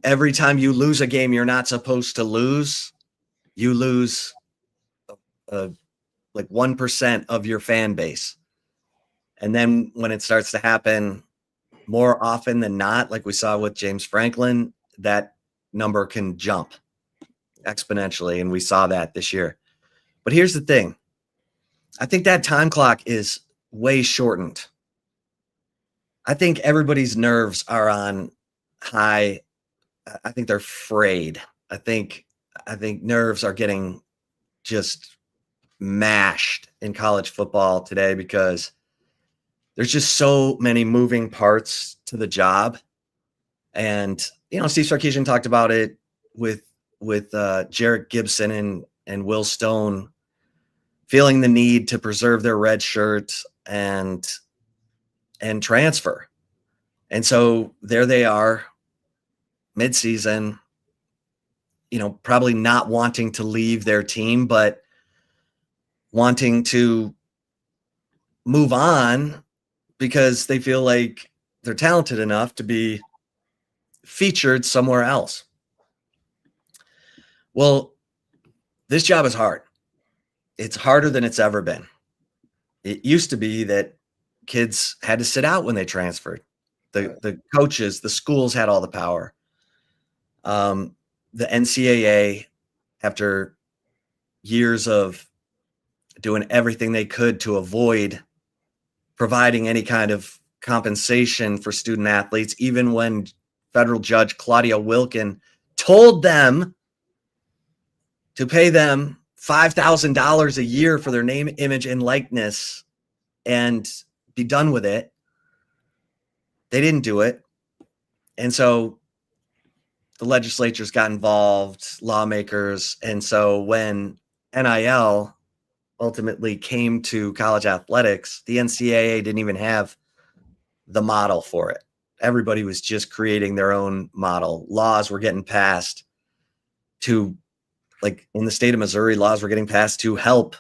every time you lose a game you're not supposed to lose, you lose like 1% of your fan base. And then when it starts to happen more often than not, like we saw with James Franklin, that number can jump exponentially. And we saw that this year. But here's the thing. I think that time clock is way shortened. I think everybody's nerves are on high. I think they're frayed. I think nerves are getting just mashed in college football today because there's just so many moving parts to the job. And, Steve Sarkisian talked about it with Jarrett Gibson and Will Stone feeling the need to preserve their red shirt and transfer. And so there they are midseason, probably not wanting to leave their team, but wanting to move on because they feel like they're talented enough to be featured somewhere else. Well, this job is hard. It's harder than it's ever been. It used to be that kids had to sit out when they transferred. The coaches, the schools had all the power. The NCAA, after years of doing everything they could to avoid providing any kind of compensation for student athletes, even when federal judge Claudia Wilkin told them to pay them $5,000 a year for their name, image, and likeness and be done with it. They didn't do it. And so the legislatures got involved, lawmakers. And so when NIL ultimately came to college athletics, the NCAA didn't even have the model for it. Everybody was just creating their own model. Laws were getting passed to, like in the state of Missouri, laws were getting passed to help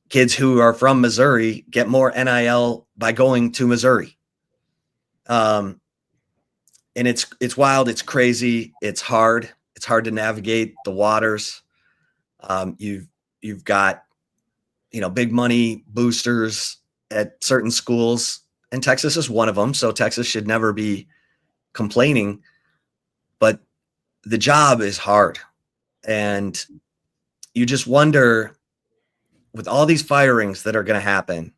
kids who are from Missouri get more NIL by going to Missouri. And it's wild. It's crazy. It's hard. It's hard to navigate the waters. You've got, big money boosters at certain schools, and Texas is one of them. So Texas should never be complaining, but the job is hard. And you just wonder, with all these firings that are going to happen,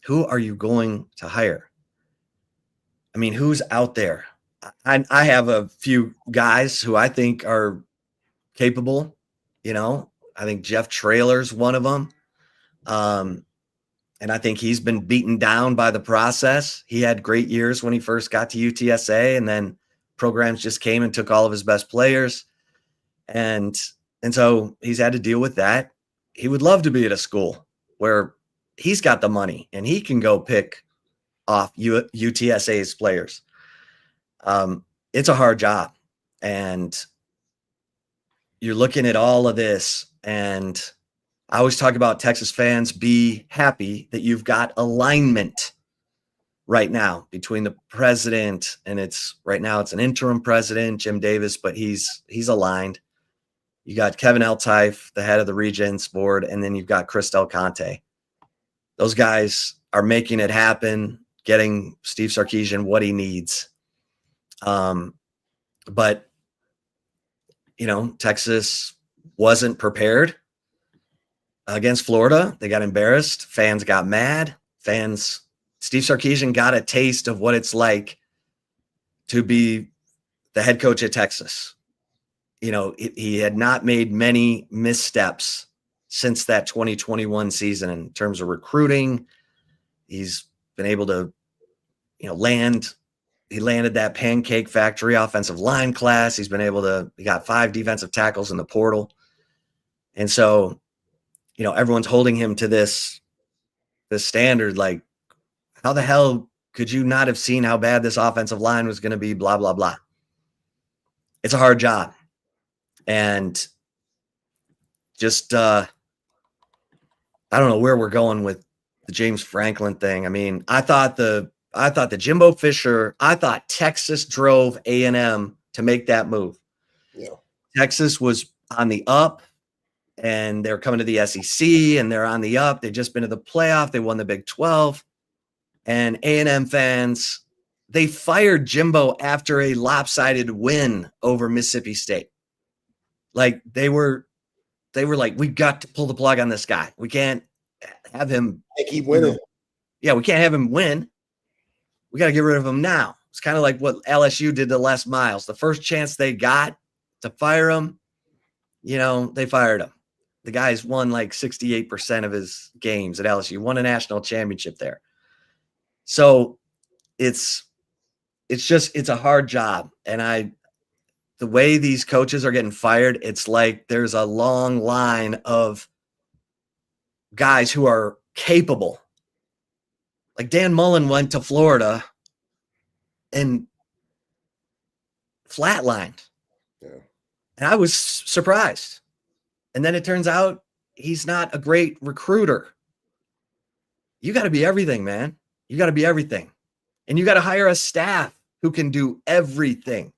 who are you going to hire? I mean, who's out there? I have a few guys who I think are capable. I think Jeff Traylor's one of them. And I think he's been beaten down by the process. He had great years when he first got to UTSA, and then programs just came and took all of his best players. And so he's had to deal with that. He would love to be at a school where he's got the money and he can go pick off UTSA's players. It's a hard job, and you're looking at all of this. And I always talk about Texas fans, be happy that you've got alignment right now between the president, and right now it's an interim president, Jim Davis, but he's aligned. You got Kevin Eltife, the head of the Regents board, and then you've got Chris Del Conte. Those guys are making it happen, getting Steve Sarkisian what he needs. But Texas wasn't prepared against Florida. They got embarrassed. Fans got mad. Steve Sarkisian got a taste of what it's like to be the head coach at Texas. He had not made many missteps since that 2021 season in terms of recruiting. He's been able to, he landed that pancake factory offensive line class. He got 5 defensive tackles in the portal. And so, everyone's holding him to this standard. Like, how the hell could you not have seen how bad this offensive line was going to be? Blah, blah, blah. It's a hard job. And just, I don't know where we're going with the James Franklin thing. I mean, I thought the Jimbo Fisher, I thought Texas drove A&M to make that move. Yeah. Texas was on the up, and they're coming to the SEC, and they're on the up. They've just been to the playoff. They won the Big 12. And A&M fans, they fired Jimbo after a lopsided win over Mississippi State. Like, they were like, we got to pull the plug on this guy. We can't have him keep winning. Yeah, we can't have him win. We got to get rid of him now. It's kind of like what LSU did to Les Miles. The first chance they got, to fire him, they fired him. The guy's won like 68% of his games at LSU, won a national championship there. So it's a hard job. And the way these coaches are getting fired, it's like there's a long line of guys who are capable. Like Dan Mullen went to Florida and flatlined. Yeah. And I was surprised. And then it turns out he's not a great recruiter. You got to be everything, man. You got to be everything. And you got to hire a staff who can do everything.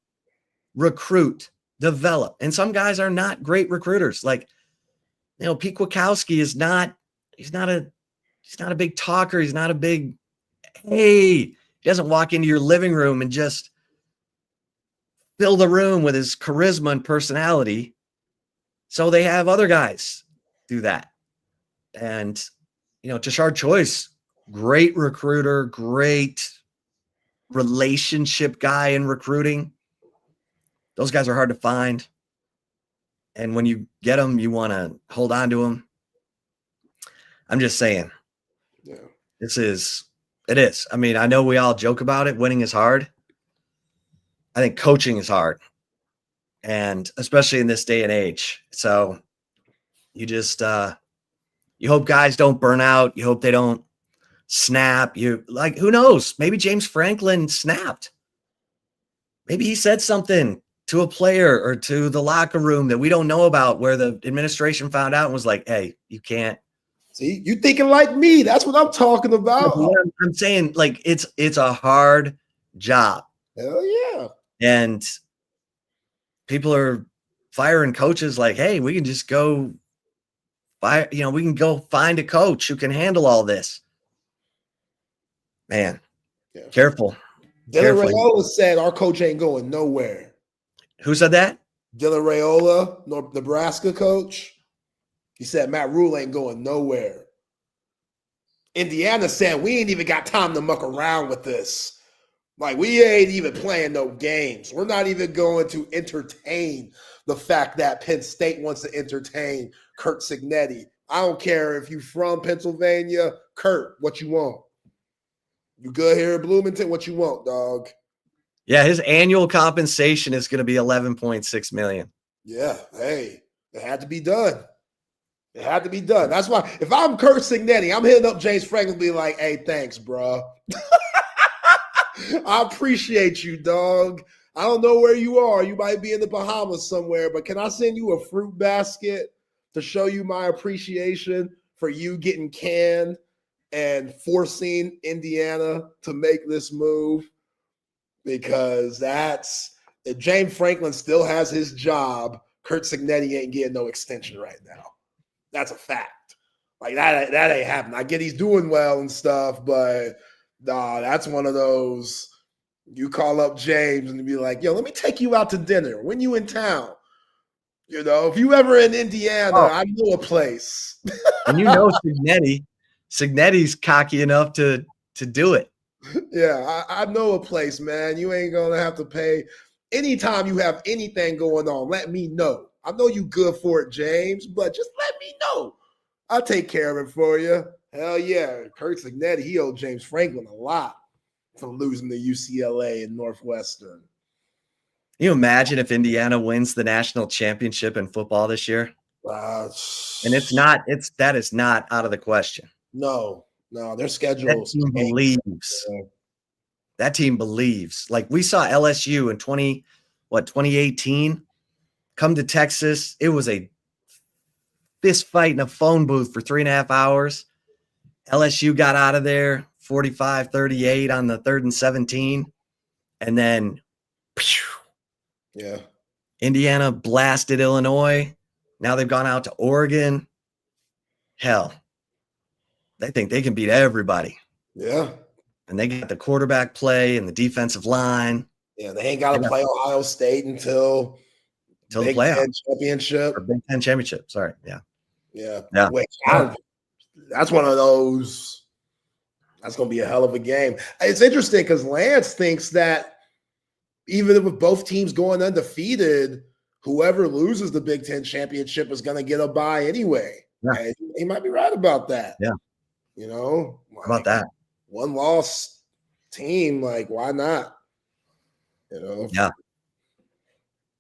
Recruit, develop. And some guys are not great recruiters. Like, Pete Kwiatkowski he's not a big talker. He's not a big, hey, he doesn't walk into your living room and just fill the room with his charisma and personality. So they have other guys do that. And, Tashard Choice, great recruiter, great relationship guy in recruiting. Those guys are hard to find. And when you get them, you want to hold on to them. I'm just saying. Yeah. It is. I mean, I know we all joke about it. Winning is hard. I think coaching is hard. And especially in this day and age. So you just, you hope guys don't burn out. You hope they don't snap. Who knows? Maybe James Franklin snapped. Maybe he said something to a player or to the locker room that we don't know about, where the administration found out and was like, hey, you can't. See, you thinking like me. That's what I'm talking about. I'm saying, like, it's a hard job. Hell yeah. And people are firing coaches like, hey, we can just go we can go find a coach who can handle all this. Man, yeah. Careful. Dylan Raiola said our coach ain't going nowhere. Who said that? Dylan Raiola, Nebraska coach. He said Matt Rule ain't going nowhere. Indiana said we ain't even got time to muck around with this. Like, we ain't even playing no games. We're not even going to entertain the fact that Penn State wants to entertain Kurt Cignetti. I don't care if you from Pennsylvania. Kurt, what you want? You good here at Bloomington? What you want, dog? Yeah, his annual compensation is going to be $11.6 million. Yeah, hey, it had to be done. It had to be done. That's why if I'm Kurt Cignetti, I'm hitting up James Franklin and be like, hey, thanks, bro. I appreciate you, dog. I don't know where you are. You might be in the Bahamas somewhere, but can I send you a fruit basket to show you my appreciation for you getting canned and forcing Indiana to make this move? Because if James Franklin still has his job, Kurt Cignetti ain't getting no extension right now. That's a fact. Like, that ain't happening. I get he's doing well and stuff, but that's one of those, you call up James and be like, yo, let me take you out to dinner when you in town. If you ever in Indiana, I know a place. And Cignetti's cocky enough to do it. Yeah, I know a place, man. You ain't going to have to pay. Anytime you have anything going on, let me know. I know you good for it, James, but just let me know. I'll take care of it for you. Hell yeah. Kurt Cignetti, he owed James Franklin a lot for losing to UCLA and Northwestern. Can you imagine if Indiana wins the national championship in football this year? And that is not out of the question. No, their schedule. That team believes. Like, we saw LSU in 2018 come to Texas. It was a fist fight in a phone booth for 3.5 hours. LSU got out of there 45-38 on the 3rd and 17. And then Indiana blasted Illinois. Now they've gone out to Oregon. Hell, they think they can beat everybody. Yeah. And they got the quarterback play and the defensive line. Yeah, they ain't got to play Ohio State until the playoff championship. Or Big Ten championship. Sorry. Yeah. Yeah. That's one of those. That's going to be a hell of a game. It's interesting because Lance thinks that even with both teams going undefeated, whoever loses the Big Ten championship is going to get a bye anyway. Yeah. And he might be right about that. Yeah. You know, How about that? One loss team, like, why not? You know? Yeah.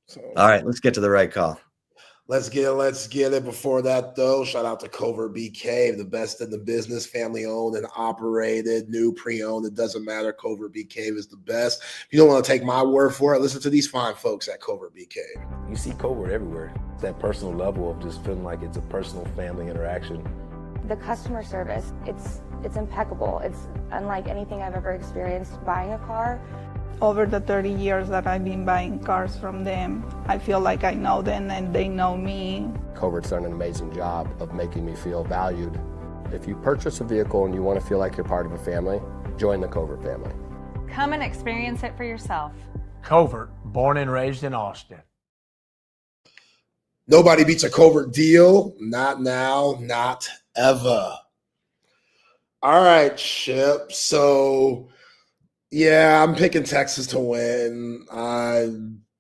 So, All right, let's get to the right call. Let's get it. Before that, though, shout out to Covert Bee Cave, the best in the business, family owned and operated, new, pre-owned. It doesn't matter. Covert Bee Cave is the best. If you don't want to take my word for it, listen to these fine folks at Covert Bee Cave. You see Covert everywhere. It's that personal level of just feeling like it's a personal family interaction. The customer service, it's impeccable. It's unlike anything I've ever experienced buying a car. Over the 30 years that I've been buying cars from them, I feel like I know them and they know me. Covert's done an amazing job of making me feel valued. If you purchase a vehicle and you want to feel like you're part of a family, join the Covert family. Come and experience it for yourself. Covert, born and raised in Austin. Nobody beats a Covert deal. Not now, not ever. All right, Chip. So, yeah, I'm picking Texas to win. I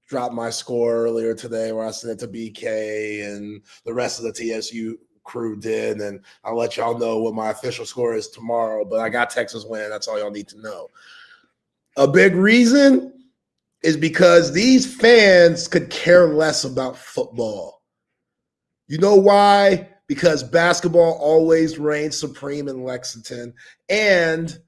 dropped my score earlier today where I sent it to BK and the rest of the TSU crew did. And I'll let y'all know what my official score is tomorrow. But I got Texas winning. That's all y'all need to know. A big reason is because these fans could care less about football. You know why? Because basketball always reigns supreme in Lexington. And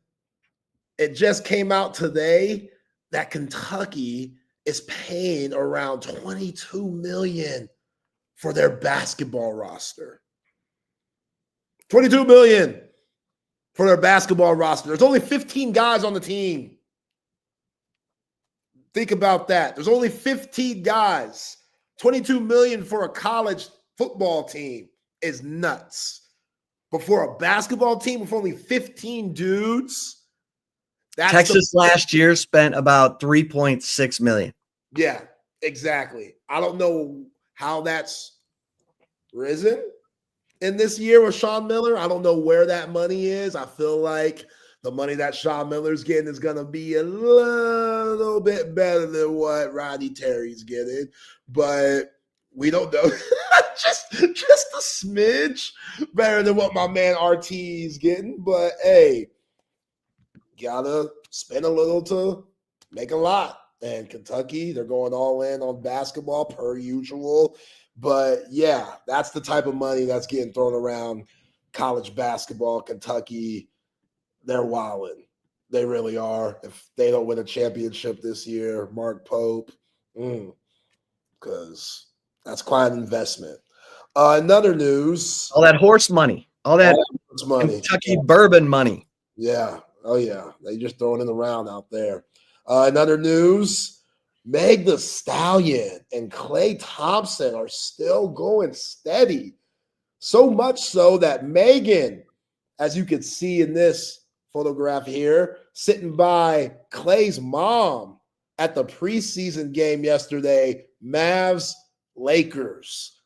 it just came out today that Kentucky is paying around $22 million for their basketball roster. $22 million for their basketball roster. There's only 15 guys on the team. Think about that. There's only 15 guys. $22 million for a college football team is nuts. But for a basketball team with only 15 dudes, Texas last year spent about $3.6 million. Yeah, exactly. I don't know how that's risen in this year with Sean Miller. I don't know where that money is. I feel like the money that Sean Miller's getting is going to be a little bit better than what Rodney Terry's getting, but we don't know. just a smidge better than what my man RT is getting. But hey, gotta spend a little to make a lot. And Kentucky, they're going all in on basketball per usual. But yeah, that's the type of money that's getting thrown around college basketball. Kentucky, they're wilding. They really are. If they don't win a championship this year, Mark Pope, because that's quite an investment. Another news. All that horse money. All that money. Kentucky bourbon money. Yeah. Oh, yeah. They just throwing it around out there. Another news. Meg the Stallion and Klay Thompson are still going steady. So much so that Megan, as you can see in this photograph here, sitting by Klay's mom at the preseason game yesterday, Mavs Lakers.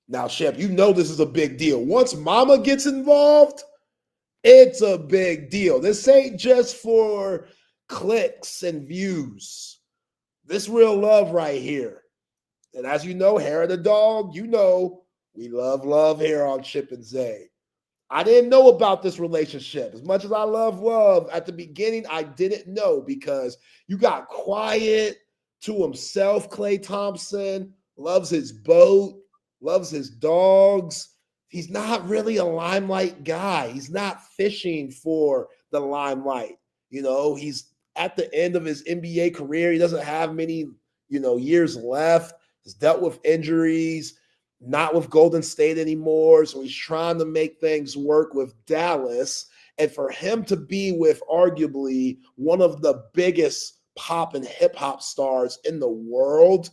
Now, Shep, you know this is a big deal. Once mama gets involved, it's a big deal. This ain't just for clicks and views. This real love right here. And as you know, hair of the dog, you know we love here on Chip and Zay. I didn't know about this relationship. As much as I love, at the beginning, I didn't know because you got quiet to himself, Klay Thompson, loves his boat, loves his dogs. He's not really a limelight guy. He's not fishing for the limelight. You know, he's at the end of his NBA career. He doesn't have many, years left. He's dealt with injuries, not with Golden State anymore. So he's trying to make things work with Dallas. And for him to be with arguably one of the biggest pop and hip hop stars in the world,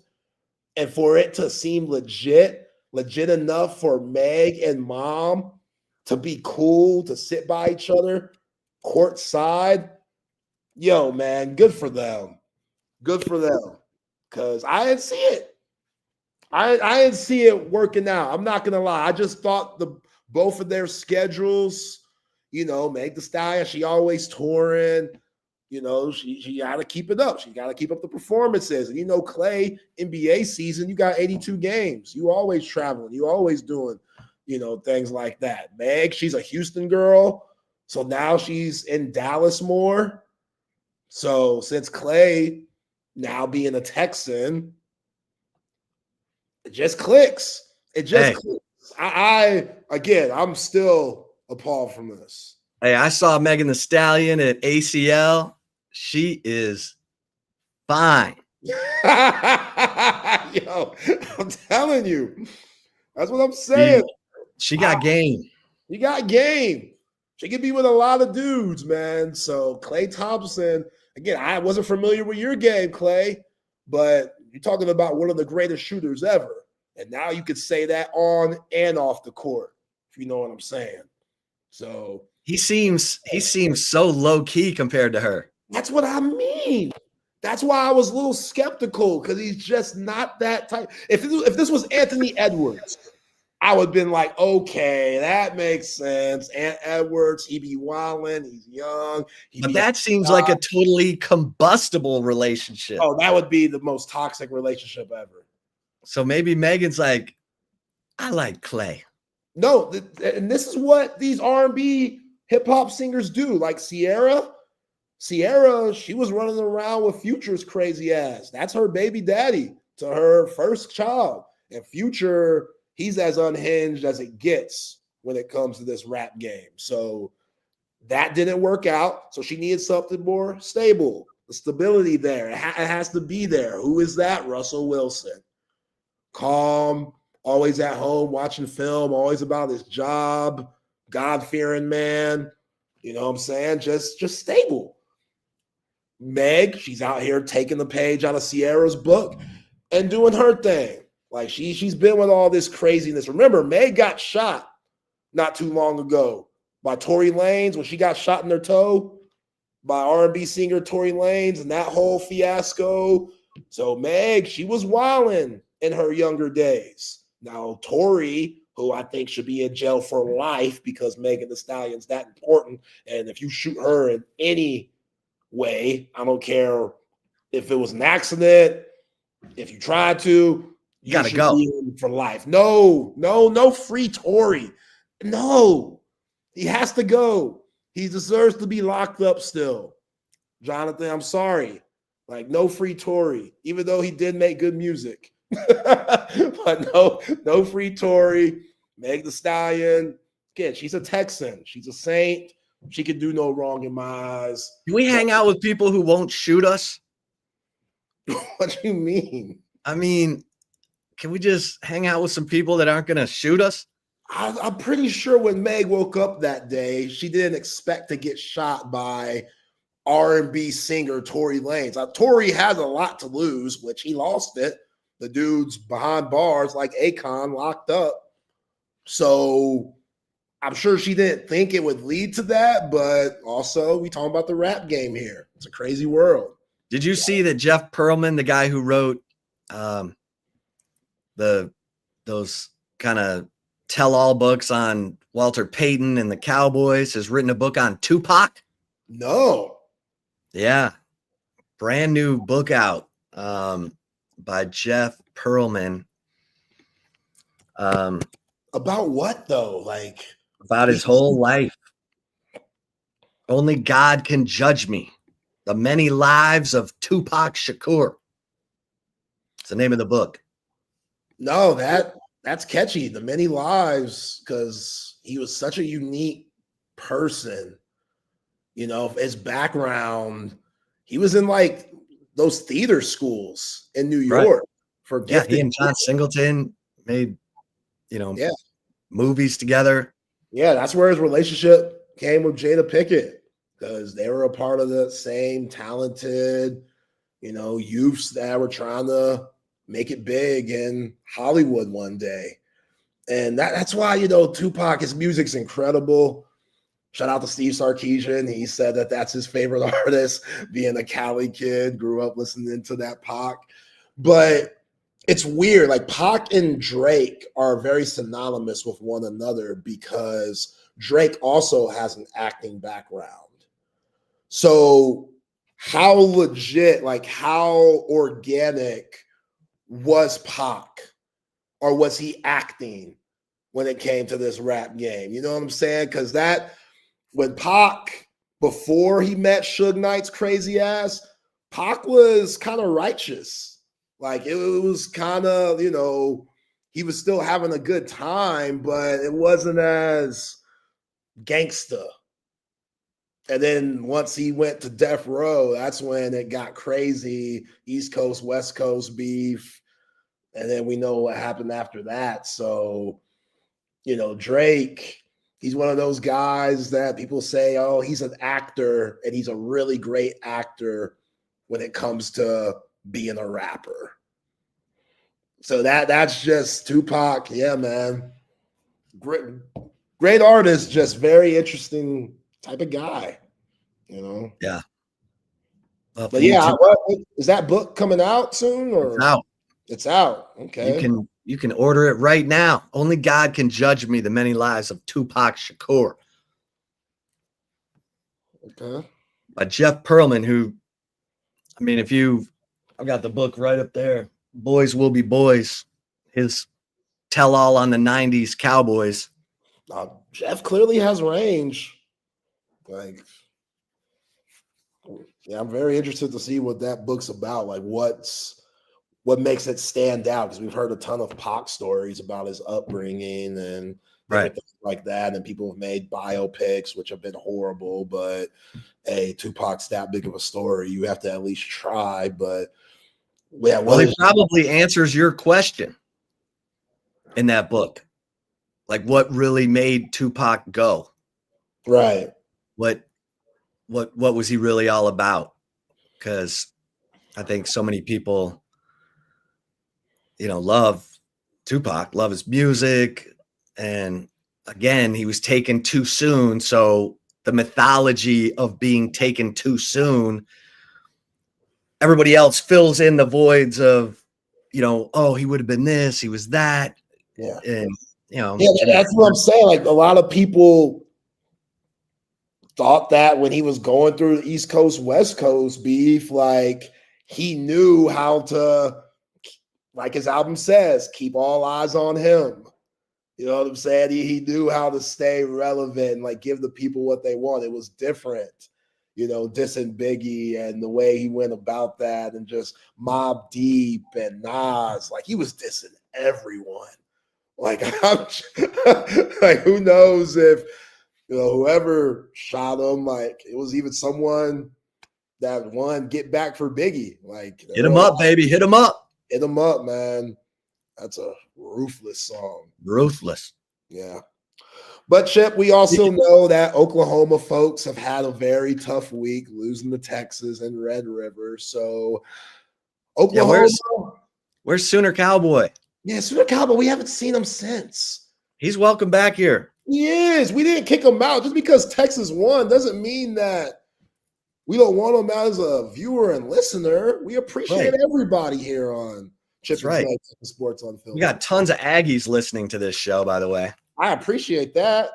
and for it to seem legit enough for Meg and mom to be cool, to sit by each other courtside, yo, man, good for them. Good for them. Because I didn't see it. I didn't see it working out. I'm not going to lie. I just thought both of their schedules, Meg the Stallion, she always touring. You know, she got to keep it up. She got to keep up the performances. And, you know, Clay, NBA season, you got 82 games. You always traveling. You always doing, you know, things like that. Meg, she's a Houston girl. So now she's in Dallas more. So since Clay now being a Texan, it just clicks. It just clicks. I'm still appalled from this. Hey, I saw Megan Thee Stallion at ACL. She is fine. Yo, I'm telling you. That's what I'm saying. She got game. You got game. She could be with a lot of dudes, man. So Klay Thompson, again, I wasn't familiar with your game, Clay, but you're talking about one of the greatest shooters ever. And now you could say that on and off the court, if you know what I'm saying. So he seems so low key compared to her. That's what I mean. That's why I was a little skeptical, because he's just not that type. If this was Anthony Edwards, I would have been like, okay, that makes sense. Edwards, he be wilding, he's young. But that seems like a totally combustible relationship. Oh, that would be the most toxic relationship ever. So maybe Megan's like, I like Clay. No, and this is what these R&B hip-hop singers do. Like Sierra, she was running around with Future's crazy ass. That's her baby daddy to her first child. And Future, he's as unhinged as it gets when it comes to this rap game. So that didn't work out. So she needed something more stable. The stability there. It has to be there. Who is that? Russell Wilson. Calm, always at home, watching film, always about his job, God-fearing man. You know what I'm saying? Just stable. Meg, she's out here taking the page out of Sierra's book and doing her thing. Like she's been with all this craziness. Remember, Meg got shot not too long ago by Tory Lanez when she got shot in her toe by R&B singer Tory Lanez and that whole fiasco. So Meg, she was wilding in her younger days. Now Tory, who I think should be in jail for life because Megan Thee Stallion's that important, and if you shoot her in any way, I don't care if it was an accident, if you tried to, you gotta go for life. No free Tory. No, he has to go. He deserves to be locked up still. Jonathan, I'm sorry. Like, no free Tory, even though he did make good music. But no free Tory. Meg Thee Stallion. Again, she's a Texan. She's a saint. She could do no wrong in my eyes. Do we hang out with people who won't shoot us? What do you mean? I mean, can we just hang out with some people that aren't going to shoot us? I'm pretty sure when Meg woke up that day, she didn't expect to get shot by R&B singer Tory Lanez. Tory has a lot to lose, which he lost it. The dude's behind bars like Akon, locked up. So I'm sure she didn't think it would lead to that, but also we talking about the rap game here. It's a crazy world. Did you see that Jeff Pearlman, the guy who wrote those kind of tell-all books on Walter Payton and the Cowboys, has written a book on Tupac? No. Yeah. Brand new book out by Jeff Pearlman. About what, though? Like, about his whole life. Only God can judge me. The Many Lives of Tupac Shakur. It's the name of the book. No, that's catchy. The Many Lives, because he was such a unique person. You know, his background, he was in like those theater schools in New York for gifted. He and John Singleton made, movies together. Yeah, that's where his relationship came with Jada Pinkett, because they were a part of the same talented, youths that were trying to make it big in Hollywood one day. And that's why, Tupac, his music's incredible. Shout out to Steve Sarkeesian. He said that that's his favorite artist, being a Cali kid, grew up listening to that Pac. But it's weird. Like, Pac and Drake are very synonymous with one another because Drake also has an acting background. So how legit, like how organic was Pac, or was he acting when it came to this rap game? You know what I'm saying? Because that, when Pac, before he met Suge Knight's crazy ass, Pac was kind of righteous. Like it was kind of, you know, he was still having a good time, but it wasn't as gangsta. And then once he went to Death Row, that's when it got crazy. East Coast, West Coast beef. And then we know what happened after that. So, you know, Drake, he's one of those guys that people say, oh, he's an actor, and he's a really great actor when it comes to being a rapper. So that's just Tupac. Yeah, man. Great artist, just very interesting type of guy, you know? Yeah. Well, But yeah, is that book coming out soon? Or it's out. It's out. Okay. You can order it right now. Only God can judge me, the many lives of Tupac Shakur. Okay. By Jeff Pearlman, who, I mean, I've got the book right up there. Boys Will Be Boys. His tell-all on the 90s Cowboys. Jeff clearly has range. Like, yeah, I'm very interested to see what that book's about. Like, what makes it stand out? Because we've heard a ton of Pac stories about his upbringing and things like that, and people have made biopics which have been horrible. But hey, Tupac's that big of a story, you have to at least try. But yeah, well, he probably answers your question in that book. Like, what really made Tupac go? Right. What was he really all about? Because I think so many people, you know, love Tupac, love his music. And again, he was taken too soon. So the mythology of being taken too soon, everybody else fills in the voids of, you know, oh, he would have been this, he was that. Yeah. And, you know, yeah, that's what I'm saying. Like, a lot of people thought that when he was going through the East Coast, West Coast beef, like, he knew how to, like his album says, keep all eyes on him. You know what I'm saying? He knew how to stay relevant and like give the people what they want. It was different, you know, dissing Biggie and the way he went about that, and just Mobb Deep and Nas. Like, he was dissing everyone. Like, like, who knows if, you know, whoever shot him, like, it was even someone that won Get Back for Biggie. Like, hit him up, baby. Hit him up. Hit him up, man. That's a ruthless song. Ruthless. Yeah. But Chip, we also know that Oklahoma folks have had a very tough week, losing to Texas and Red River. So Oklahoma. Yeah, where's Sooner Cowboy? Yeah, Sooner Cowboy. We haven't seen him since. He's welcome back here. He is. We didn't kick him out. Just because Texas won doesn't mean that we don't want him as a viewer and listener. We appreciate everybody here on Chip and Sports on Film. We got tons of Aggies listening to this show, by the way. I appreciate that.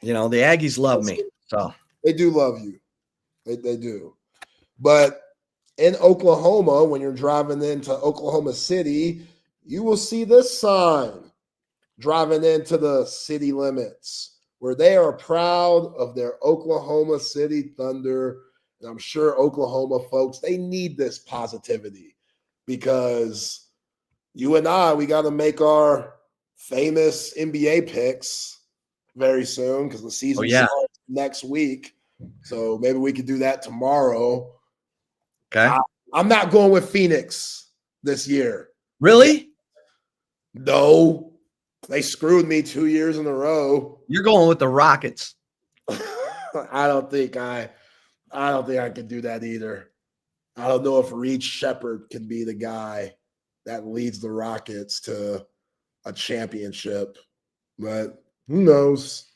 You know, the Aggies love me. So they do love you. They do. But in Oklahoma, when you're driving into Oklahoma City, you will see this sign driving into the city limits, where they are proud of their Oklahoma City Thunder. And I'm sure Oklahoma folks, they need this positivity, because you and I, we got to make our famous NBA picks very soon, because the season starts next week. So maybe we could do that tomorrow. Okay. I'm not going with Phoenix this year. Really? No. They screwed me 2 years in a row. You're going with the Rockets. I don't think I can do that either. I don't know if Reed Shepherd can be the guy that leads the Rockets to a championship, but who knows?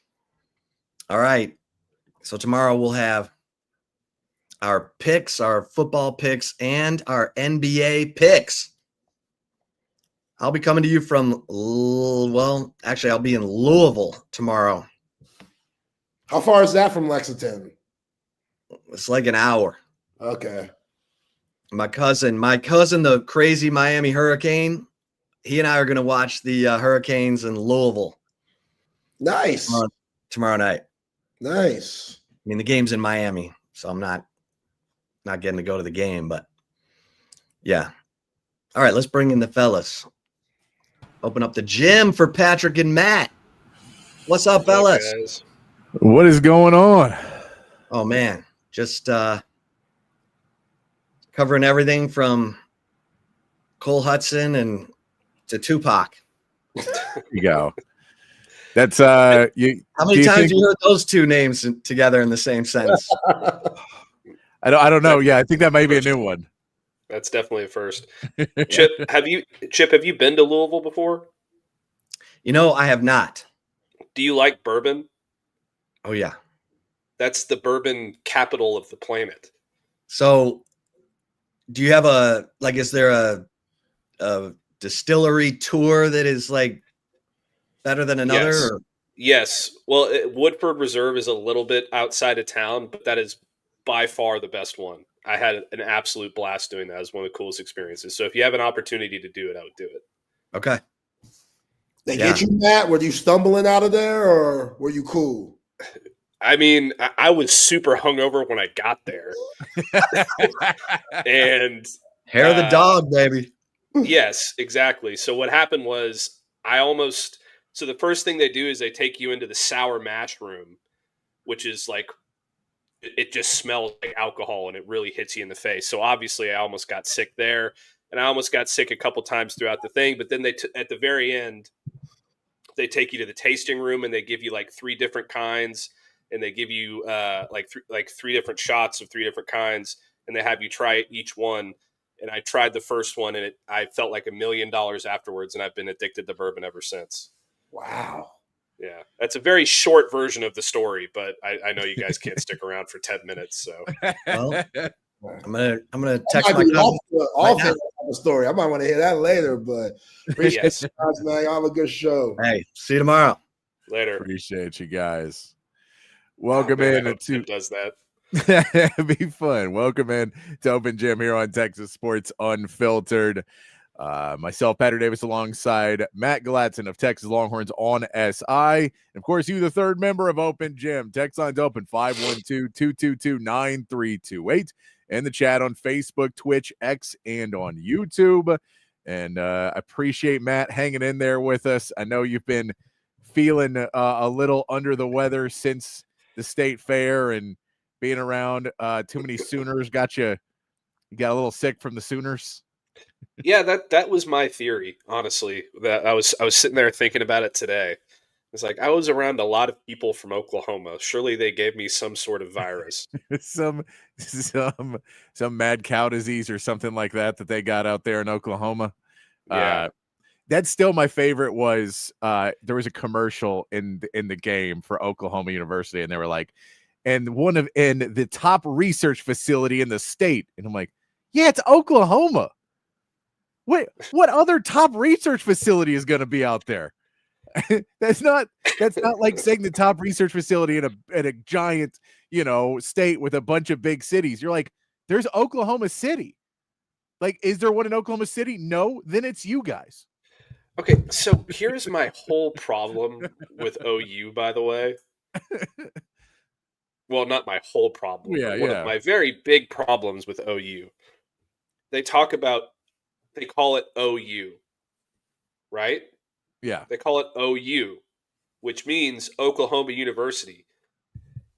All right. So tomorrow we'll have our picks, our football picks, and our NBA picks. I'll be coming to you from, well, actually, I'll be in Louisville tomorrow. How far is that from Lexington? It's like an hour. Okay. My cousin, the crazy Miami Hurricane, he and I are going to watch the Hurricanes in Louisville. Nice. Tomorrow night. Nice. I mean, the game's in Miami, so I'm not getting to go to the game, but yeah. All right, let's bring in the fellas. Open up the gym for Patrick and Matt. What's up, fellas? Guys. What is going on? Oh man, just covering everything from Cole Hudson and to Tupac. There you go. That's you. How many times have you heard those two names together in the same sentence? I don't know. Yeah, I think that might be a new one. That's definitely a first. Chip, have you been to Louisville before? You know, I have not. Do you like bourbon? Oh yeah. That's the bourbon capital of the planet. So do you have is there a distillery tour that is like better than another? Yes. Or? Yes. Well, Woodford Reserve is a little bit outside of town, but that is by far the best one. I had an absolute blast doing that. It was one of the coolest experiences. So if you have an opportunity to do it, I would do it. Okay. They get you, Matt? Were you stumbling out of there, or were you cool? I mean, I was super hungover when I got there. And hair of the dog, baby. Yes, exactly. So what happened was so the first thing they do is they take you into the sour mash room, which is like, it just smells like alcohol and it really hits you in the face. So obviously I almost got sick there, and I almost got sick a couple times throughout the thing. But then at the very end, they take you to the tasting room and they give you like 3 different kinds, and they give you like 3 different shots of 3 different kinds, and they have you try each one. And I tried the first one, and I felt like $1 million afterwards, and I've been addicted to bourbon ever since. Wow. Yeah, that's a very short version of the story, but I know you guys can't stick around for 10 minutes. So, well, I'm gonna text my cousin off the story. I might want to hear that later, but appreciate Yes. you guys, man. Y'all have a good show. Hey, see you tomorrow. Later. Appreciate you guys. Welcome in to does that. be fun. Welcome in to Open Gym here on Texas Sports Unfiltered. Myself, Patrick Davis, alongside Matt Galatzan of Texas Longhorns on SI. And of course, you, the third member of Open Gym. Text line's open 512-222-9328. And the chat on Facebook, Twitch, X, and on YouTube. And I appreciate Matt hanging in there with us. I know you've been feeling a little under the weather since the state fair, and being around too many Sooners got a little sick from the Sooners. Yeah, that was my theory, honestly. That I was sitting there thinking about it today. It's like, I was around a lot of people from Oklahoma. Surely they gave me some sort of virus. some mad cow disease or something like that they got out there in Oklahoma. Yeah. That's still my favorite. Was there was a commercial in the game for Oklahoma University, and they were like, and in the top research facility in the state. And I'm like, yeah, it's Oklahoma. Wait, what other top research facility is going to be out there? That's not like saying the top research facility in a giant, state with a bunch of big cities. You're like, there's Oklahoma City. Like, is there one in Oklahoma City? No, then it's you guys. Okay, so here's my whole problem with OU, by the way. Well, not my whole problem. Yeah, but one of my very big problems with OU. They call it OU, right? Yeah. They call it OU, which means Oklahoma University.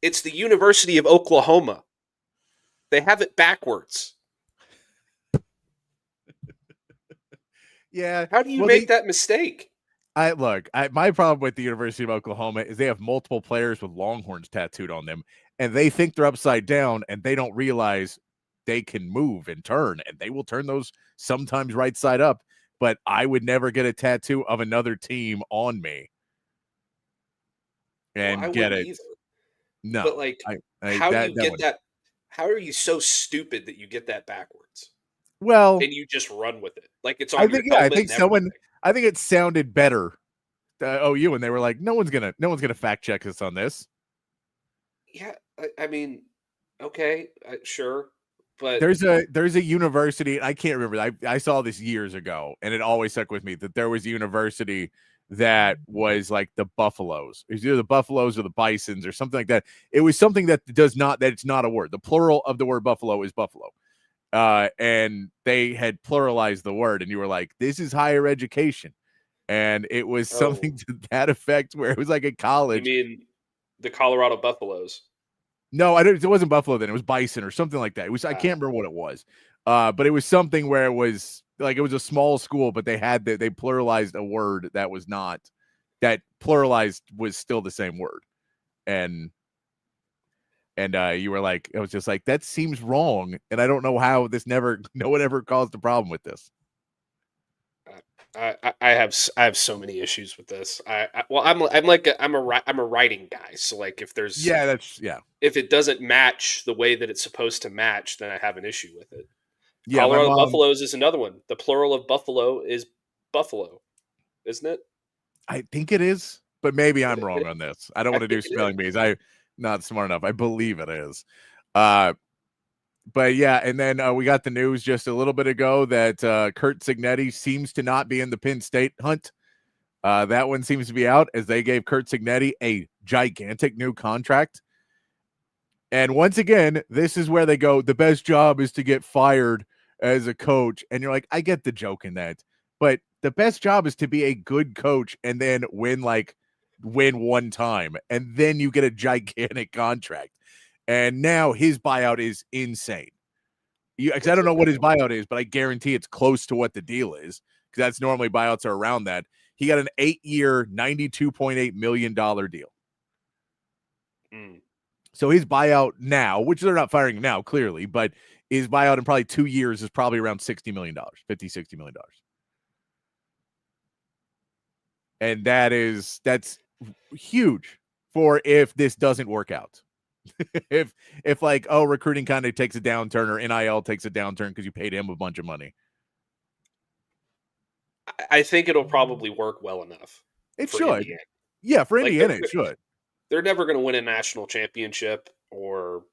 It's the University of Oklahoma. They have it backwards. Yeah. How do you make that mistake? My problem with the University of Oklahoma is they have multiple players with Longhorns tattooed on them, and they think they're upside down, and they don't realize they can move and turn, and they will turn those sometimes right side up. But I would never get a tattoo of another team on me and get it. Either. No, but how do you get that? How are you so stupid that you get that backwards? Well, and you just run with it like it's on. I think it sounded better. OU, and they were like, no one's gonna fact check us on this. Yeah, I mean, okay, sure, But there's a university. I can't remember. I saw this years ago, and it always stuck with me that there was a university that was like the Buffaloes. It was either the Buffaloes or the Bisons or something like that. It was something that it's not a word. The plural of the word buffalo is buffalo. And they had pluralized the word, and you were like, this is higher education. And it was something to that effect where it was like a college. You mean the Colorado Buffaloes? No, it wasn't Buffalo then. It was Bison or something like that. It was I can't remember what it was. But it was something where it was like it was a small school, but they pluralized a word that was not that pluralized was still the same word. And you were like, it was just like, that seems wrong. And I don't know how no one ever caused a problem with this. I have so many issues with this. I'm a writing guy. So like if there's if it doesn't match the way that it's supposed to match, then I have an issue with it. Yeah, Colorado Buffaloes is another one. The plural of buffalo is buffalo, isn't it? I think it is, but maybe I'm wrong on this. I don't want to do spelling bees. I'm not smart enough. I believe it is. But yeah, and then we got the news just a little bit ago that Curt Cignetti seems to not be in the Penn State hunt. That one seems to be out as they gave Curt Cignetti a gigantic new contract. And once again, this is where they go, the best job is to get fired as a coach. And you're like, I get the joke in that. But the best job is to be a good coach and then win one time. And then you get a gigantic contract. And now his buyout is insane. Because I don't know what his buyout is, but I guarantee it's close to what the deal is. Because that's normally buyouts are around that. He got an 8-year, $92.8 million deal. So his buyout now, which they're not firing now, clearly, but his buyout in probably 2 years is probably around $60 million, $60 million. And that's huge for if this doesn't work out. if like, recruiting kind of takes a downturn or NIL takes a downturn because you paid him a bunch of money. I think it'll probably work well enough. It should. Indiana. Yeah, for Indiana, it should. They're never going to win a national championship or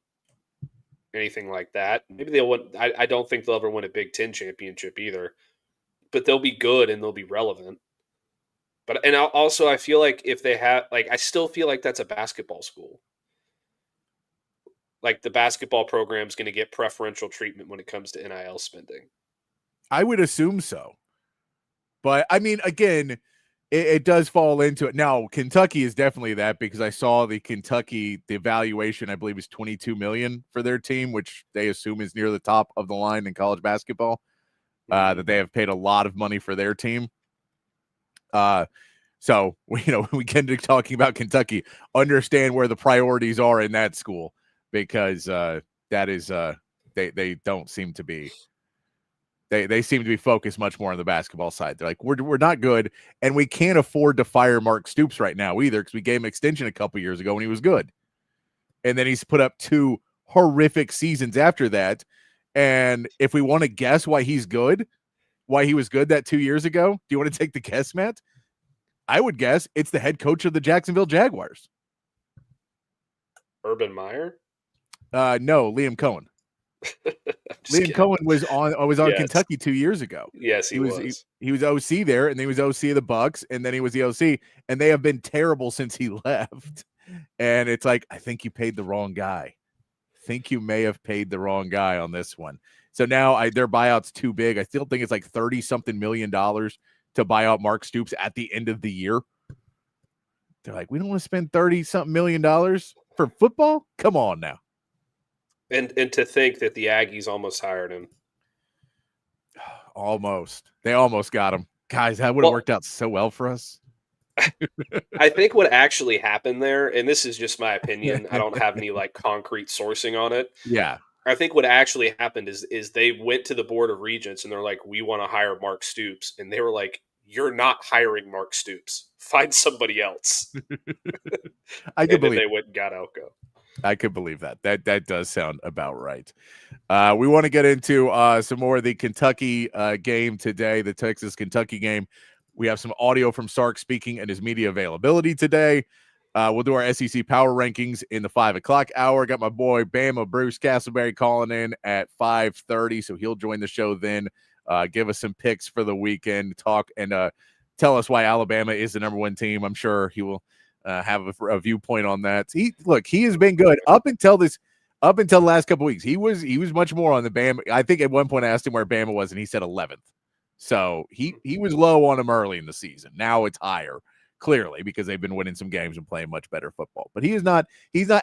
anything like that. Maybe they'll win. I don't think they'll ever win a Big Ten championship either. But they'll be good and they'll be relevant. And also, I feel like if they have, I still feel like that's a basketball school. Like the basketball program is going to get preferential treatment when it comes to NIL spending. I would assume so. But I mean, again, it does fall into it. Now, Kentucky is definitely that because I saw the valuation, I believe, is $22 million for their team, which they assume is near the top of the line in college basketball. That they have paid a lot of money for their team. So we get into talking about Kentucky, understand where the priorities are in that school. Because that is they don't seem to be they seem to be focused much more on the basketball side. They're like, we're not good, and we can't afford to fire Mark Stoops right now either because we gave him extension a couple years ago when he was good, and then he's put up 2 horrific seasons after that. And if we want to guess why he was good that 2 years ago, do you want to take the guess, Matt? I would guess it's the head coach of the Jacksonville Jaguars, Urban Meyer. No, Liam Cohen. Liam Cohen was on Kentucky 2 years ago. Yes, he was. He was OC there, and then he was OC of the Bucks, and then he was the OC, and they have been terrible since he left. And it's like, I think you paid the wrong guy. I think you may have paid the wrong guy on this one. So now their buyout's too big. I still think it's like $30-something million to buy out Mark Stoops at the end of the year. They're like, we don't want to spend $30-something million for football? Come on now. And to think that the Aggies almost hired him. Almost. They almost got him. Guys, that would have worked out so well for us. I think what actually happened there, and this is just my opinion, I don't have any concrete sourcing on it. Yeah. I think what actually happened is they went to the Board of Regents and they're like, we want to hire Mark Stoops. And they were like, you're not hiring Mark Stoops. Find somebody else. I could believe they went and got Elko. I could believe that. That does sound about right. We want to get into some more of the Kentucky game today, the Texas-Kentucky game. We have some audio from Sark speaking and his media availability today. We'll do our SEC power rankings in the 5 o'clock hour. Got my boy Bama Bruce Castleberry calling in at 5:30, so he'll join the show then. Give us some picks for the weekend, talk and tell us why Alabama is the number 1 team. I'm sure he will have a viewpoint on that. He has been good up until the last couple weeks. He was much more on the Bama. I think at one point I asked him where Bama was, and he said 11th. So he was low on him early in the season. Now it's higher. Clearly, because they've been winning some games and playing much better football. But he's not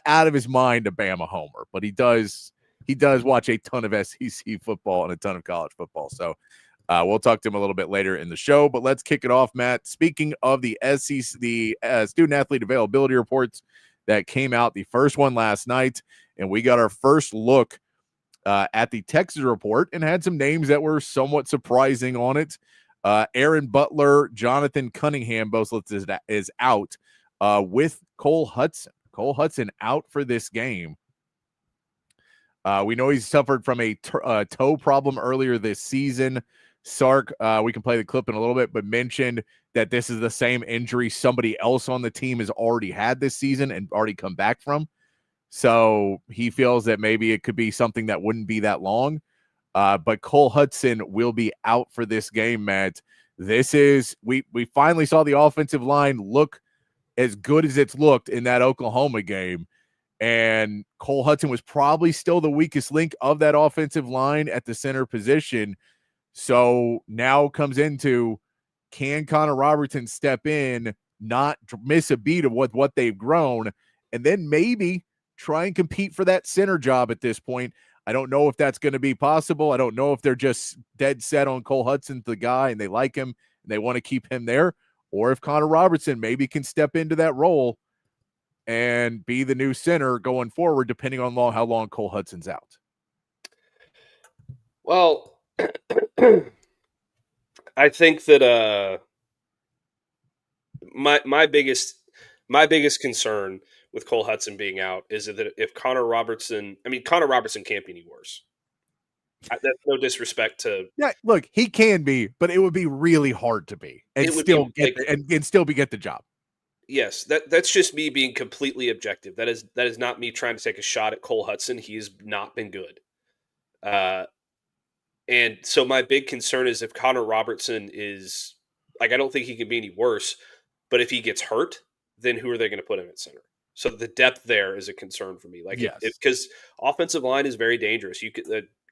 out of his mind a Bama homer, but he does watch a ton of SEC football and a ton of college football. So we'll talk to him a little bit later in the show, but let's kick it off, Matt. Speaking of the SEC, the student athlete availability reports that came out, the first one last night, and we got our first look at the Texas report and had some names that were somewhat surprising on it. Aaron Butler, Jonathan Cunningham, both listed is out with Cole Hudson. Cole Hudson out for this game. We know he's suffered from a toe problem earlier this season. Sark, we can play the clip in a little bit, but mentioned that this is the same injury somebody else on the team has already had this season and already come back from. So he feels that maybe it could be something that wouldn't be that long. But Cole Hudson will be out for this game, Matt. This is we finally saw the offensive line look as good as it's looked in that Oklahoma game. And Cole Hudson was probably still the weakest link of that offensive line at the center position. So now comes into, can Connor Robertson step in, not miss a beat of what they've grown, and then maybe try and compete for that center job at this point. I don't know if that's going to be possible. I don't know if they're just dead set on Cole Hudson, the guy, and they like him and they want to keep him there, or if Connor Robertson maybe can step into that role and be the new center going forward, depending on how long Cole Hudson's out. Well, I think that my biggest concern with Cole Hudson being out is that if Connor Robertson can't be any worse. That's no disrespect to. Yeah, look, he can be, but it would be really hard to be and still get the job. Yes, that's just me being completely objective. That is not me trying to take a shot at Cole Hudson. He has not been good. And so my big concern is if Connor Robertson is I don't think he can be any worse, but if he gets hurt, then who are they going to put him at center? So the depth there is a concern for me. Because offensive line is very dangerous.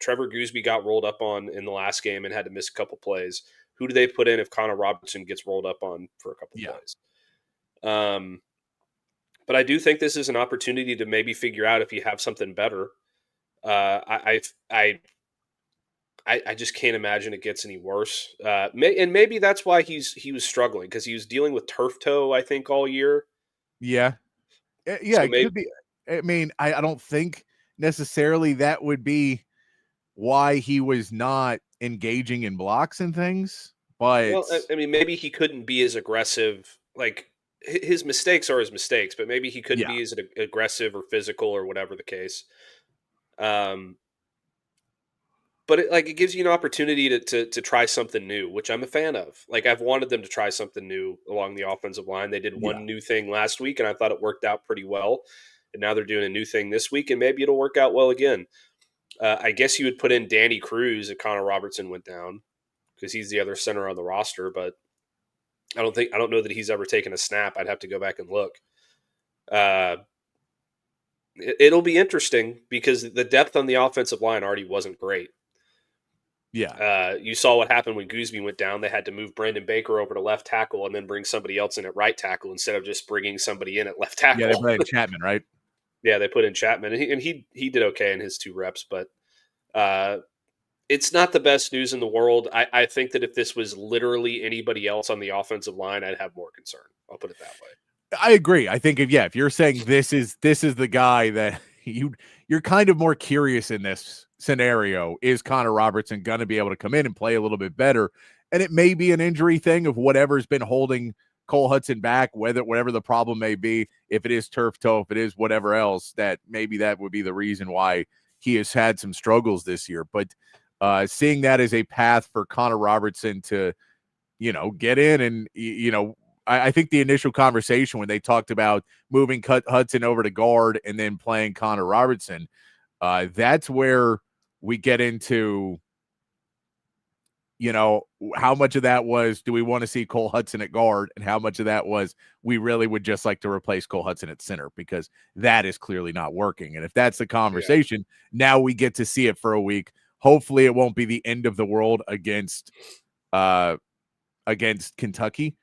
Trevor Gooseby got rolled up on in the last game and had to miss a couple plays. Who do they put in if Connor Robertson gets rolled up on for a couple plays? But I do think this is an opportunity to maybe figure out if you have something better. I just can't imagine it gets any worse. And maybe that's why he was struggling, because he was dealing with turf toe, I think, all year. Yeah. Yeah, so it could be. I mean, I don't think necessarily that would be why he was not engaging in blocks and things. But I mean, maybe he couldn't be as aggressive. Like, his mistakes are his mistakes, but maybe he couldn't be as aggressive or physical or whatever the case. But it gives you an opportunity to try something new, which I'm a fan of. Like, I've wanted them to try something new along the offensive line. They did one new thing last week, and I thought it worked out pretty well. And now they're doing a new thing this week, and maybe it'll work out well again. I guess you would put in Danny Cruz if Connor Robertson went down, because he's the other center on the roster. But I don't know that he's ever taken a snap. I'd have to go back and look. It'll be interesting because the depth on the offensive line already wasn't great. Yeah. You saw what happened when Gooseby went down. They had to move Brandon Baker over to left tackle and then bring somebody else in at right tackle instead of just bringing somebody in at left tackle. Yeah, they put in Chapman, right? Yeah, they put in Chapman, and he did okay in his 2 reps, but it's not the best news in the world. I think that if this was literally anybody else on the offensive line, I'd have more concern. I'll put it that way. I agree. I think if you're saying this is the guy that you're kind of more curious in this scenario, is Connor Robertson going to be able to come in and play a little bit better? And it may be an injury thing of whatever's been holding Cole Hudson back, whatever the problem may be, if it is turf toe, if it is whatever else, that maybe that would be the reason why he has had some struggles this year. But seeing that as a path for Connor Robertson to, get in and, I think the initial conversation when they talked about moving Hudson over to guard and then playing Connor Robertson, that's where we get into, how much of that was, do we want to see Cole Hudson at guard, and how much of that was we really would just like to replace Cole Hudson at center, because that is clearly not working. And if that's the conversation, now we get to see it for a week. Hopefully it won't be the end of the world against Kentucky.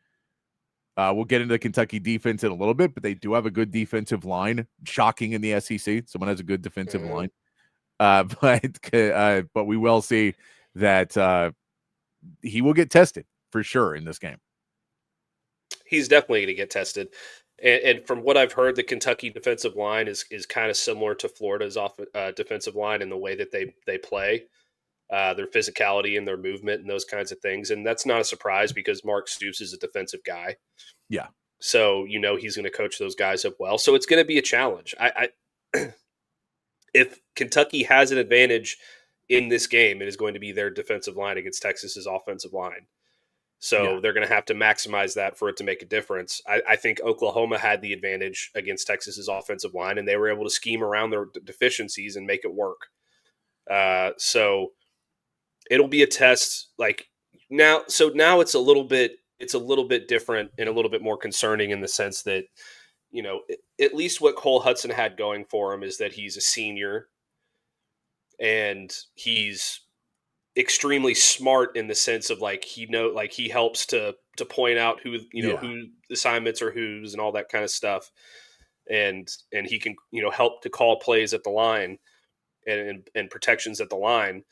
We'll get into the Kentucky defense in a little bit, but they do have a good defensive line. Shocking in the SEC. Someone has a good defensive line. But we will see that he will get tested for sure in this game. He's definitely going to get tested. And from what I've heard, the Kentucky defensive line is kind of similar to Florida's defensive line in the way that they play, their physicality and their movement and those kinds of things. And that's not a surprise because Mark Stoops is a defensive guy. Yeah. So, he's going to coach those guys up well. So it's going to be a challenge. If Kentucky has an advantage in this game, it is going to be their defensive line against Texas's offensive line. So they're going to have to maximize that for it to make a difference. I think Oklahoma had the advantage against Texas's offensive line, and they were able to scheme around their deficiencies and make it work. So it'll be a test. Now it's a little bit different and a little bit more concerning in the sense that, at least what Cole Hudson had going for him is that he's a senior and he's extremely smart in the sense of he helps to point out who who assignments are whose and all that kind of stuff, and he can help to call plays at the line and protections at the line.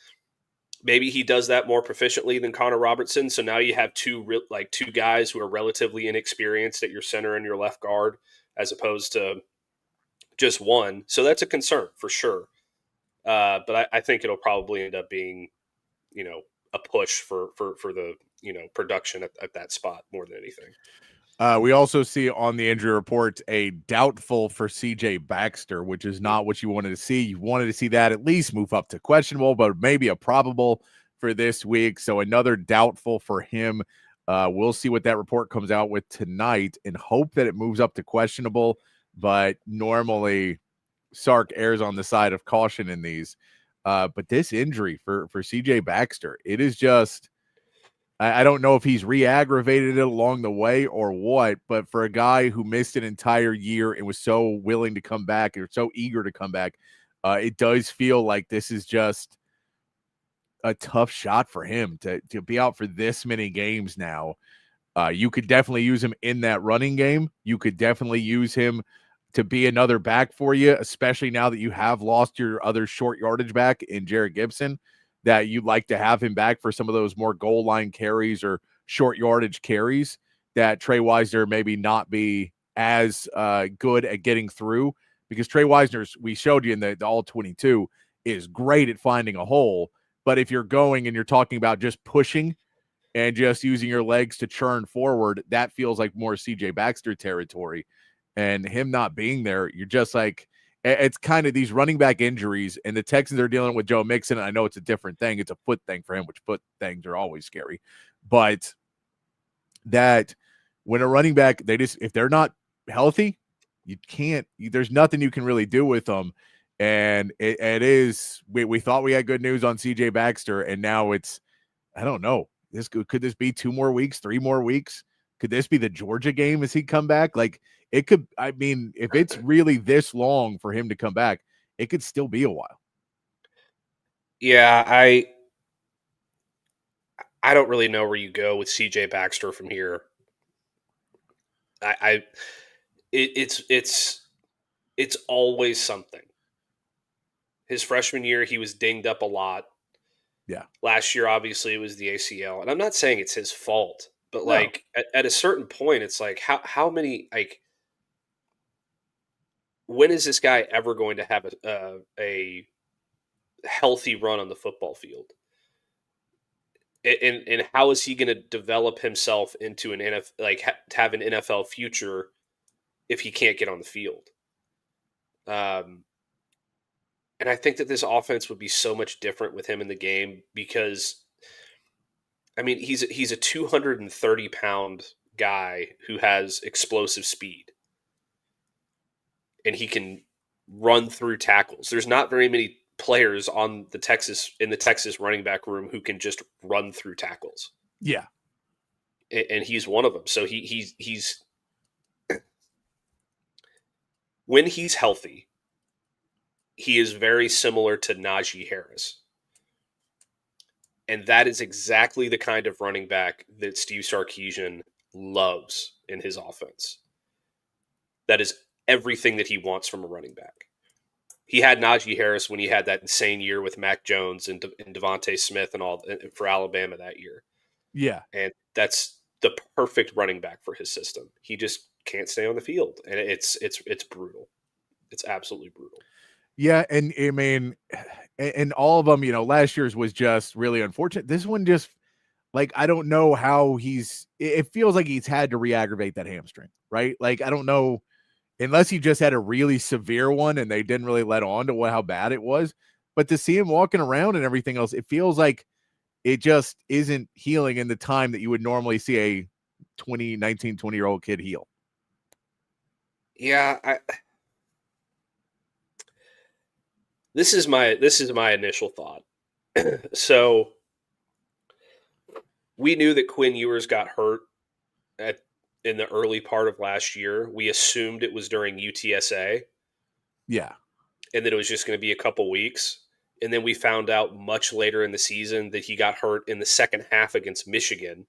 Maybe he does that more proficiently than Connor Robertson. So now you have two guys who are relatively inexperienced at your center and your left guard, as opposed to just one. So that's a concern for sure. But I think it'll probably end up being, a push for the, production at that spot more than anything. We also see on the injury report a doubtful for CJ Baxter, which is not what you wanted to see. You wanted to see that at least move up to questionable, but maybe a probable for this week. So another doubtful for him. We'll see what that report comes out with tonight and hope that it moves up to questionable. But normally Sark errs on the side of caution in these. But this injury for CJ Baxter, it is just, I don't know if he's re-aggravated it along the way or what, but for a guy who missed an entire year and was so willing to come back or so eager to come back, it does feel like this is just a tough shot for him to be out for this many games now. You could definitely use him in that running game. You could definitely use him to be another back for you, especially now that you have lost your other short yardage back in Jared Gibson, that you'd like to have him back for some of those more goal line carries or short yardage carries that Trey Wisner maybe not be as good at getting through, because Trey Wisner's, we showed you in the all 22, is great at finding a hole. But if you're going and you're talking about just pushing and just using your legs to churn forward, that feels like more CJ Baxter territory. And him not being there, you're just like, it's kind of these running back injuries, and the Texans are dealing with Joe Mixon. I know it's a different thing. It's a foot thing for him, which foot things are always scary. But that when a running back, if they're not healthy, you can't, there's nothing you can really do with them. And it is, we thought we had good news on CJ Baxter, and now it's, I don't know. Could this be 2 more weeks, 3 more weeks? Could this be the Georgia game as he come back? Like, it could, I mean, if it's really this long for him to come back, it could still be a while. Yeah, I don't really know where you go with CJ Baxter from here. It's always something. His freshman year, he was dinged up a lot. Yeah. Last year, obviously, it was the ACL. And I'm not saying it's his fault, but like at a certain point, it's like how many, like, when is this guy ever going to have a healthy run on the football field? And how is he going to develop himself into an NFL, to have an NFL future if he can't get on the field? And I think that this offense would be so much different with him in the game because, I mean, he's a 230-pound guy who has explosive speed and he can run through tackles. There's not very many players in the Texas running back room who can just run through tackles. Yeah. And he's one of them. So he's when he's healthy, he is very similar to Najee Harris. And that is exactly the kind of running back that Steve Sarkisian loves in his offense. That is everything that he wants from a running back. He had Najee Harris when he had that insane year with Mac Jones and Devontae Smith and all for Alabama that year. Yeah. And that's the perfect running back for his system. He just can't stay on the field. And it's brutal. It's absolutely brutal. Yeah. And I mean, and all of them, last year's was just really unfortunate. This one just, like, I don't know how it feels like he's had to re-aggravate that hamstring, right? Like, I don't know, unless he just had a really severe one and they didn't really let on to how bad it was. But to see him walking around and everything else, it feels like it just isn't healing in the time that you would normally see a 20-year-old kid heal. Yeah, this is my initial thought. So we knew that Quinn Ewers got hurt in the early part of last year. We assumed it was during UTSA. Yeah. And that it was just going to be a couple weeks. And then we found out much later in the season that he got hurt in the second half against Michigan.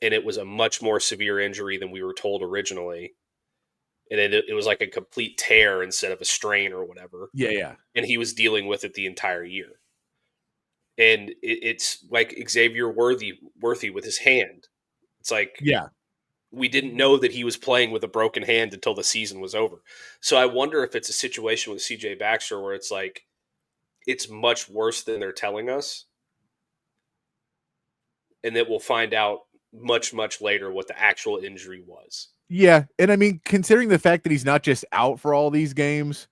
And it was a much more severe injury than we were told originally. And it was like a complete tear instead of a strain or whatever. Yeah, yeah. And he was dealing with it the entire year. And it's like Xavier Worthy with his hand. It's like, yeah, we didn't know that he was playing with a broken hand until the season was over. So I wonder if it's a situation with CJ Baxter where it's like, it's much worse than they're telling us. And that we'll find out much, much later what the actual injury was. Yeah. And I mean, considering the fact that he's not just out for all these games,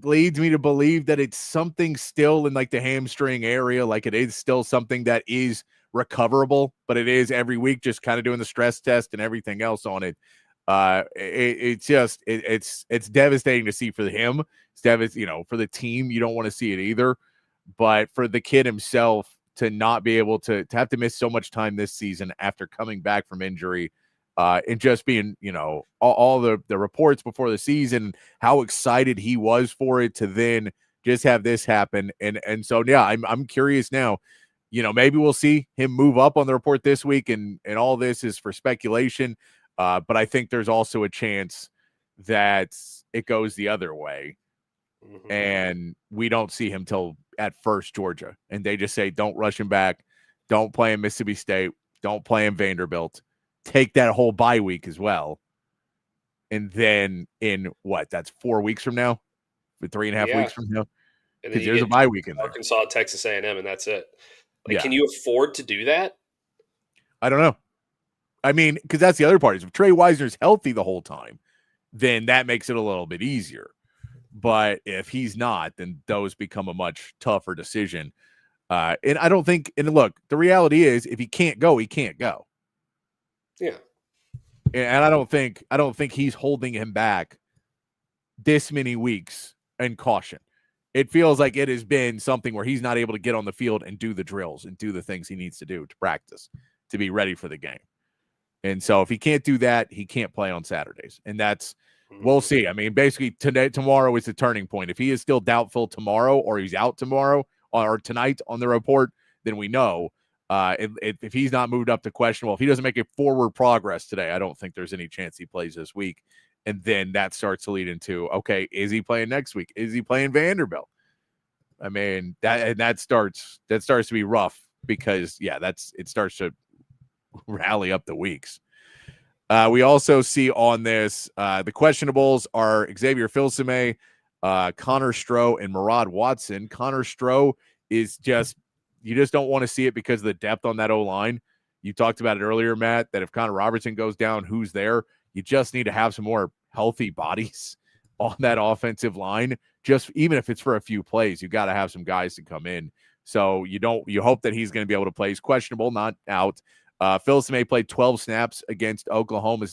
leads me to believe that it's something still in like the hamstring area. Like it is still something that is recoverable, but it is every week just kind of doing the stress test and everything else on it. It's devastating to see for him. It's devastating, for the team, you don't want to see it either. But for the kid himself to not be able to have to miss so much time this season after coming back from injury, and just being, all the reports before the season, how excited he was for it to then just have this happen. And so, yeah, I'm curious now, maybe we'll see him move up on the report this week and all this is for speculation. But I think there's also a chance that it goes the other way and we don't see him till at first Georgia. And they just say, don't rush him back. Don't play in Mississippi State. Don't play in Vanderbilt. Take that whole bye week as well. And then in that's 4 weeks from now, 3.5 weeks from now, because there's a bye week in there. Arkansas, Texas A&M, and that's it. Yeah. Can you afford to do that? I don't know. I mean, because that's the other part is if Trey Wisner's healthy the whole time, then that makes it a little bit easier. But if he's not, then those become a much tougher decision. And I don't think, and look, the reality is if he can't go, he can't go. Yeah. And I don't think he's holding him back this many weeks and caution. It feels like it has been something where he's not able to get on the field and do the drills and do the things he needs to do to practice to be ready for the game. And so if he can't do that, he can't play on Saturdays. And that's, we'll see. I mean, basically tomorrow is the turning point. If he is still doubtful tomorrow or he's out tomorrow or tonight on the report, then we know. If he's not moved up to questionable, if he doesn't make a forward progress today, I don't think there's any chance he plays this week. And then that starts to lead into, okay, is he playing next week? Is he playing Vanderbilt? I mean, that starts to be rough because it starts to rally up the weeks. We also see on this, the questionables are Xavier Filsaime, Connor Stroh, and Murad Watson. Connor Stroh is you just don't want to see it because of the depth on that O-line. You talked about it earlier, Matt, that if Connor Robertson goes down, who's there? You just need to have some more healthy bodies on that offensive line. Just even if it's for a few plays, you got to have some guys to come in. So you hope that he's going to be able to play. He's questionable, not out. Phillips May played 12 snaps against Oklahoma.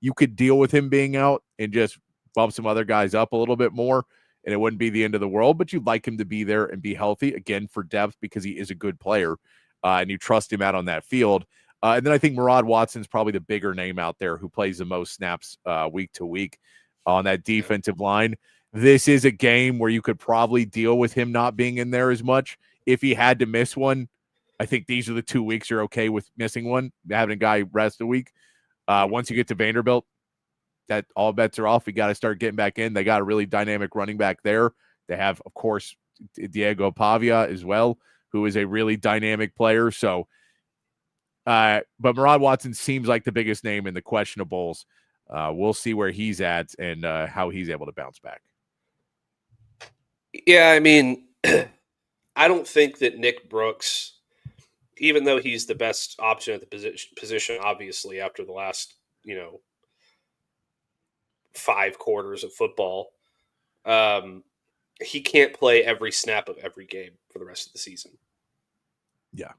You could deal with him being out and just bump some other guys up a little bit more, and it wouldn't be the end of the world, but you'd like him to be there and be healthy, again, for depth because he is a good player, and you trust him out on that field. And then I think Murad Watson's probably the bigger name out there who plays the most snaps week to week on that defensive line. This is a game where you could probably deal with him not being in there as much. If he had to miss one, I think these are the 2 weeks you're okay with missing one, having a guy rest a week. Once you get to Vanderbilt, that all bets are off. We got to start getting back in. They got a really dynamic running back there. They have, of course, Diego Pavia as well, who is a really dynamic player. So, but Murad Watson seems like the biggest name in the questionables. We'll see where he's at and how he's able to bounce back. Yeah, I mean, I don't think that Nick Brooks, even though he's the best option at the position, obviously, after the last, 5 quarters of football, he can't play every snap of every game for the rest of the season. Yeah.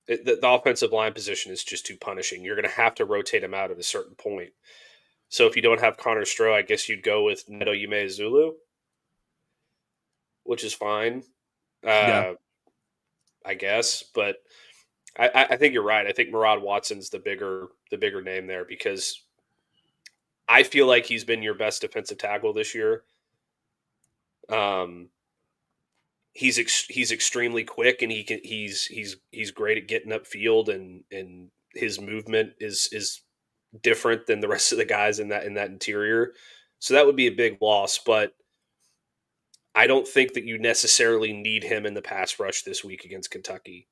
The offensive line position is just too punishing. You're going to have to rotate him out at a certain point. So if you don't have Connor Stroh, I guess you'd go with Neto Umeozulu, which is fine, I guess. But I think you're right. I think Murad Watson's the bigger name there because I feel like he's been your best defensive tackle this year. He's extremely quick and he's great at getting upfield and his movement is different than the rest of the guys in that interior. So that would be a big loss, but I don't think that you necessarily need him in the pass rush this week against Kentucky.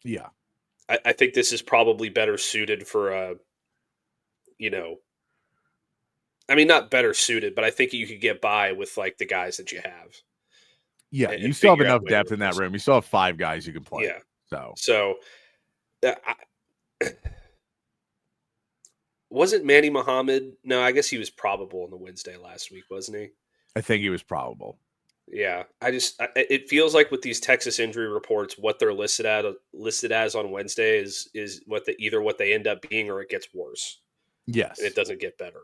Yeah. I think this is probably better suited for not better suited, but I think you could get by with like the guys that you have. Yeah, you still have enough depth in that room. You still have 5 guys you can play. Yeah. So wasn't Manny Muhammad? No, I guess he was probable on the Wednesday last week, wasn't he? I think he was probable. Yeah, it feels like with these Texas injury reports, what they're listed as on Wednesday is what they end up being, or it gets worse. Yes, and it doesn't get better.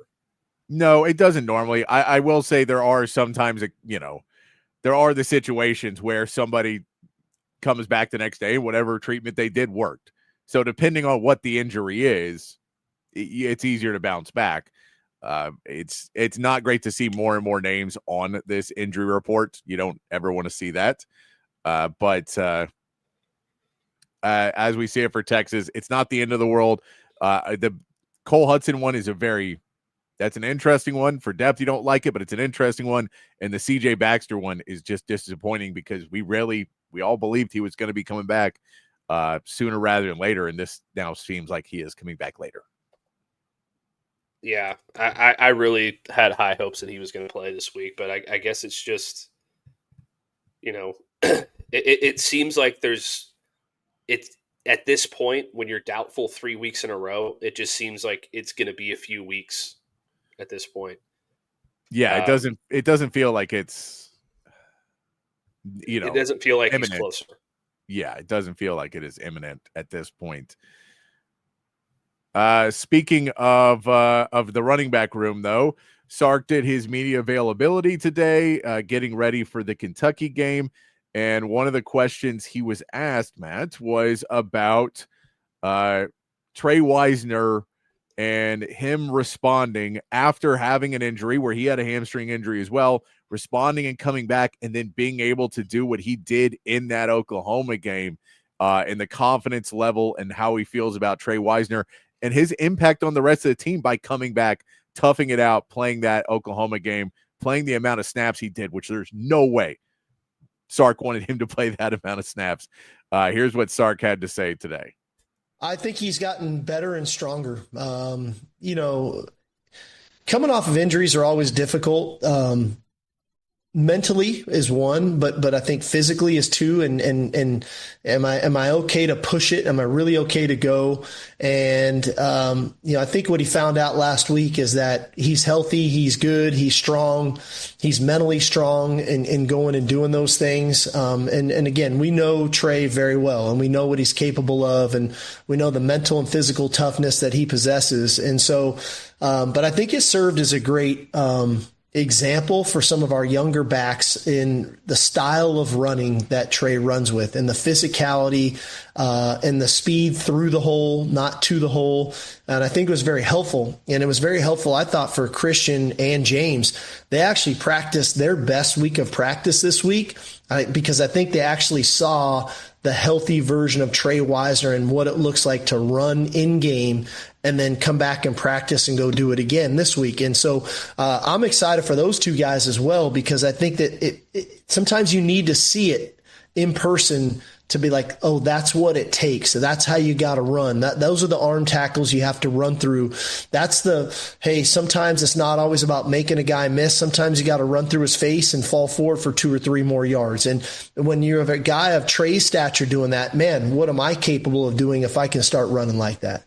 No, it doesn't normally. I will say there are sometimes, there are the situations where somebody comes back the next day and whatever treatment they did worked. So depending on what the injury is, it's easier to bounce back. It's not great to see more and more names on this injury report. You don't ever want to see that. But as we see it for Texas, it's not the end of the world. The Cole Hudson one is that's an interesting one. For depth, you don't like it, but it's an interesting one. And the CJ Baxter one is just disappointing because we all believed he was going to be coming back sooner rather than later. And this now seems like he is coming back later. Yeah, I really had high hopes that he was going to play this week, but I guess it's just, it seems like it's at this point when you're doubtful 3 weeks in a row, it just seems like it's going to be a few weeks at this point. Yeah, it doesn't feel like it's, it doesn't feel like imminent. He's closer. Yeah, it doesn't feel like it is imminent at this point. Speaking of the running back room, though, Sark did his media availability today, getting ready for the Kentucky game. And one of the questions he was asked, Matt, was about Trey Wisner and him responding after having an injury where he had a hamstring injury as well, responding and coming back and then being able to do what he did in that Oklahoma game, and the confidence level and how he feels about Trey Wisner and his impact on the rest of the team by coming back, toughing it out, playing that Oklahoma game, playing the amount of snaps he did, which there's no way Sark wanted him to play that amount of snaps. Here's what Sark had to say today. I think he's gotten better and stronger. Coming off of injuries are always difficult. mentally is one, but I think physically is two. And am I okay to push it? Am I really okay to go? And, I think what he found out last week is that he's healthy, he's good, he's strong, he's mentally strong in going and doing those things. And again, we know Trey very well, and we know what he's capable of, and we know the mental and physical toughness that he possesses. And so, but I think it served as a great, example for some of our younger backs in the style of running that Trey runs with, and the physicality and the speed through the hole, not to the hole. And I think it was very helpful. And it was very helpful, I thought, for Christian and James. They actually practiced their best week of practice this week because I think they actually saw the healthy version of Trey Wisner and what it looks like to run in game and then come back and practice and go do it again this week. And so I'm excited for those two guys as well, because I think that sometimes you need to see it in person to be like, oh, that's what it takes. So that's how you got to run. Those are the arm tackles you have to run through. That's hey, sometimes it's not always about making a guy miss. Sometimes you got to run through his face and fall forward for 2 or 3 more yards. And when you have a guy of Trey's stature doing that, man, what am I capable of doing if I can start running like that?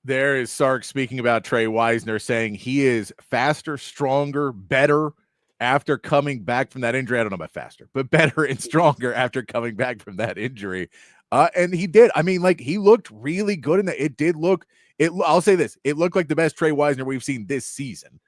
There is Sark speaking about Trey Wisner, saying he is faster, stronger, better after coming back from that injury. I don't know about faster, but better and stronger after coming back from that injury. And he did. I mean, like, he looked really good in that. It did look, I'll say this, it looked like the best Trey Wisner we've seen this season.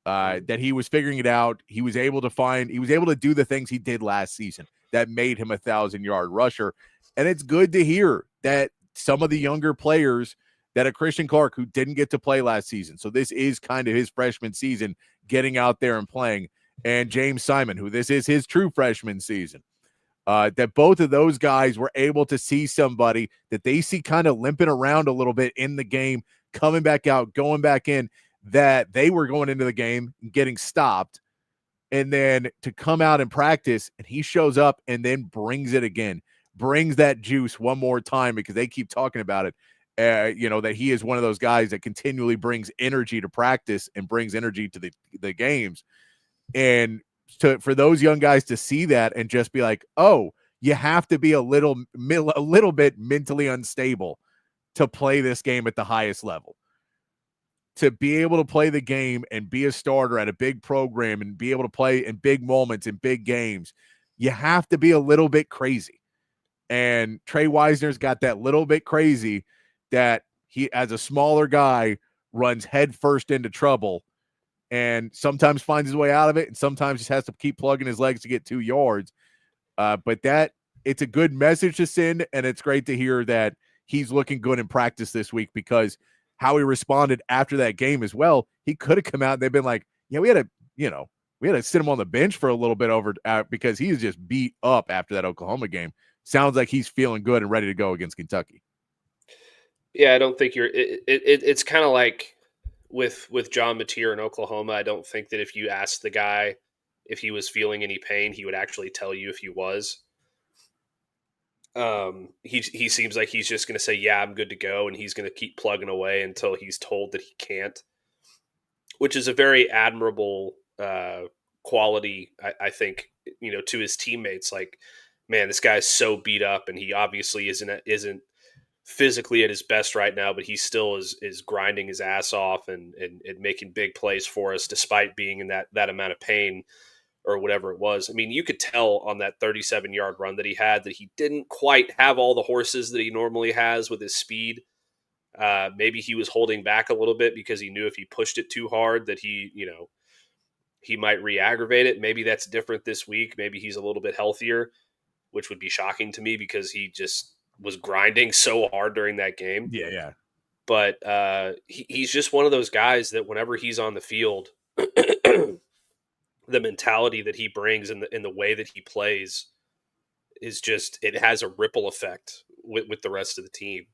That he was figuring it out. He was able to do the things he did last season that made him 1,000-yard rusher. And it's good to hear that some of the younger players, that a Christian Clark, who didn't get to play last season, so this is kind of his freshman season, getting out there and playing, and James Simon, who this is his true freshman season, that both of those guys were able to see somebody that they see kind of limping around a little bit in the game, coming back out, going back in, that they were going into the game and getting stopped, and then to come out and practice, and he shows up and then brings it again, brings that juice one more time, because they keep talking about it. That he is one of those guys that continually brings energy to practice and brings energy to the games. And for those young guys to see that and just be like, oh, you have to be a little bit mentally unstable to play this game at the highest level. To be able to play the game and be a starter at a big program and be able to play in big moments in big games, you have to be a little bit crazy. And Trey Wisner's got that little bit crazy that he, as a smaller guy, runs head first into trouble and sometimes finds his way out of it, and sometimes just has to keep plugging his legs to get 2 yards. But it's a good message to send, and it's great to hear that he's looking good in practice this week, because how he responded after that game as well, he could have come out and they've been like, yeah, we had to sit him on the bench for a little bit because he was just beat up after that Oklahoma game. Sounds like he's feeling good and ready to go against Kentucky. Yeah, I don't think it's kind of like with John Mateer in Oklahoma. I don't think that if you asked the guy if he was feeling any pain, he would actually tell you if he was. He seems like he's just going to say, yeah, I'm good to go. And he's going to keep plugging away until he's told that he can't, which is a very admirable quality, I think, to his teammates. Like, man, this guy's so beat up, and he obviously isn't physically at his best right now, but he still is grinding his ass off and making big plays for us despite being in that amount of pain or whatever it was. I mean, you could tell on that 37-yard run that he had that he didn't quite have all the horses that he normally has with his speed. Maybe he was holding back a little bit because he knew if he pushed it too hard that he might re-aggravate it. Maybe that's different this week. Maybe he's a little bit healthier, which would be shocking to me because he just was grinding so hard during that game. Yeah. But he's just one of those guys that whenever he's on the field, the mentality that he brings and the way that he plays is just, it has a ripple effect with the rest of the team.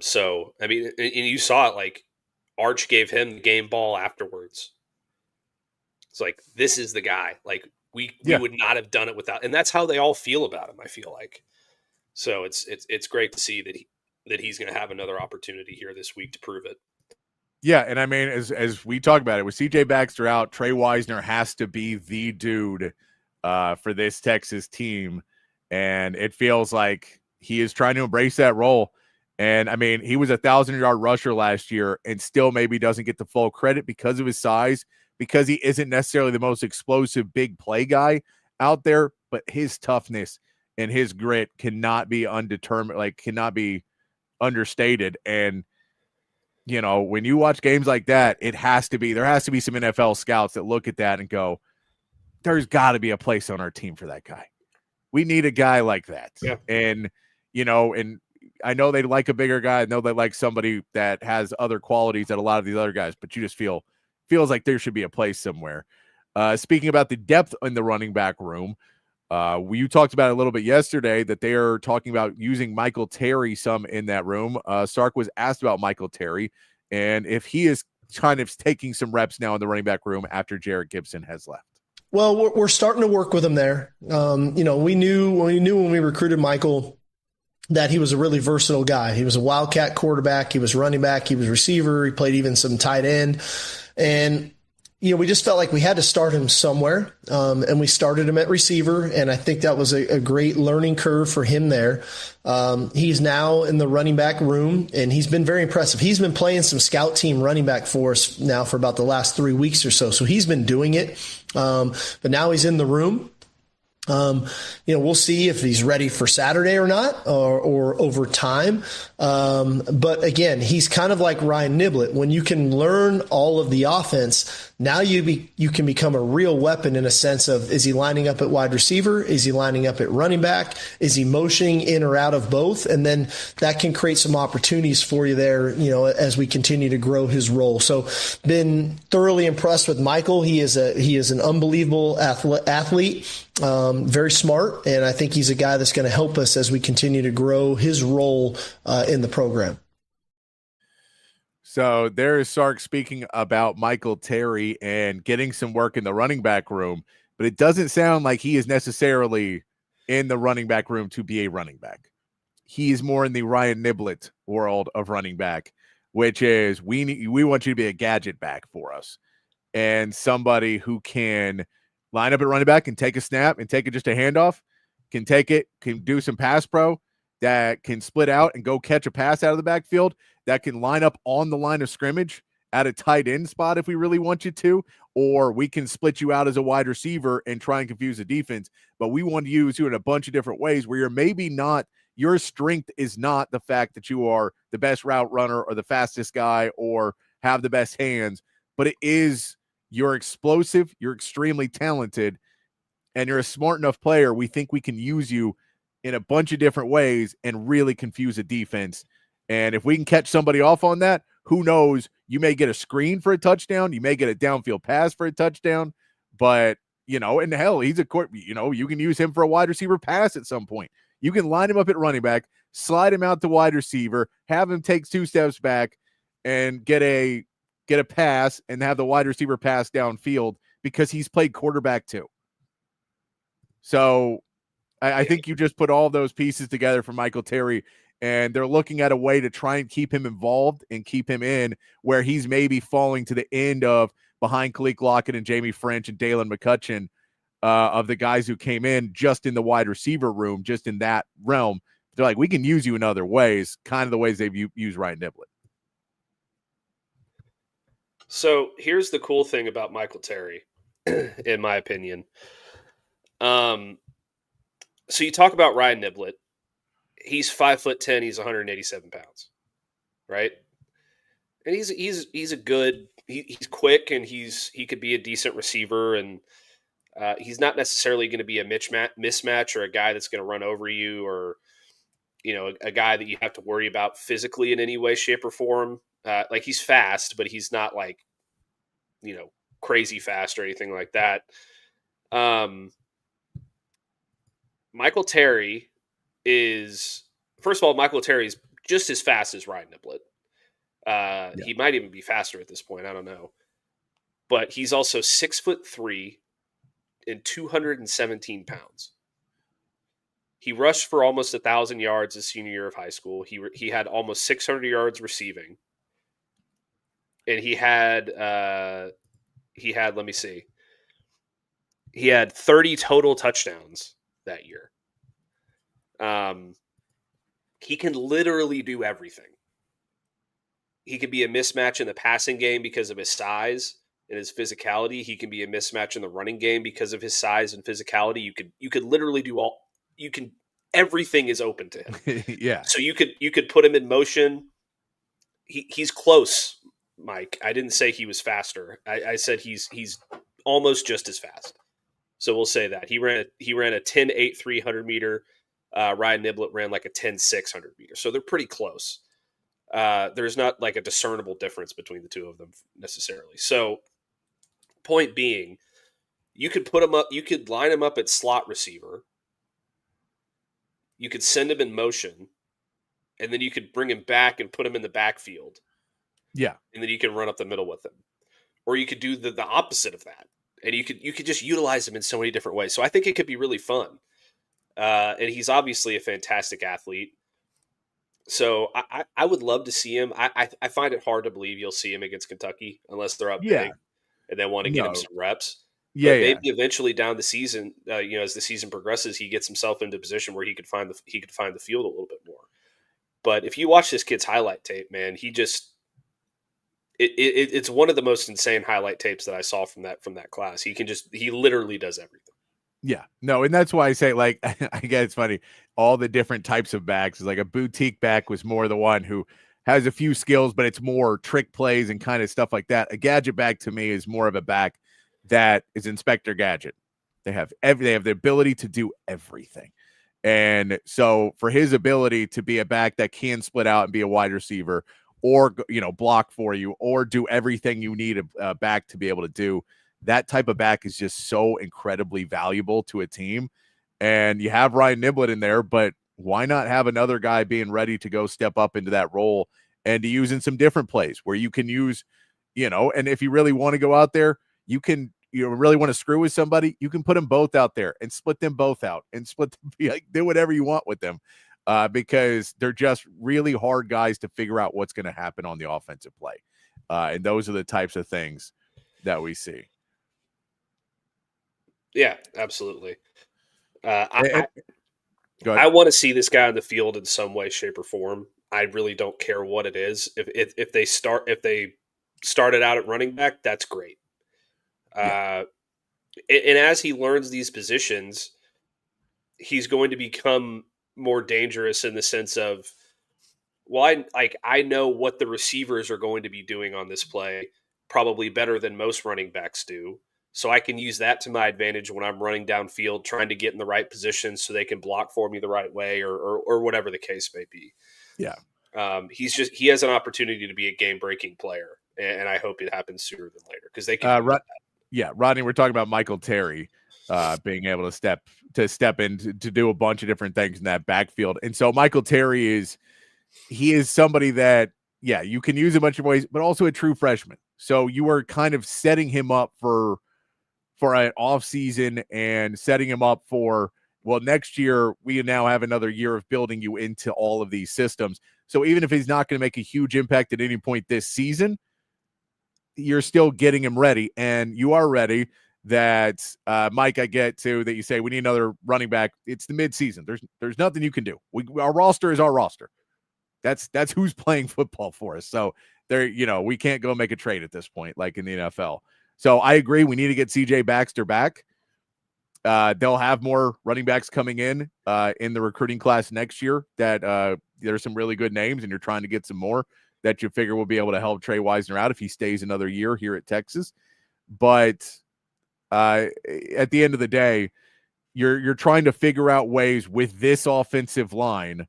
So, I mean, and you saw it, like Arch gave him the game ball afterwards. It's like, this is the guy. Like we would not have done it without, and that's how they all feel about him, I feel like. So it's great to see that he's going to have another opportunity here this week to prove it. Yeah, and I mean, as we talk about it, with CJ Baxter out, Trey Wisner has to be the dude for this Texas team, and it feels like he is trying to embrace that role. And I mean, he was a 1,000-yard rusher last year, and still maybe doesn't get the full credit because of his size, because he isn't necessarily the most explosive big play guy out there, but his toughness and his grit cannot be cannot be understated. And you know, when you watch games like that, there has to be some NFL scouts that look at that and go, there's got to be a place on our team for that guy. We need a guy like that. Yeah. And, you know, and I know they like a bigger guy. I know they like somebody that has other qualities that a lot of these other guys, but you just feels like there should be a place somewhere. Speaking about the depth in the running back room, you talked about it a little bit yesterday that they are talking about using Michael Terry some in that room. Sark was asked about Michael Terry and if he is kind of taking some reps now in the running back room after Jarrett Gibson has left. Well, we're starting to work with him there. You know, we knew when we recruited Michael that he was a really versatile guy. He was a Wildcat quarterback. He was running back. He was receiver. He played even some tight end. And you know, we just felt like we had to start him somewhere, and we started him at receiver, and I think that was a great learning curve for him there. He's now in the running back room, and he's been very impressive. He's been playing some scout team running back for us now for about the last 3 weeks or so, so he's been doing it, but now he's in the room. You know, we'll see if he's ready for Saturday or not, or over time. But again, he's kind of like Ryan Niblett. When you can learn all of the offense, now you can become a real weapon in a sense of, is he lining up at wide receiver? Is he lining up at running back? Is he motioning in or out of both? And then that can create some opportunities for you there, you know, as we continue to grow his role. So been thoroughly impressed with Michael. He is an unbelievable athlete. Very smart, and I think he's a guy that's going to help us as we continue to grow his role in the program. So there is Sark speaking about Michael Terry and getting some work in the running back room, but it doesn't sound like he is necessarily in the running back room to be a running back. He is more in the Ryan Niblett world of running back, which is we want you to be a gadget back for us and somebody who can line up at running back and take a snap and take it just a handoff, can take it, can do some pass pro, that can split out and go catch a pass out of the backfield, that can line up on the line of scrimmage at a tight end spot if we really want you to, or we can split you out as a wide receiver and try and confuse the defense. But we want to use you in a bunch of different ways where you're maybe not, your strength is not the fact that you are the best route runner or the fastest guy or have the best hands, but it is you're explosive, you're extremely talented, and you're a smart enough player. We think we can use you in a bunch of different ways and really confuse a defense. And if we can catch somebody off on that, who knows? You may get a screen for a touchdown. You may get a downfield pass for a touchdown. But, you know, and hell, he's you can use him for a wide receiver pass at some point. You can line him up at running back, slide him out to wide receiver, have him take 2 steps back and get a pass and have the wide receiver pass downfield because he's played quarterback too. So I think you just put all those pieces together for Michael Terry, and they're looking at a way to try and keep him involved and keep him in where he's maybe falling to the end of behind Khaleke Lockett and Jamie French and Dalen McCutcheon of the guys who came in just in the wide receiver room, just in that realm. They're like, we can use you in other ways, kind of the ways they've used Ryan Niblett. So here's the cool thing about Michael Terry, in my opinion. So you talk about Ryan Niblett. He's 5'10". He's 187 pounds, right? And he's a good. He's quick and he could be a decent receiver, and he's not necessarily going to be a mismatch or a guy that's going to run over you, or a guy that you have to worry about physically in any way, shape, or form. Like he's fast, but he's not like crazy fast or anything like that. Michael Terry is, first of all, Michael Terry is just as fast as Ryan Niblett. He might even be faster at this point. I don't know. But he's also 6'3" and 217 pounds. He rushed for almost 1,000 yards his senior year of high school. He had almost 600 yards receiving. and he had let me see, he had 30 total touchdowns that year. He can literally do everything. He could be a mismatch in the passing game because of his size and his physicality. He can be a mismatch in the running game because of his size and physicality. You could literally do everything is open to him. Yeah. So you could put him in motion. He's close, Mike. I didn't say he was faster. I said he's almost just as fast. So we'll say that he ran a 10.8 300 meter. Ryan Niblett ran like a 10.6 100 meter. So they're pretty close. There's not like a discernible difference between the two of them necessarily. So point being, you could put him up, you could line him up at slot receiver. You could send him in motion, and then you could bring him back and put him in the backfield. Yeah. And then you can run up the middle with him. Or you could do the opposite of that. And you could just utilize him in so many different ways. So I think it could be really fun. And he's obviously a fantastic athlete. So I would love to see him. I find it hard to believe you'll see him against Kentucky unless they're up big and they want to get him some reps. Yeah, but maybe eventually down the season, as the season progresses, he gets himself into a position where he could find the field a little bit more. But if you watch this kid's highlight tape, man, he just it's one of the most insane highlight tapes that I saw from that class. He literally does everything. Yeah, no, and that's why I say, like, I guess it's funny, all the different types of backs. Like a boutique back was more the one who has a few skills, but it's more trick plays and kind of stuff like that. A gadget back to me is more of a back that is Inspector Gadget. They have the ability to do everything. And so for his ability to be a back that can split out and be a wide receiver or, block for you or do everything you need a back to be able to do, that type of back is just so incredibly valuable to a team. And you have Ryan Niblett in there, but why not have another guy being ready to go step up into that role and to use in some different plays where you can use, and if you really want to go out there, you really want to screw with somebody, you can put them both out there and split them both out and do whatever you want with them because they're just really hard guys to figure out what's going to happen on the offensive play. And those are the types of things that we see. Yeah, absolutely. I want to see this guy on the field in some way, shape, or form. I really don't care what it is. If they started out at running back, that's great. Yeah. And as he learns these positions, he's going to become more dangerous in the sense of, I know what the receivers are going to be doing on this play probably better than most running backs do. So I can use that to my advantage when I'm running downfield, trying to get in the right position so they can block for me the right way or whatever the case may be. Yeah. He has an opportunity to be a game-breaking player, and I hope it happens sooner than later because they can do that. Yeah, Rodney, we're talking about Michael Terry being able to step in to do a bunch of different things in that backfield. And so Michael Terry is somebody that, you can use a bunch of ways, but also a true freshman. So you are kind of setting him up for an off season and setting him up for, next year we now have another year of building you into all of these systems. So even if he's not going to make a huge impact at any point this season, you're still getting him ready, and you are ready. That Mike, I get to that you say we need another running back. It's the midseason. There's nothing you can do. Our roster is our roster. That's who's playing football for us. So we can't go make a trade at this point, like in the NFL. So I agree. We need to get CJ Baxter back. They'll have more running backs coming in the recruiting class next year. That there's some really good names, and you're trying to get some more that you figure will be able to help Trey Wisner out if he stays another year here at Texas. But at the end of the day, you're trying to figure out ways with this offensive line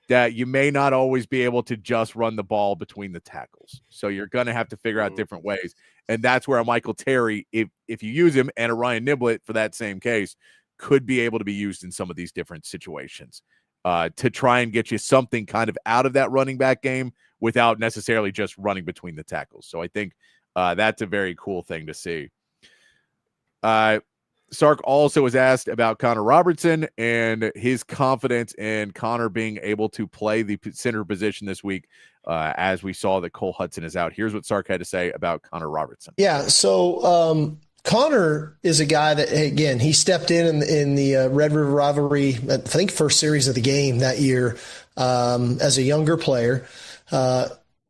that you may not always be able to just run the ball between the tackles. So you're going to have to figure out different ways. And that's where a Michael Terry, if you use him, and a Ryan Niblett for that same case, could be able to be used in some of these different situations to try and get you something kind of out of that running back game without necessarily just running between the tackles. So I think that's a very cool thing to see. Sark also was asked about Connor Robertson and his confidence in Connor being able to play the center position this week, as we saw that Cole Hudson is out. Here's what Sark had to say about Connor Robertson. Yeah, so Connor is a guy that, again, he stepped in the Red River Rivalry, I think first series of the game that year, as a younger player.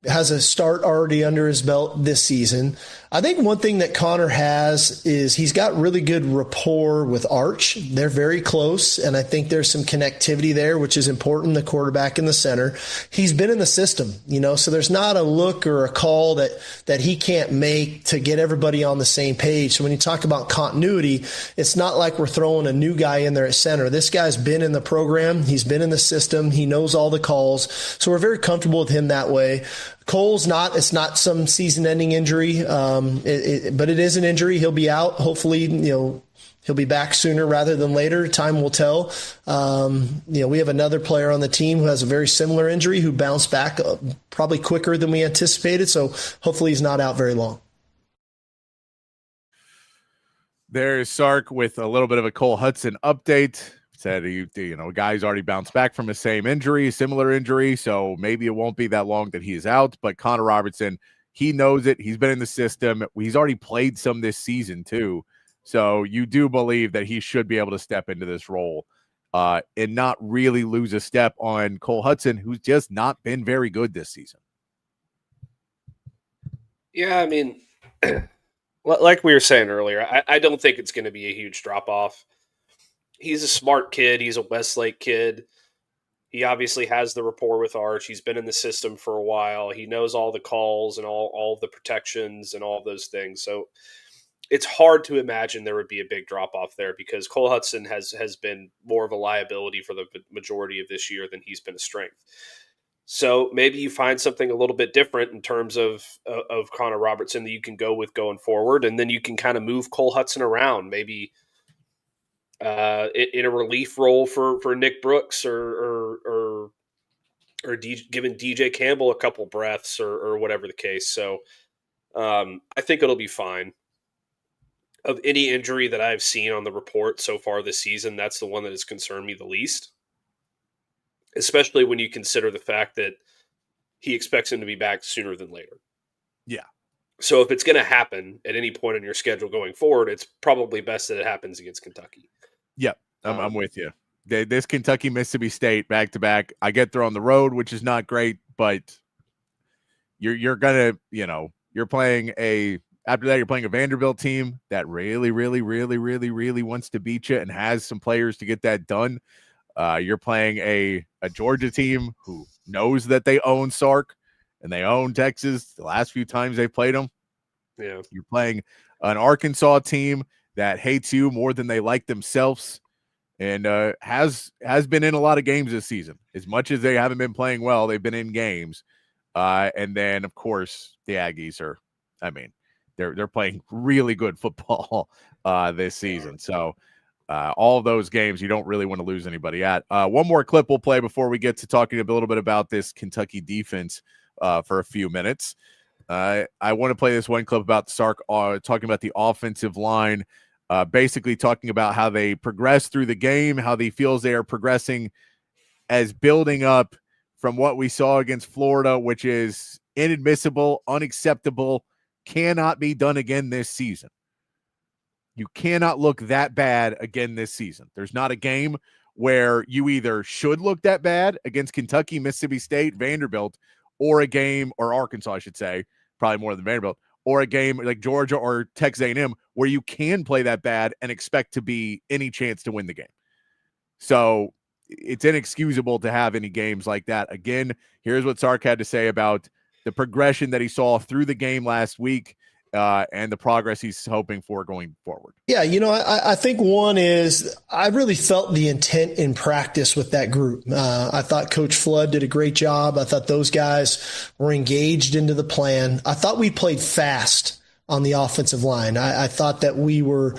Has a start already under his belt this season. I think one thing that Connor has is he's got really good rapport with Arch. They're very close, and I think there's some connectivity there, which is important, the quarterback and the center. He's been in the system, so there's not a look or a call that he can't make to get everybody on the same page. So when you talk about continuity, it's not like we're throwing a new guy in there at center. This guy's been in the program. He's been in the system. He knows all the calls. So we're very comfortable with him that way. Cole's not. It's not some season-ending injury, but it is an injury. He'll be out. Hopefully, he'll be back sooner rather than later. Time will tell. We have another player on the team who has a very similar injury who bounced back probably quicker than we anticipated. So hopefully he's not out very long. There's Sark with a little bit of a Cole Hudson update. Said a guy's already bounced back from the same injury, similar injury, so maybe it won't be that long that he is out. But Connor Robertson, he knows it. He's been in the system. He's already played some this season too, so you do believe that he should be able to step into this role and not really lose a step on Cole Hudson, who's just not been very good this season. Yeah, I mean, like we were saying earlier, I don't think it's going to be a huge drop-off. He's a smart kid. He's a Westlake kid. He obviously has the rapport with Arch. He's been in the system for a while. He knows all the calls and all of the protections and all of those things. So it's hard to imagine there would be a big drop-off there because Cole Hudson has been more of a liability for the majority of this year than he's been a strength. So maybe you find something a little bit different in terms of Connor Robertson that you can go with going forward, and then you can kind of move Cole Hudson around, maybe in a relief role for Nick Brooks or giving DJ Campbell a couple breaths or whatever the case. So I think it'll be fine. Of any injury that I've seen on the report so far this season, that's the one that has concerned me the least, especially when you consider the fact that he expects him to be back sooner than later. Yeah. So if it's going to happen at any point in your schedule going forward, it's probably best that it happens against Kentucky. Yep, I'm with you. This Kentucky, Mississippi State back-to-back, I get they're on the road, which is not great, but you're going to, you're playing after that, you're playing a Vanderbilt team that really, really, really, really, really wants to beat you and has some players to get that done. You're playing a Georgia team who knows that they own Sark and they own Texas the last few times they played them. Yeah. You're playing an Arkansas team that hates you more than they like themselves and has been in a lot of games this season. As much as they haven't been playing well, they've been in games. And then, of course, the Aggies they're playing really good football this season. So all of those games, you don't really want to lose anybody at. One more clip we'll play before we get to talking a little bit about this Kentucky defense for a few minutes. I want to play this one clip about Sark talking about the offensive line, basically talking about how they progress through the game, how he feels they are progressing as building up from what we saw against Florida, which is inadmissible, unacceptable, cannot be done again this season. You cannot look that bad again this season. There's not a game where you either should look that bad against Kentucky, Mississippi State, Vanderbilt, or a game, or Arkansas, I should say, probably more than Vanderbilt, or a game like Georgia or Texas A&M where you can play that bad and expect to be any chance to win the game. So it's inexcusable to have any games like that. Again, here's what Sark had to say about the progression that he saw through the game last week and the progress he's hoping for going forward. Yeah, I think one is I really felt the intent in practice with that group. I thought Coach Flood did a great job. I thought those guys were engaged into the plan. I thought we played fast on the offensive line. I thought that we were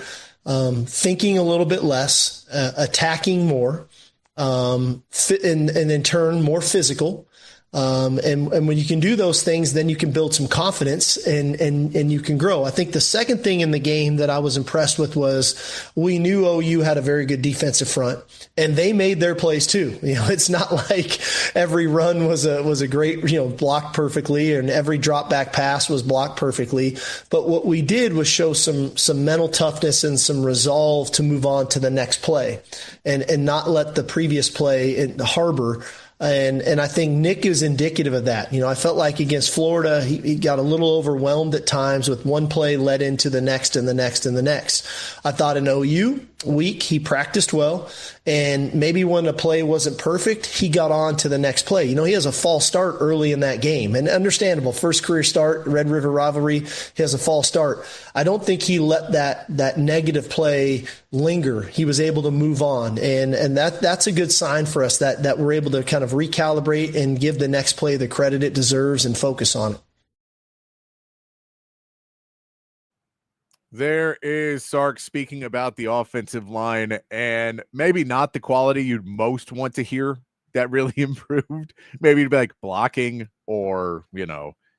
thinking a little bit less, attacking more, and in turn more physical. And when you can do those things, then you can build some confidence and you can grow. I think the second thing in the game that I was impressed with was we knew OU had a very good defensive front, and they made their plays too. It's not like every run was a great, blocked perfectly, and every drop back pass was blocked perfectly. But what we did was show some mental toughness and some resolve to move on to the next play and not let the previous play harbor. And I think Nick is indicative of that. I felt like against Florida, he got a little overwhelmed at times with one play led into the next and the next and the next. I thought in OU week, he practiced well, and maybe when a play wasn't perfect, he got on to the next play. He has a false start early in that game, and understandable. First career start, Red River rivalry, he has a false start. I don't think he let that negative play linger. He was able to move on, and that's a good sign for us that we're able to kind of recalibrate and give the next play the credit it deserves and focus on it. There is Sark speaking about the offensive line, and maybe not the quality you'd most want to hear that really improved. Maybe it'd be like blocking or,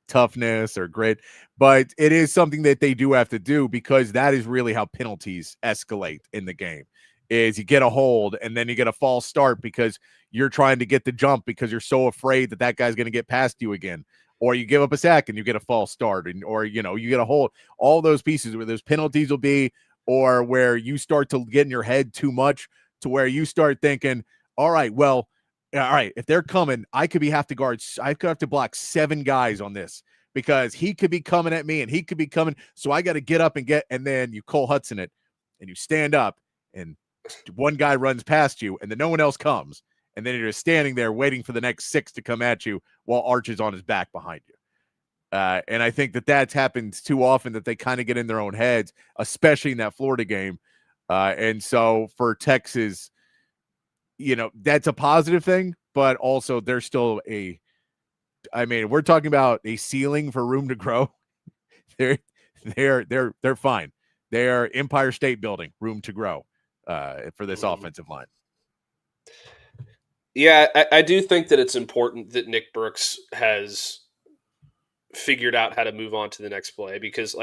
toughness or grit, but it is something that they do have to do, because that is really how penalties escalate in the game. Is you get a hold and then you get a false start because you're trying to get the jump because you're so afraid that guy's going to get past you again. Or you give up a sack and you get a false start, or you get a hold. All those pieces where those penalties will be, or where you start to get in your head too much to where you start thinking, all right, if they're coming, I could have to block 7 guys on this because he could be coming at me and he could be coming. So I got to get up and then you Cole Hudson it and you stand up and one guy runs past you and then no one else comes. And then you're just standing there waiting for the next 6 to come at you while Arch is on his back behind you. And I think that's happened too often, that they kind of get in their own heads, especially in that Florida game. And so for Texas, that's a positive thing, but also there's still we're talking about a ceiling for room to grow. They're fine. They are Empire State Building, room to grow for this offensive line. Yeah, I do think that it's important that Nick Brooks has figured out how to move on to the next play, because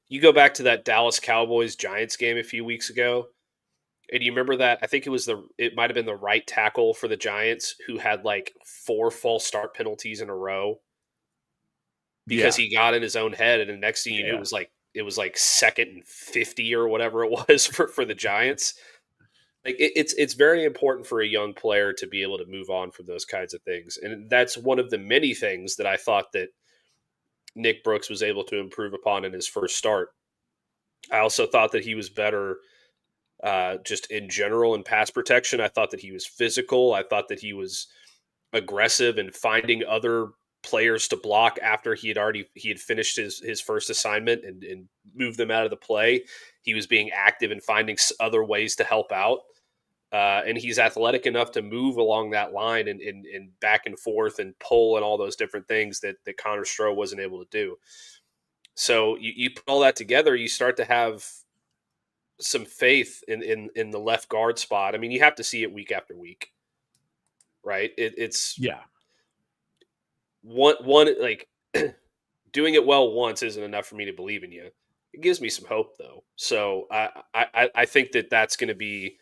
you go back to that Dallas Cowboys Giants game a few weeks ago, and you remember that, I think it might have been the right tackle for the Giants who had 4 false start penalties in a row because he got in his own head, and the next thing you knew it was 2nd and 50 or whatever it was for the Giants. It's very important for a young player to be able to move on from those kinds of things. And that's one of the many things that I thought that Nick Brooks was able to improve upon in his first start. I also thought that he was better just in general in pass protection. I thought that he was physical. I thought that he was aggressive and finding other players to block after he had finished his first assignment and moved them out of the play. He was being active and finding other ways to help out. And he's athletic enough to move along that line and back and forth and pull and all those different things that Connor Stroh wasn't able to do. So you put all that together, you start to have some faith in the left guard spot. I mean, you have to see it week after week, right? It's one doing it well once isn't enough for me to believe in you. It gives me some hope, though. So I think that that's going to be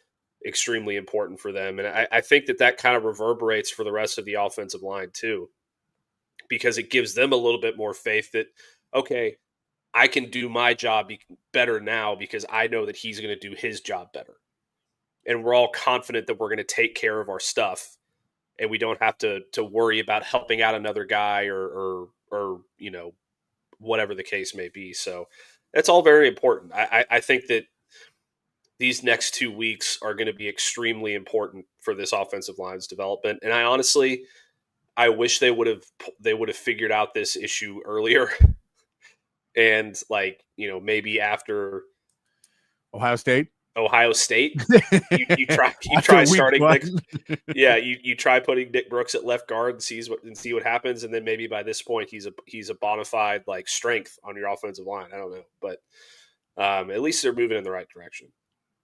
extremely important for them. And I think that kind of reverberates for the rest of the offensive line too, because it gives them a little bit more faith that, okay, I can do my job better now because I know that he's going to do his job better. And we're all confident that we're going to take care of our stuff and we don't have to worry about helping out another guy or whatever the case may be. So that's all very important. I think that these next 2 weeks are going to be extremely important for this offensive line's development. And I wish they would have figured out this issue earlier. And maybe after Ohio State, you try starting you try putting Nick Brooks at left guard and see what happens, and then maybe by this point he's a bona fide strength on your offensive line. I don't know, but at least they're moving in the right direction.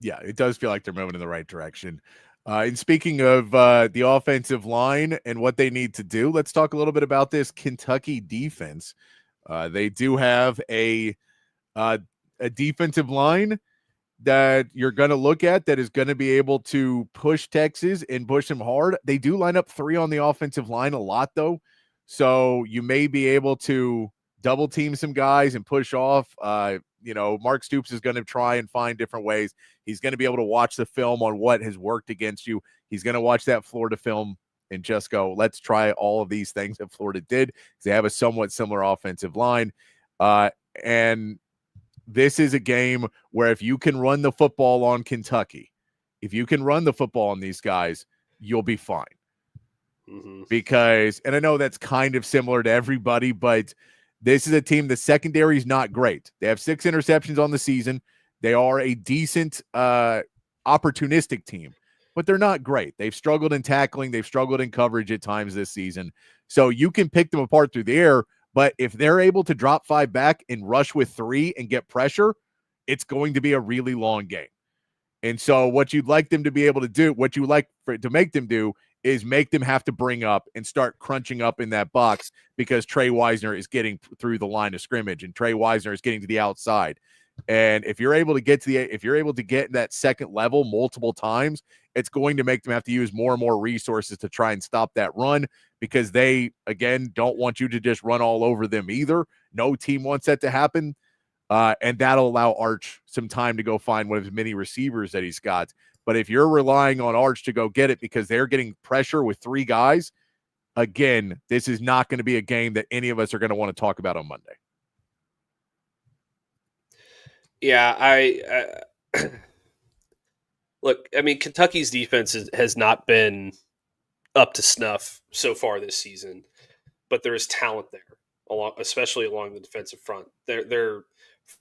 Yeah, it does feel like they're moving in the right direction. And speaking of the offensive line and what they need to do, let's talk a little bit about this Kentucky defense. They do have a defensive line that you're going to look at that is going to be able to push Texas and push them hard. They do line up 3 on the offensive line a lot, though. So you may be able to double team some guys and push off. Mark Stoops is going to try and find different ways. He's going to be able to watch the film on what has worked against you. He's going to watch that Florida film and just go, let's try all of these things that Florida did, because they have a somewhat similar offensive line. And this is a game where if you can run the football on Kentucky, if you can run the football on these guys, you'll be fine. Mm-hmm. Because, and I know that's kind of similar to everybody, but this is a team, the secondary is not great. They have 6 interceptions on the season. They are a decent opportunistic team, but they're not great. They've struggled in tackling. They've struggled in coverage at times this season. So you can pick them apart through the air, but if they're able to drop 5 back and rush with 3 and get pressure, it's going to be a really long game. And so what you'd like them to be able to do, what you like to make them do, is make them have to bring up and start crunching up in that box, because Trey Wisner is getting through the line of scrimmage and Trey Wisner is getting to the outside. And if you're able to get that second level multiple times, it's going to make them have to use more and more resources to try and stop that run, because they, again, don't want you to just run all over them either. No team wants that to happen. And that'll allow Arch some time to go find one of his many receivers that he's got. But if you're relying on Arch to go get it because they're getting pressure with 3 guys, again, this is not going to be a game that any of us are going to want to talk about on Monday. Yeah, look, I mean, Kentucky's defense has not been up to snuff so far this season, but there is talent there, especially along the defensive front. They're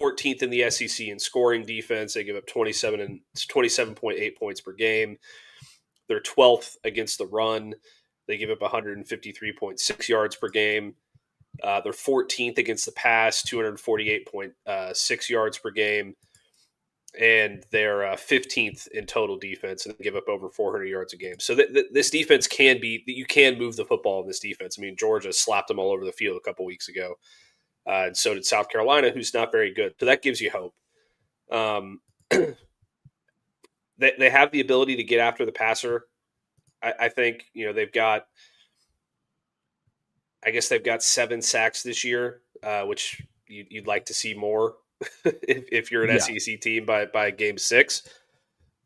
14th in the SEC in scoring defense. They give up 27.8 points per game. They're 12th against the run. They give up 153.6 yards per game. They're 14th against the pass, 248.6 yards per game. And they're 15th in total defense, and they give up over 400 yards a game. So this defense you can move the football in this defense. I mean, Georgia slapped them all over the field a couple weeks ago. And so did South Carolina, who's not very good. So that gives you hope. They have the ability to get after the passer. I think, they've got 7 sacks this year, which you'd like to see more if you're an SEC team by game 6.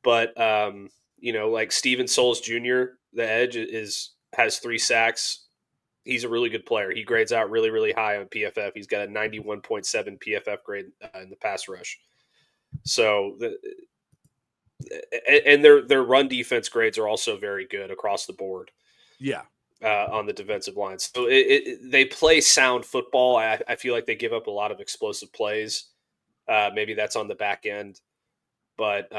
But, like Steven Souls Jr., the edge has 3 sacks. He's a really good player. He grades out really, really high on PFF. He's got a 91.7 PFF grade in the pass rush. So, and their run defense grades are also very good across the board. Yeah. On the defensive line. So they play sound football. I feel like they give up a lot of explosive plays. Maybe that's on the back end. But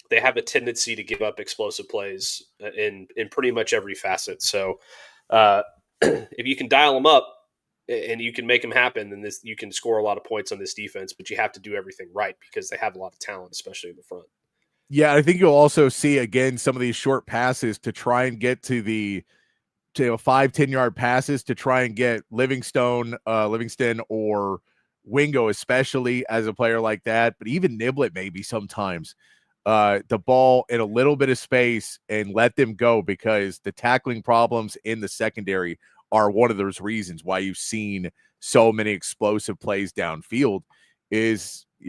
they have a tendency to give up explosive plays in pretty much every facet. So, if you can dial them up and you can make them happen, then you can score a lot of points on this defense, but you have to do everything right because they have a lot of talent, especially in the front. Yeah, I think you'll also see, again, some of these short passes to try and get to 5-10 yard passes to try and get Livingston or Wingo, especially as a player like that, but even Niblett maybe sometimes. The ball in a little bit of space and let them go, because the tackling problems in the secondary are one of those reasons why you've seen so many explosive plays downfield. Is if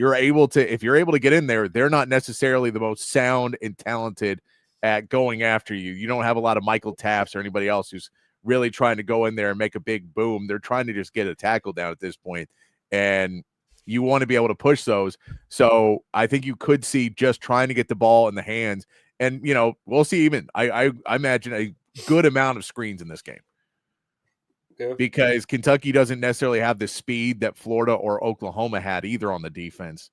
you're able to get in there, they're not necessarily the most sound and talented at going after you. You don't have a lot of Michael Taps or anybody else who's really trying to go in there and make a big boom. They're trying to just get a tackle down at this point, and you want to be able to push those. So I think you could see just trying to get the ball in the hands. And, we'll see even, I imagine a good amount of screens in this game. Yeah. Because Kentucky doesn't necessarily have the speed that Florida or Oklahoma had either on the defense,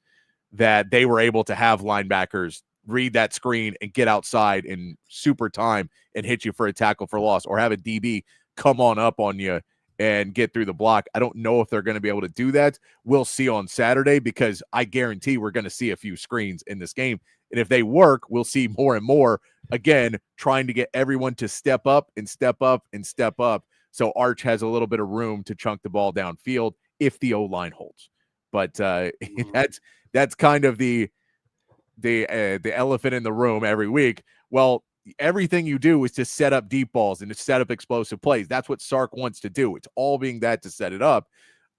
that they were able to have linebackers read that screen and get outside in super time and hit you for a tackle for loss, or have a DB come on up on you and get through the block. I don't know if they're going to be able to do that. We'll see on Saturday, because I guarantee we're going to see a few screens in this game. And if they work, we'll see more and more, again, trying to get everyone to step up and step up and step up. So Arch has a little bit of room to chunk the ball downfield if the O-line holds. But that's kind of the elephant in the room every week. Well, everything you do is to set up deep balls and to set up explosive plays. That's what Sark wants to do. It's all being that to set it up.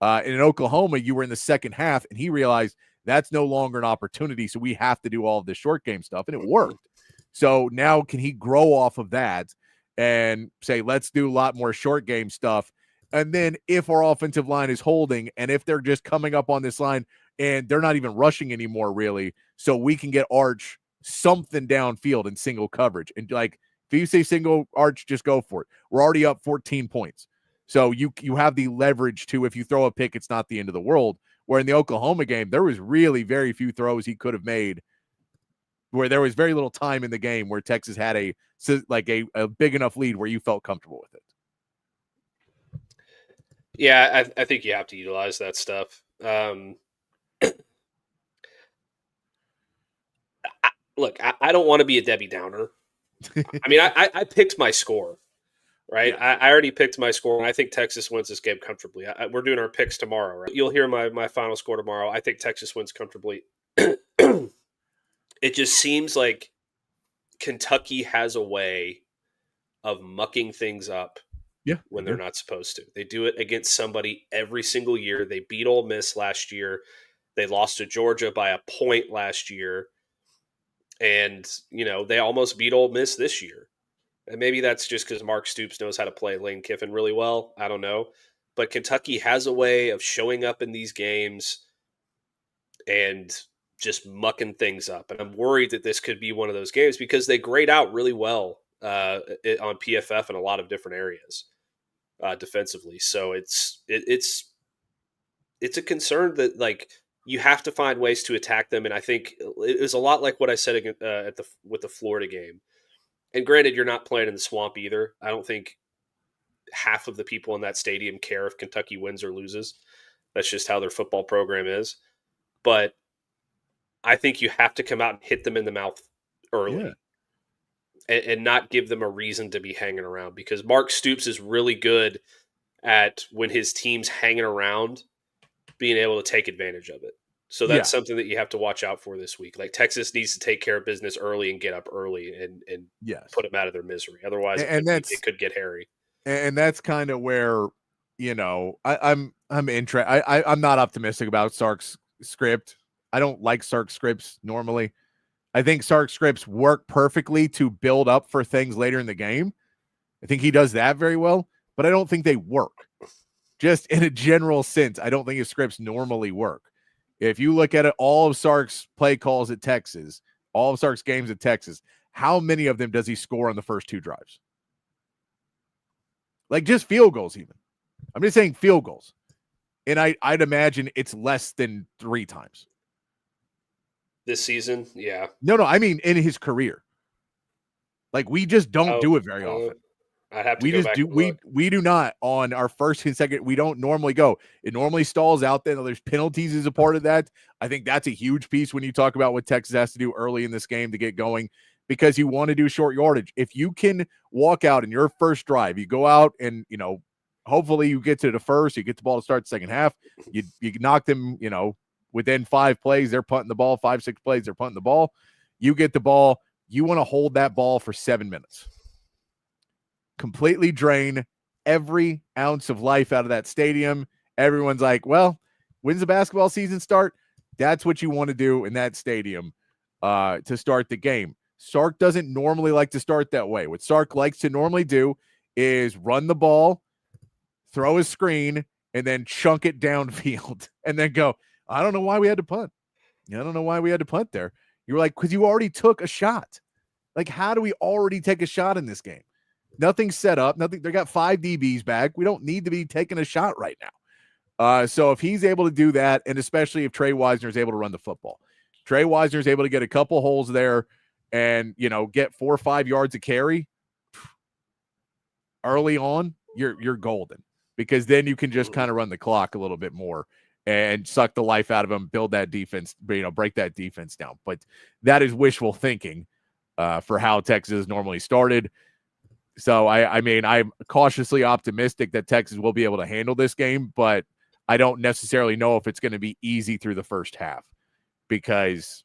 And in Oklahoma, you were in the second half, and he realized that's no longer an opportunity, so we have to do all of this short game stuff, and it worked. So now can he grow off of that and say, let's do a lot more short game stuff? And then if our offensive line is holding and if they're just coming up on this line and they're not even rushing anymore, really, so we can get Arch something downfield in single coverage. And like, if you say single Arch, just go for it. We're already up 14 points. So you have the leverage to, if you throw a pick, it's not the end of the world. Where in the Oklahoma game, there was really very few throws he could have made where there was very little time in the game where Texas had a big enough lead where you felt comfortable with it. Yeah, I think you have to utilize that stuff. Look, I don't want to be a Debbie Downer. I mean, I picked my score, right? Yeah. I already picked my score, and I think Texas wins this game comfortably. We're doing our picks tomorrow, right? You'll hear my final score tomorrow. I think Texas wins comfortably. It just seems like Kentucky has a way of mucking things up when they're not supposed to. They do it against somebody every single year. They beat Ole Miss last year. They lost to Georgia by a point last year. And, they almost beat Ole Miss this year. And maybe that's just because Mark Stoops knows how to play Lane Kiffin really well. I don't know. But Kentucky has a way of showing up in these games and just mucking things up. And I'm worried that this could be one of those games because they grade out really well on PFF in a lot of different areas defensively. So it's a concern that, like, you have to find ways to attack them. And I think it was a lot like what I said with the Florida game. And granted, you're not playing in the swamp either. I don't think half of the people in that stadium care if Kentucky wins or loses. That's just how their football program is. But I think you have to come out and hit them in the mouth early and not give them a reason to be hanging around, because Mark Stoops is really good at, when his team's hanging around, being able to take advantage of it. So that's something that you have to watch out for this week. Like, Texas needs to take care of business early and get up early and put them out of their misery. Otherwise, it could get hairy. And that's kind of where, I'm interested. I'm not optimistic about Sark's script. I don't like Sark's scripts normally. I think Sark's scripts work perfectly to build up for things later in the game. I think he does that very well, but I don't think they work. Just in a general sense, I don't think his scripts normally work. If you look at it, all of Sark's play calls at Texas, all of Sark's games at Texas, how many of them does he score on the first two drives? Like, just field goals even. I'm just saying field goals. And I'd imagine it's less than 3 times. This season? Yeah. No, I mean in his career. Like, we just don't do it very often. I'd have to go back and look. We do not on our first and second. We don't normally go. It normally stalls out there. There's penalties as a part of that. I think that's a huge piece when you talk about what Texas has to do early in this game to get going, because you want to do short yardage. If you can walk out in your first drive, you go out and, hopefully you get to the first, you get the ball to start the second half. You knock them, within 5 plays, they're punting the ball. 5-6 plays, they're punting the ball. You get the ball. You want to hold that ball for 7 minutes. Completely drain every ounce of life out of that stadium. Everyone's like, well, when's the basketball season start? That's what you want to do in that stadium to start the game. Sark doesn't normally like to start that way. What Sark likes to normally do is run the ball, throw a screen, and then chunk it downfield and then go, I don't know why we had to punt. I don't know why we had to punt there. You're like, because you already took a shot. Like, how do we already take a shot in this game? Nothing's set up. Nothing. They got 5 DBs back. We don't need to be taking a shot right now. So if he's able to do that, and especially if Trey Wisner is able to run the football, Trey Wisner is able to get a couple holes there and, get 4 or 5 yards of carry early on, you're golden, because then you can just kind of run the clock a little bit more and suck the life out of them, build that defense, break that defense down. But that is wishful thinking for how Texas normally started. So, I mean, I'm cautiously optimistic that Texas will be able to handle this game, but I don't necessarily know if it's going to be easy through the first half because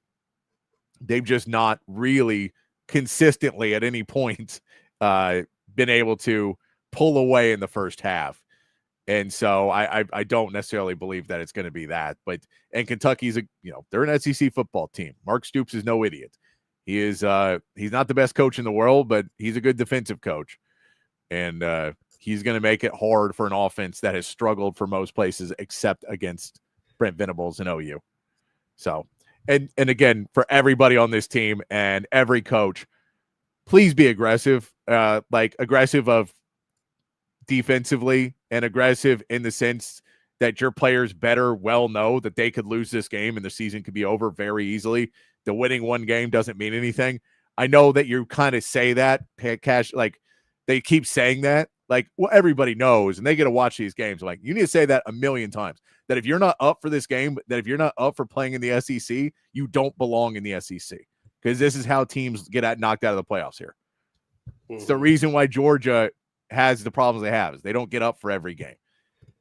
they've just not really consistently at any point been able to pull away in the first half. And so I don't necessarily believe that it's going to be that. And Kentucky's they're an SEC football team. Mark Stoops is no idiot. He is he's not the best coach in the world, but he's a good defensive coach. And he's going to make it hard for an offense that has struggled for most places except against Brent Venables and OU. So, and again, for everybody on this team and every coach, please be aggressive, aggressive of defensively and aggressive in the sense that your players better well know that they could lose this game and the season could be over very easily. The winning one game doesn't mean anything. I know that you kind of say that, Cash, they keep saying that. Everybody knows, and they get to watch these games. You need to say that a million times, that if you're not up for this game, that if you're not up for playing in the SEC, you don't belong in the SEC, because this is how teams get knocked out of the playoffs here. It's the reason why Georgia has the problems they have is they don't get up for every game.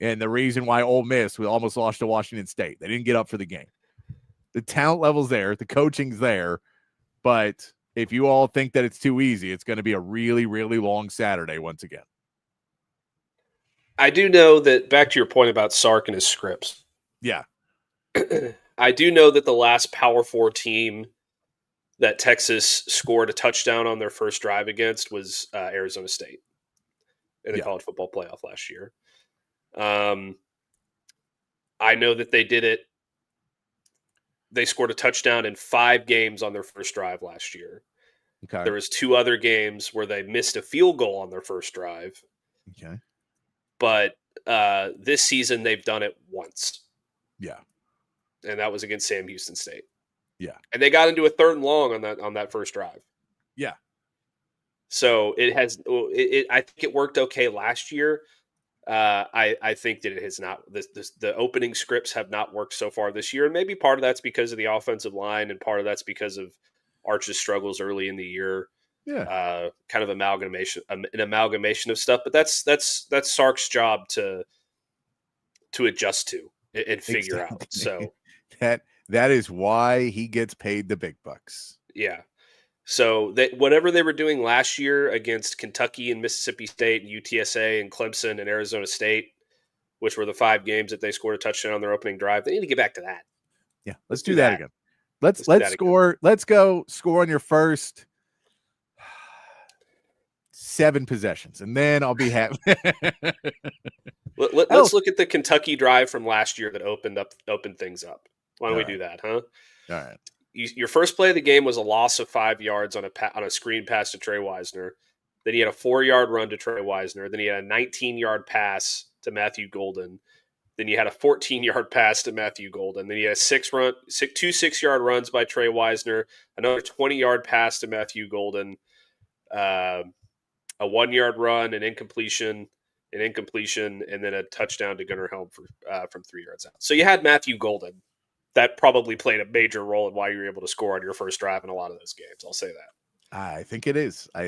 And the reason why Ole Miss almost lost to Washington State, they didn't get up for the game. The talent level's there, the coaching's there, but if you all think that it's too easy, it's going to be a really, really long Saturday once again. I do know that, back to your point about Sark and his scripts. Yeah. I do know that the last Power 4 team that Texas scored a touchdown on their first drive against was Arizona State in the college football playoff last year. I know that they did it. They scored a touchdown in 5 games on their first drive last year. Okay. There was 2 other games where they missed a field goal on their first drive. Okay. But this season they've done it once. Yeah. And that was against Sam Houston State. Yeah. And they got into a 3rd and long on that first drive. Yeah. So I think it worked okay last year. I think that it has not. The opening scripts have not worked so far this year, and maybe part of that's because of the offensive line, and part of that's because of Arch's struggles early in the year. Yeah, kind of an amalgamation of stuff. But that's Sark's job to adjust to and figure out. So that is why he gets paid the big bucks. Yeah. So whatever they were doing last year against Kentucky and Mississippi State and UTSA and Clemson and Arizona State, which were the 5 games that they scored a touchdown on their opening drive, they need to get back to that. Yeah, let's do that again. Let's score. Again. Let's go score on your first 7 possessions, and then I'll be happy. Let's look at the Kentucky drive from last year that opened things up. Why don't we do that, huh? All right. Your first play of the game was a loss of 5 yards on a screen pass to Trey Wisner. Then he had a 4-yard run to Trey Wisner. Then he had a 19-yard pass to Matthew Golden. Then you had a 14-yard pass to Matthew Golden. Then you had 2 6-yard runs by Trey Wisner, another 20-yard pass to Matthew Golden, a 1-yard run, an incompletion, and then a touchdown to Gunnar Helm from 3 yards out. So you had Matthew Golden. That probably played a major role in why you were able to score on your first drive in a lot of those games. I'll say that. I think it is. All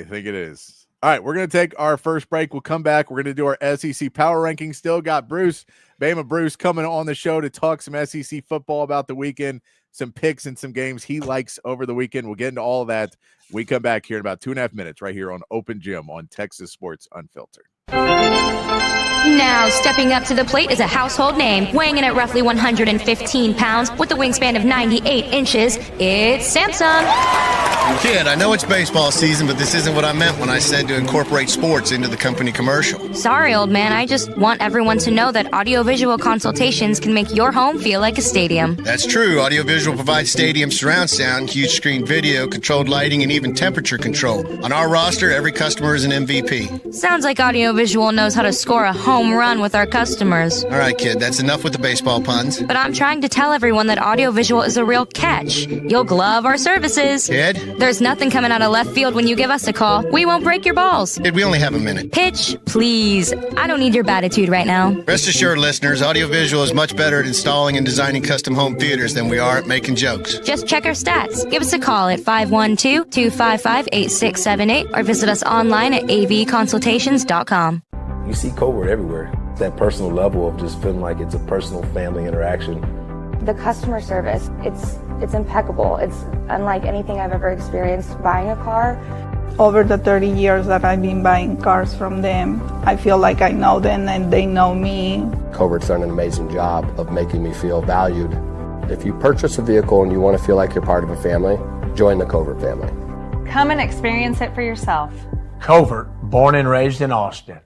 right, we're going to take our first break. We'll come back. We're going to do our SEC power ranking. Still got Bama Bruce coming on the show to talk some SEC football about the weekend, some picks and some games he likes over the weekend. We'll get into all of that. We come back here in about 2.5 minutes right here on Open Gym on Texas Sports Unfiltered. Now, stepping up to the plate is a household name, weighing in at roughly 115 pounds with a wingspan of 98 inches. It's Samsung. Kid, I know it's baseball season, but this isn't what I meant when I said to incorporate sports into the company commercial. Sorry, old man. I just want everyone to know that audiovisual consultations can make your home feel like a stadium. That's true. Audiovisual provides stadium surround sound, huge screen video, controlled lighting, and even temperature control. On our roster, every customer is an MVP. Sounds like audiovisual knows how to score a home home run with our customers. All right, kid, that's enough with the baseball puns. But I'm trying to tell everyone that audiovisual is a real catch. You'll love our services. Kid? There's nothing coming out of left field when you give us a call. We won't break your balls. Kid, we only have a minute. Pitch, please. I don't need your attitude right now. Rest assured, listeners, audiovisual is much better at installing and designing custom home theaters than we are at making jokes. Just check our stats. Give us a call at 512-255-8678 or visit us online at avconsultations.com. You see covert everywhere. That personal level of just feeling like it's a personal family interaction. The customer service, it's impeccable. It's unlike anything I've ever experienced buying a car. Over the 30 years that I've been buying cars from them, I feel like I know them and they know me. Covert's done an amazing job of making me feel valued. If you purchase a vehicle and you want to feel like you're part of a family, join the Covert family. Come and experience it for yourself. Covert, born and raised in Austin.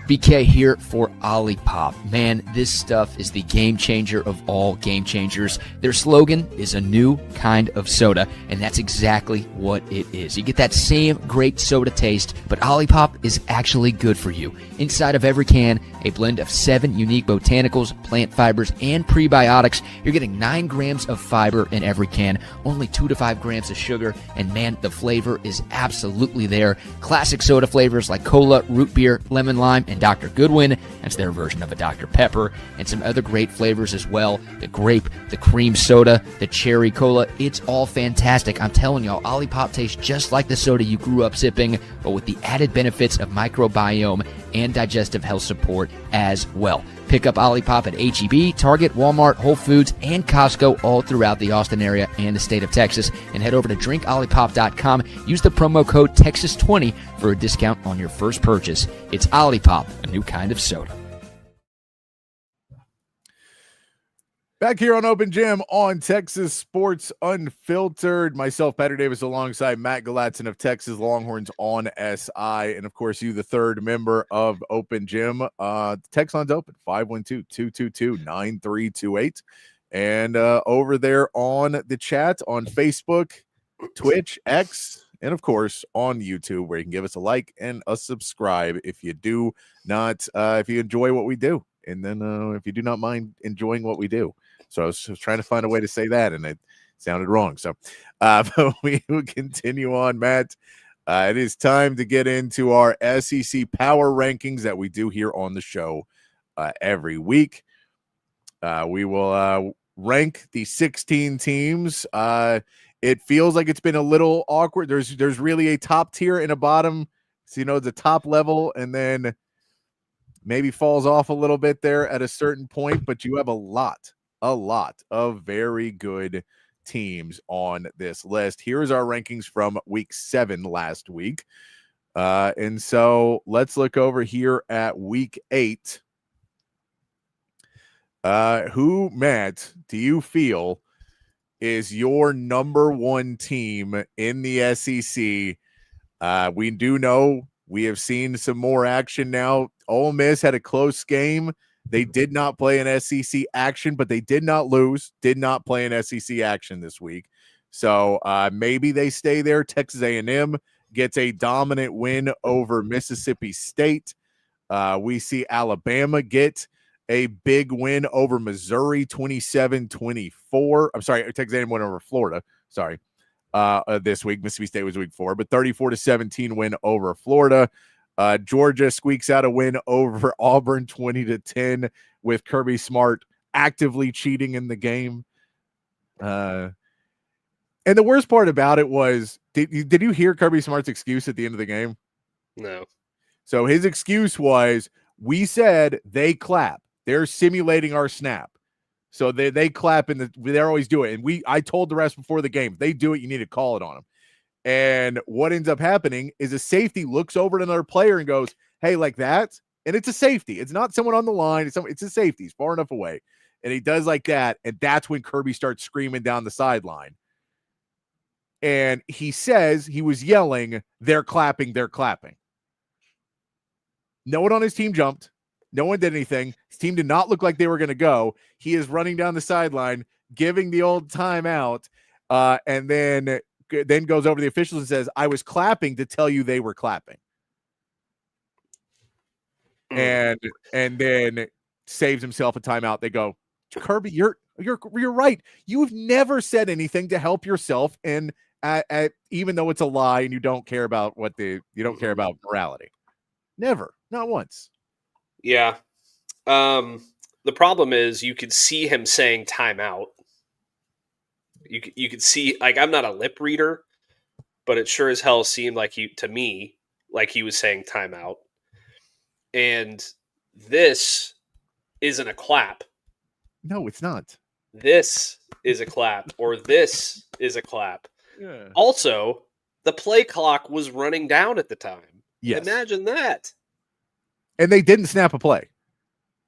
BK here for OLIPOP. Man, this stuff is the game changer of all game changers. Their slogan is a new kind of soda, and that's exactly what it is. You get that same great soda taste, but OLIPOP is actually good for you. Inside of every can, a blend of 7 unique botanicals, plant fibers, and prebiotics. You're getting 9 grams of fiber in every can, only 2 to 5 grams of sugar, and man, the flavor is absolutely there. Classic soda flavors like cola, root beer, lemon lime, and Dr. Goodwin. That's their version of a Dr. Pepper, and some other great flavors as well. The grape, the cream soda, the cherry cola. It's all fantastic. I'm telling y'all, OLIPOP tastes just like the soda you grew up sipping, but with the added benefits of microbiome and digestive health support as well. Pick up OLIPOP at H-E-B, Target, Walmart, Whole Foods, and Costco all throughout the Austin area and the state of Texas. And head over to drinkolipop.com. Use the promo code Texas20 for a discount on your first purchase. It's OLIPOP, a new kind of soda. Back here on Open Gym on Texas Sports Unfiltered. Myself, Patrick Davis, alongside Matt Galatzan of Texas Longhorns on SI. And, of course, you, the third member of Open Gym. Text line's open, 512-222-9328. And over there on the chat on Facebook, Twitch, X, and, of course, on YouTube, where you can give us a like and a subscribe if you do not, if you enjoy what we do. And then if you do not mind enjoying what we do. So I was trying to find a way to say that, and it sounded wrong. So but we will continue on, Matt. It is time to get into our SEC power rankings that we do here on the show every week. We will rank the 16 teams. It feels like it's been a little awkward. There's really a top tier and a bottom. So, the top level, and then maybe falls off a little bit there at a certain point, but you have a lot of very good teams on this list. Here's our rankings from week 7 last week. And so let's look over here at week 8. Who, Matt, do you feel is your number 1 team in the SEC? We do know we have seen some more action now. Ole Miss had a close game. They did not play an SEC action, but they did not lose, did not play an SEC action this week. So maybe they stay there. Texas A&M gets a dominant win over Mississippi State. We see Alabama get a big win over Missouri, 27-24. I'm sorry, Texas A&M went over Florida. Sorry. This week. Mississippi State was week 4, but 34-17 win over Florida. Georgia squeaks out a win over Auburn, 20-10, with Kirby Smart actively cheating in the game. And the worst part about it was, did you hear Kirby Smart's excuse at the end of the game? No. So his excuse was, we said they clap. They're simulating our snap. So they clap and they always do it. And I told the rest before the game, if they do it, you need to call it on them. And what ends up happening is a safety looks over at another player and goes, hey, like that. And it's a safety. It's not someone on the line. It's a safety. He's far enough away. And he does like that. And that's when Kirby starts screaming down the sideline. And he says he was yelling, they're clapping, they're clapping. No one on his team jumped. No one did anything. His team did not look like they were going to go. He is running down the sideline, giving the old timeout, and then goes over to the officials and says, I was clapping to tell you they were clapping. and then saves himself a timeout. They go, Kirby, you're right. You've never said anything to help yourself, and even though it's a lie, and you don't care about you don't care about morality. Never, not once. Yeah. The problem is you could see him saying timeout. You could see, like, I'm not a lip reader, but it sure as hell seemed like to me like he was saying timeout. And this isn't a clap. No, it's not. This is a clap, or this is a clap. Yeah. Also, the play clock was running down at the time. Yes. Imagine that. And they didn't snap a play.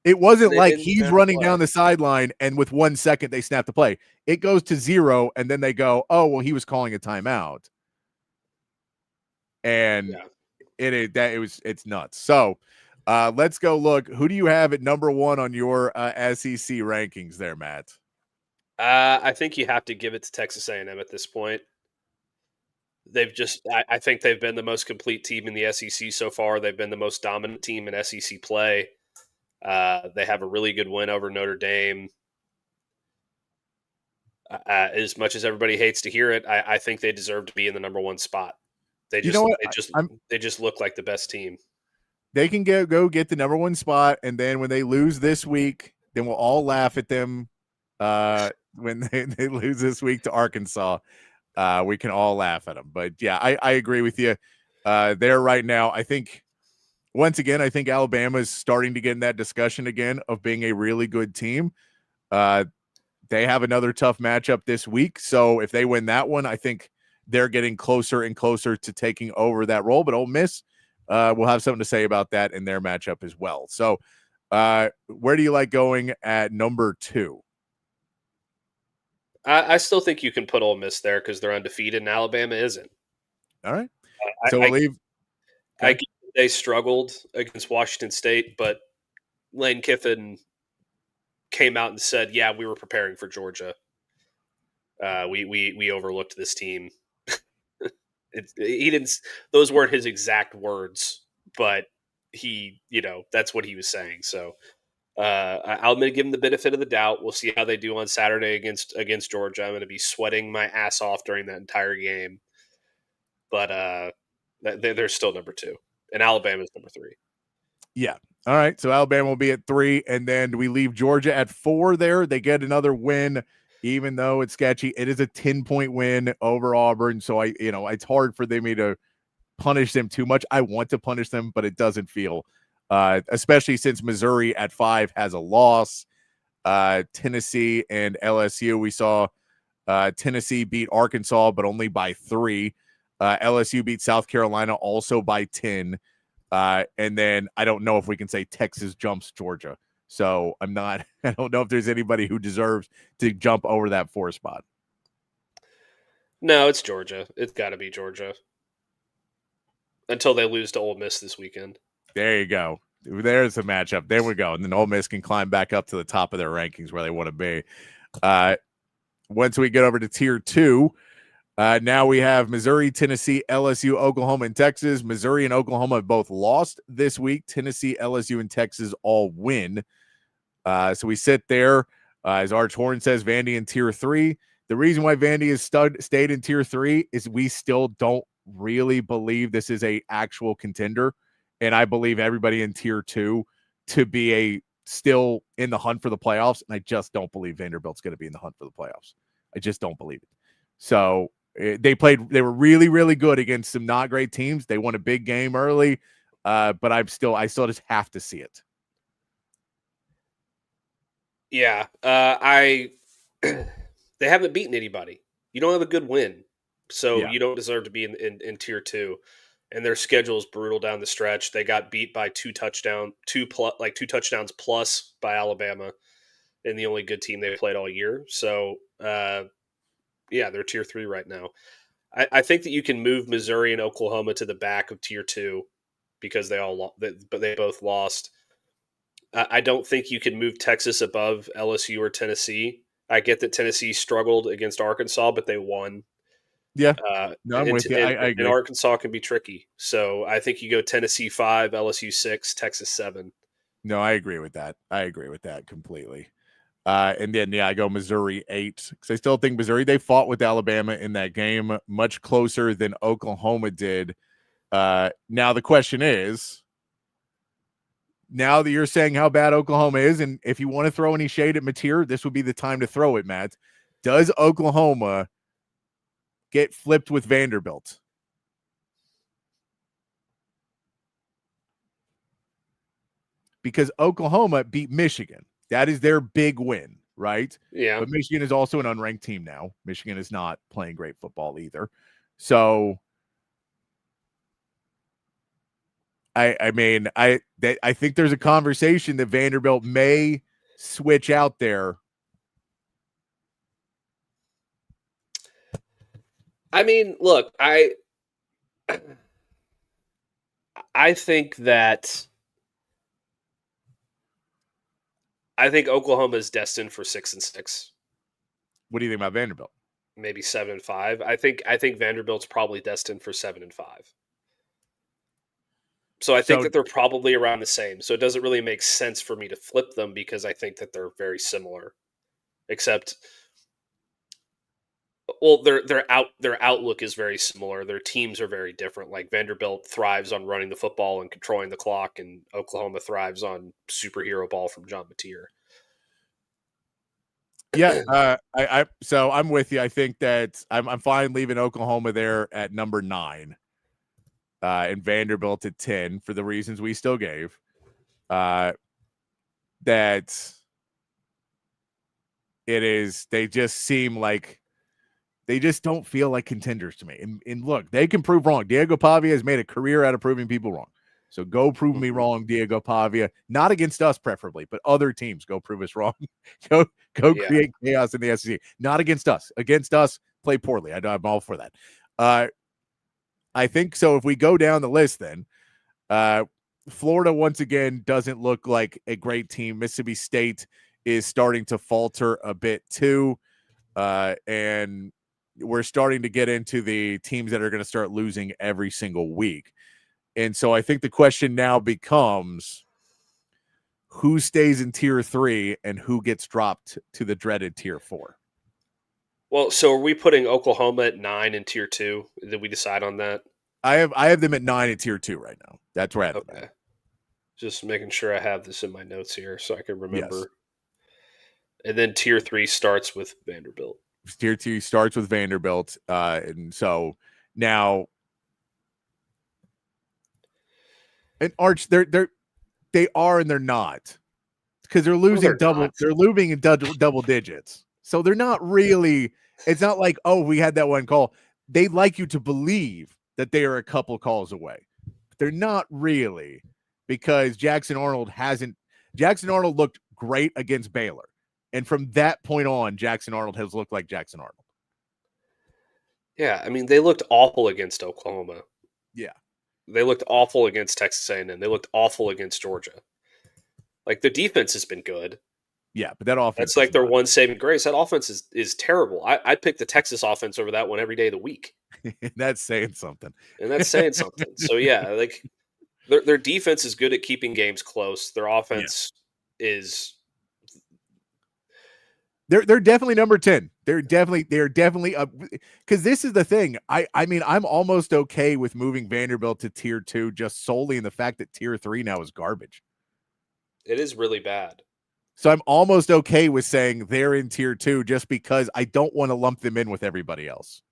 It wasn't They like didn't he's snap a running play. down the sideline and with 1 second they snap the play. It goes to 0, and then they go, oh, well, he was calling a timeout. And it's nuts. So let's go look. Who do you have at number 1 on your SEC rankings there, Matt? I think you have to give it to Texas A&M at this point. I think they've been the most complete team in the SEC so far. They've been the most dominant team in SEC play. They have a really good win over Notre Dame. As much as everybody hates to hear it, I think they deserve to be in the number 1 spot. They just look like the best team. They can go get the number 1 spot, and then when they lose this week, then we'll all laugh at them. When they lose this week to Arkansas, we can all laugh at them. But yeah, I agree with you. There right now, I think once again, I think Alabama is starting to get in that discussion again of being a really good team. They have another tough matchup this week, so if they win that one, I think they're getting closer and closer to taking over that role. But Ole Miss will have something to say about that in their matchup as well. So where do you like going at number 2? I still think you can put Ole Miss there because they're undefeated and Alabama isn't. All right. So we'll leave. I get they struggled against Washington State, but Lane Kiffin came out and said, yeah, we were preparing for Georgia. We overlooked this team. He didn't, those weren't his exact words, but that's what he was saying. So I'm going to give him the benefit of the doubt. We'll see how they do on Saturday against Georgia. I'm going to be sweating my ass off during that entire game, but they're still number 2, and Alabama's number 3. Yeah. All right. So Alabama will be at 3, and then we leave Georgia at 4 there. They get another win, even though it's sketchy. It is a 10-point win over Auburn. So it's hard for me to punish them too much. I want to punish them, but it doesn't feel, especially since Missouri at 5 has a loss. Tennessee and LSU, we saw Tennessee beat Arkansas, but only by 3. LSU beat South Carolina also by 10. And then I don't know if we can say Texas jumps Georgia. So I don't know if there's anybody who deserves to jump over that 4 spot. No, it's Georgia. It's got to be Georgia. Until they lose to Ole Miss this weekend. There you go. There's a matchup. There we go. And then Ole Miss can climb back up to the top of their rankings where they want to be. Once we get over to tier 2, now we have Missouri, Tennessee, LSU, Oklahoma, and Texas. Missouri and Oklahoma have both lost this week. Tennessee, LSU, and Texas all win. So we sit there. As Arch Horn says, Vandy in tier 3. The reason why Vandy has stayed in tier 3 is we still don't really believe this is a actual contender. And I believe everybody in tier 2 to be still in the hunt for the playoffs. And I just don't believe Vanderbilt's going to be in the hunt for the playoffs. I just don't believe it. So they were really, really good against some not great teams. They won a big game early, but I still just have to see it. Yeah. They haven't beaten anybody. You don't have a good win. So you don't deserve to be in tier 2. And their schedule is brutal down the stretch. They got beat by 2 touchdowns plus by Alabama, and the only good team they played all year. So, they're tier 3 right now. I think that you can move Missouri and Oklahoma to the back of tier 2 because they both lost. I don't think you can move Texas above LSU or Tennessee. I get that Tennessee struggled against Arkansas, but they won. Yeah, no, I'm with you. I And agree. Arkansas can be tricky. So I think you go Tennessee 5, LSU 6, Texas 7. No, I agree with that. I agree with that completely. And then, I go Missouri 8 because I still think Missouri, they fought with Alabama in that game much closer than Oklahoma did. Now the question is, now that you're saying how bad Oklahoma is, and if you want to throw any shade at Mateer, this would be the time to throw it, Matt. Does Oklahoma get flipped with Vanderbilt? Because Oklahoma beat Michigan. That is their big win, right? Yeah. But Michigan is also an unranked team now. Michigan is not playing great football either. So I think there's a conversation that Vanderbilt may switch out there. I mean, look, I think Oklahoma is destined for 6-6. What do you think about Vanderbilt? Maybe 7-5. I think Vanderbilt's probably destined for 7-5. So I think that they're probably around the same. So it doesn't really make sense for me to flip them because I think that they're very similar, except, well, their outlook is very similar. Their teams are very different. Like Vanderbilt thrives on running the football and controlling the clock, and Oklahoma thrives on superhero ball from John Mateer. Yeah, so I'm with you. I think that I'm fine leaving Oklahoma there at number 9. And Vanderbilt at 10 for the reasons we still gave. That it is, they just seem like they just don't feel like contenders to me. And look, they can prove wrong. Diego Pavia has made a career out of proving people wrong. So go prove me wrong, Diego Pavia. Not against us, preferably, but other teams. Go prove us wrong. go create chaos in the SEC. Not against us. Against us, play poorly. I'm all for that. I think so. If we go down the list, then Florida once again doesn't look like a great team. Mississippi State is starting to falter a bit too, and we're starting to get into the teams that are going to start losing every single week. And so I think the question now becomes, who stays in tier 3 and who gets dropped to the dreaded tier 4? Well, so are we putting Oklahoma at 9 in tier 2? Did we decide on that? I have them at 9 in tier 2 right now. That's where I have them. Just making sure I have this in my notes here so I can remember. Yes. And then tier 3 starts with Vanderbilt. Tier 2 starts with Vanderbilt. And so now, and Arch, they are and they're not, because they're losing they're losing in double digits. So they're not really, it's not like, oh, we had that one call. They'd like you to believe that they are a couple calls away. But they're not really, because Jackson Arnold looked great against Baylor. And from that point on, Jackson Arnold has looked like Jackson Arnold. Yeah, I mean, they looked awful against Oklahoma. Yeah. They looked awful against Texas A&M. They looked awful against Georgia. Like, the defense has been good. Yeah, but that offense, that's like their one saving grace. That offense is terrible. I'd pick the Texas offense over that one every day of the week. That's saying something. And that's saying something. So yeah, like their defense is good at keeping games close. Their offense is. They're definitely number 10. They're definitely up, because this is the thing. I mean, I'm almost okay with moving Vanderbilt to tier 2 just solely in the fact that tier 3 now is garbage. It is really bad. So I'm almost okay with saying they're in tier 2 just because I don't want to lump them in with everybody else.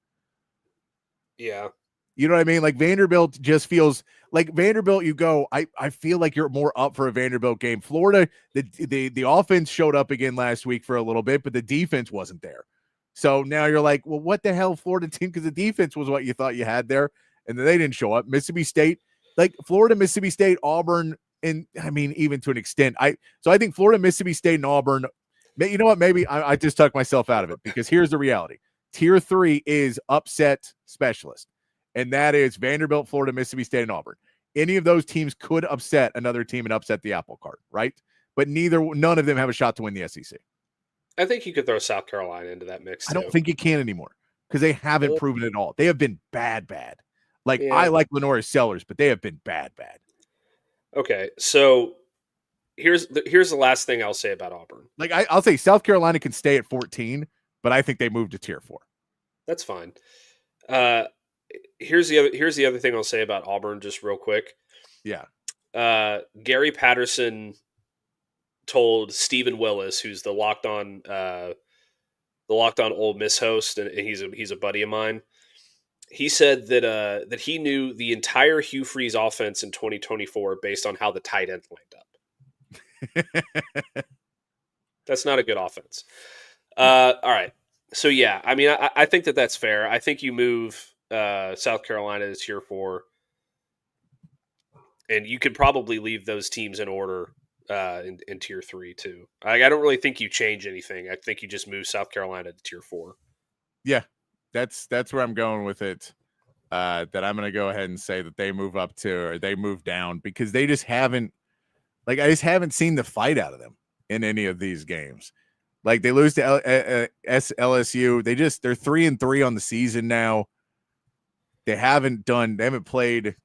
Yeah. You know what I mean? Like Vanderbilt just feels like Vanderbilt, you go, I feel like you're more up for a Vanderbilt game. Florida, the offense showed up again last week for a little bit, but the defense wasn't there. So now you're like, well, what the hell, Florida team? Because the defense was what you thought you had there, and then they didn't show up. Mississippi State, like Florida, Mississippi State, Auburn, and I mean, even to an extent, I think Florida, Mississippi State, and Auburn. You know what? Maybe I just tucked myself out of it, because here's the reality: tier 3 is upset specialist, and that is Vanderbilt, Florida, Mississippi State, and Auburn. Any of those teams could upset another team and upset the apple cart, right? But none of them have a shot to win the SEC. I think you could throw South Carolina into that mix. I don't think you can anymore. because they haven't Well, proven it all. They have been bad. Like Yeah. I like Lenore Sellers, but they have been bad. Okay, so here's the last thing I'll say about Auburn. Like I'll say South Carolina can stay at 14, but I think they moved to tier 4. That's fine. Here's the other thing I'll say about Auburn, just real quick. Yeah. Gary Patterson told Stephen Willis, who's the Locked On Ole Miss host, and he's a buddy of mine. He said that he knew the entire Hugh Freeze offense in 2024 based on how the tight end lined up. That's not a good offense. All right. So, yeah, I mean, I think that's fair. I think you move South Carolina to tier 4, and you could probably leave those teams in order in tier 3 too. I don't really think you change anything. I think you just move South Carolina to tier 4. Yeah, that's where I'm going with it. That I'm going to go ahead and say that they move up to, or they move down, because they just haven't, like, I just haven't seen the fight out of them in any of these games. Like, they lose to LSU. They're 3-3 on the season now. They haven't played.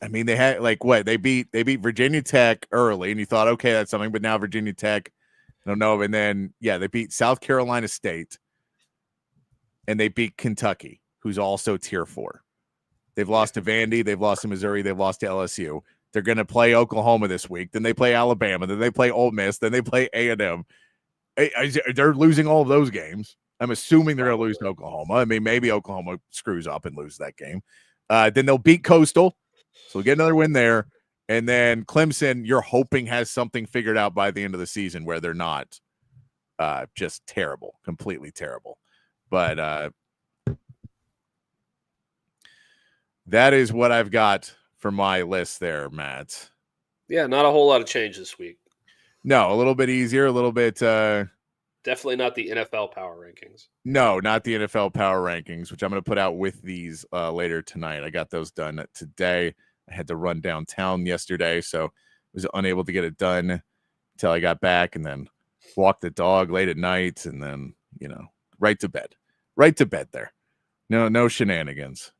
I mean, they had, like, what? They beat Virginia Tech early, and you thought, okay, that's something, but now Virginia Tech, I don't know. And then, yeah, they beat South Carolina State, and they beat Kentucky, who's also tier 4. They've lost to Vandy, they've lost to Missouri, they've lost to LSU. They're going to play Oklahoma this week. Then they play Alabama. Then they play Ole Miss. Then they play A&M. They're losing all of those games. I'm assuming they're going to lose to Oklahoma. I mean, maybe Oklahoma screws up and loses that game. Then they'll beat Coastal. So we'll get another win there. And then Clemson, you're hoping, has something figured out by the end of the season where they're not just terrible, completely terrible. But that is what I've got for my list there, Matt. Yeah, not a whole lot of change this week. No, a little bit easier, a little bit. Definitely not the NFL power rankings. No, not the NFL power rankings, which I'm going to put out with these later tonight. I got those done today. I had to run downtown yesterday, so was unable to get it done until I got back, and then walked the dog late at night, and then, right to bed there. No shenanigans.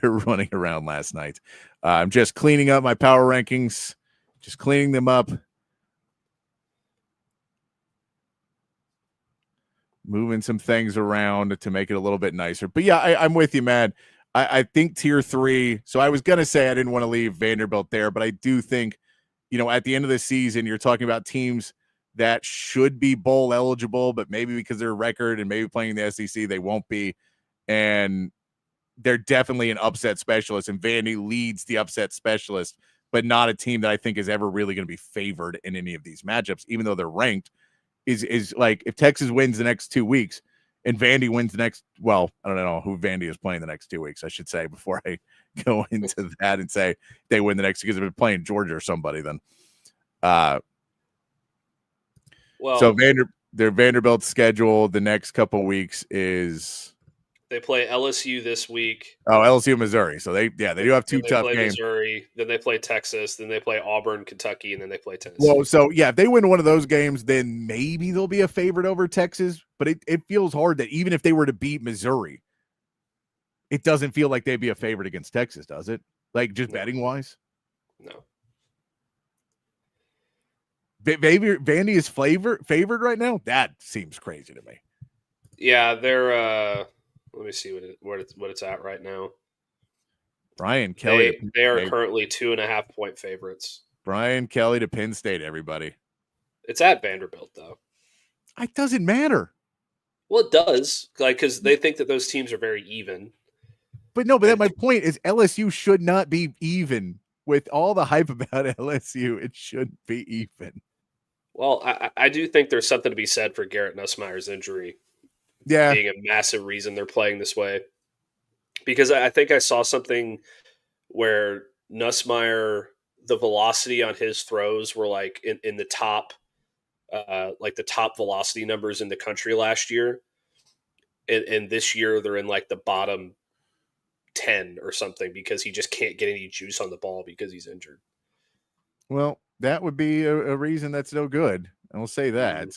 They're running around last night. I'm just cleaning up my power rankings, just cleaning them up, moving some things around to make it a little bit nicer. But yeah, I'm with you, man. I think tier 3. So I was going to say I didn't want to leave Vanderbilt there, but I do think, at the end of the season, you're talking about teams that should be bowl eligible, but maybe because of their record and maybe playing in the SEC, they won't be. And they're definitely an upset specialist, and Vandy leads the upset specialist, but not a team that I think is ever really going to be favored in any of these matchups, even though they're ranked. Is like, if Texas wins the next 2 weeks and Vandy wins the next, well, I don't know who Vandy is playing the next 2 weeks, I should say, before I go into that and say they win the next, because if they're playing Georgia or somebody, then so their Vanderbilt schedule the next couple weeks is, they play LSU this week. Oh, LSU, Missouri. So they do have two tough games. Missouri, then they play Texas, then they play Auburn, Kentucky, and then they play Tennessee. Well, so yeah, if they win one of those games, then maybe they'll be a favorite over Texas. But it feels hard that even if they were to beat Missouri, it doesn't feel like they'd be a favorite against Texas, does it? Like, just betting wise? No. Vandy is favored right now? That seems crazy to me. Yeah, they're let me see what it's at right now. Brian Kelly. They are currently 2.5-point favorites. Brian Kelly to Penn State, everybody. It's at Vanderbilt, though. It doesn't matter. Well, it does, because they think that those teams are very even. But that my point is LSU should not be even. With all the hype about LSU, it shouldn't be even. Well, I do think there's something to be said for Garrett Nussmeier's injury. Yeah, being a massive reason they're playing this way. Because I think I saw something where Nussmeier, the velocity on his throws were like in the top, like the top velocity numbers in the country last year. And this year they're in like the bottom 10 or something, because he just can't get any juice on the ball because he's injured. Well, that would be a reason that's no good. I'll say that.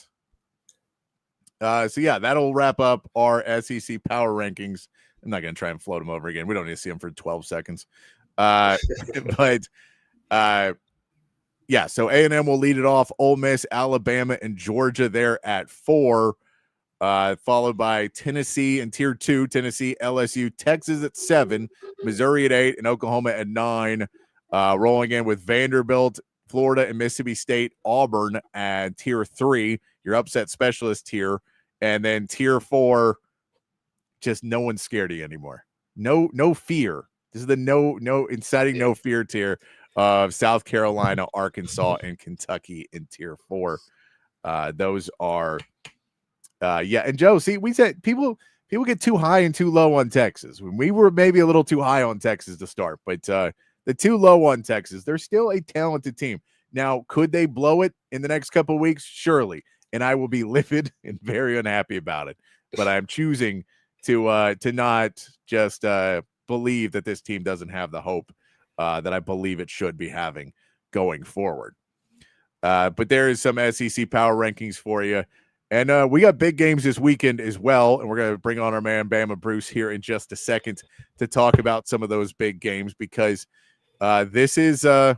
So yeah, that'll wrap up our SEC power rankings. I'm not going to try and float them over again. We don't need to see them for 12 seconds. But yeah, so A&M will lead it off. Ole Miss, Alabama, and Georgia there at 4, followed by Tennessee in Tier 2, Tennessee, LSU, Texas at 7, Missouri at 8, and Oklahoma at 9. Rolling in with Vanderbilt, Florida, and Mississippi State, Auburn at Tier 3, your upset specialist tier. And then Tier 4, just no one's scared of you anymore. No fear. This is the no inciting no fear tier of South Carolina, Arkansas, and Kentucky in Tier 4. Those are and Joe, see, we said people get too high and too low on Texas. When we were maybe a little too high on Texas to start, but the too low on Texas, they're still a talented team. Now, could they blow it in the next couple of weeks? Surely. And I will be livid and very unhappy about it. But I'm choosing to not just believe that this team doesn't have the hope that I believe it should be having going forward. But there is some SEC power rankings for you. And we got big games this weekend as well. And we're going to bring on our man Bama Bruce here in just a second to talk about some of those big games, because this is, when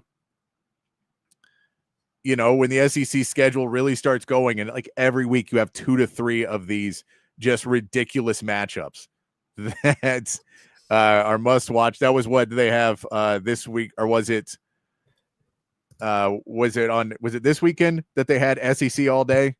the SEC schedule really starts going, and like every week you have 2 to 3 of these just ridiculous matchups that are must watch. That was what they have this week, or was it this weekend that they had SEC all day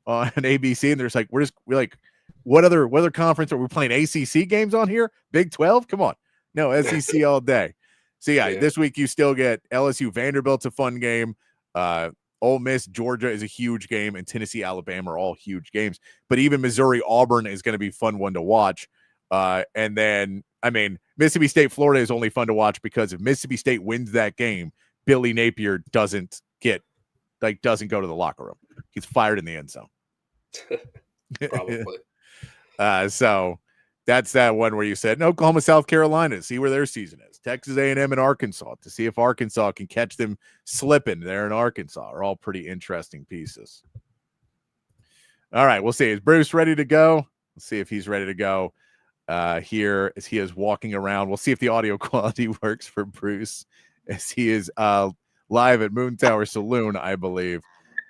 on ABC? And there's like, we're like, what other conference are we playing ACC games on here? Big 12? Come on. No, SEC all day. So yeah, this week you still get LSU Vanderbilt's a fun game. Ole Miss Georgia is a huge game, and Tennessee Alabama are all huge games. But even Missouri Auburn is going to be a fun one to watch. And then, Mississippi State Florida is only fun to watch because if Mississippi State wins that game, Billy Napier doesn't go to the locker room. He's fired in the end zone. Probably. So that's that one where you said Oklahoma, South Carolina, see where their season is. Texas A&M and Arkansas, to see if Arkansas can catch them slipping there in Arkansas, are all pretty interesting pieces. All right, we'll see. Is Bruce ready to go? Let's see if he's ready to go here as he is walking around. We'll see if the audio quality works for Bruce as he is live at Moon Tower Saloon, I believe.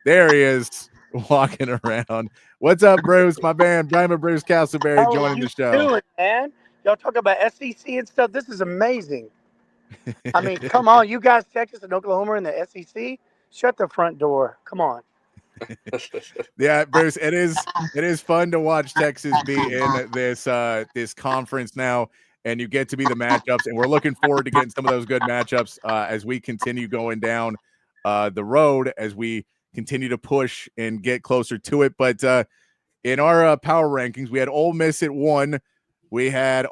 There he is, walking around. What's up, Bruce? My man, Bama Bruce Castleberry, joining the show. How you doing, man? Y'all talk about SEC and stuff. This is amazing. Come on, you guys, Texas and Oklahoma in the SEC. Shut the front door. Come on. Yeah, Bruce, it is fun to watch Texas be in this conference now, and you get to be the matchups, and we're looking forward to getting some of those good matchups as we continue going down the road, as we continue to push and get closer to it. But in our power rankings, we had Ole Miss at 1. We had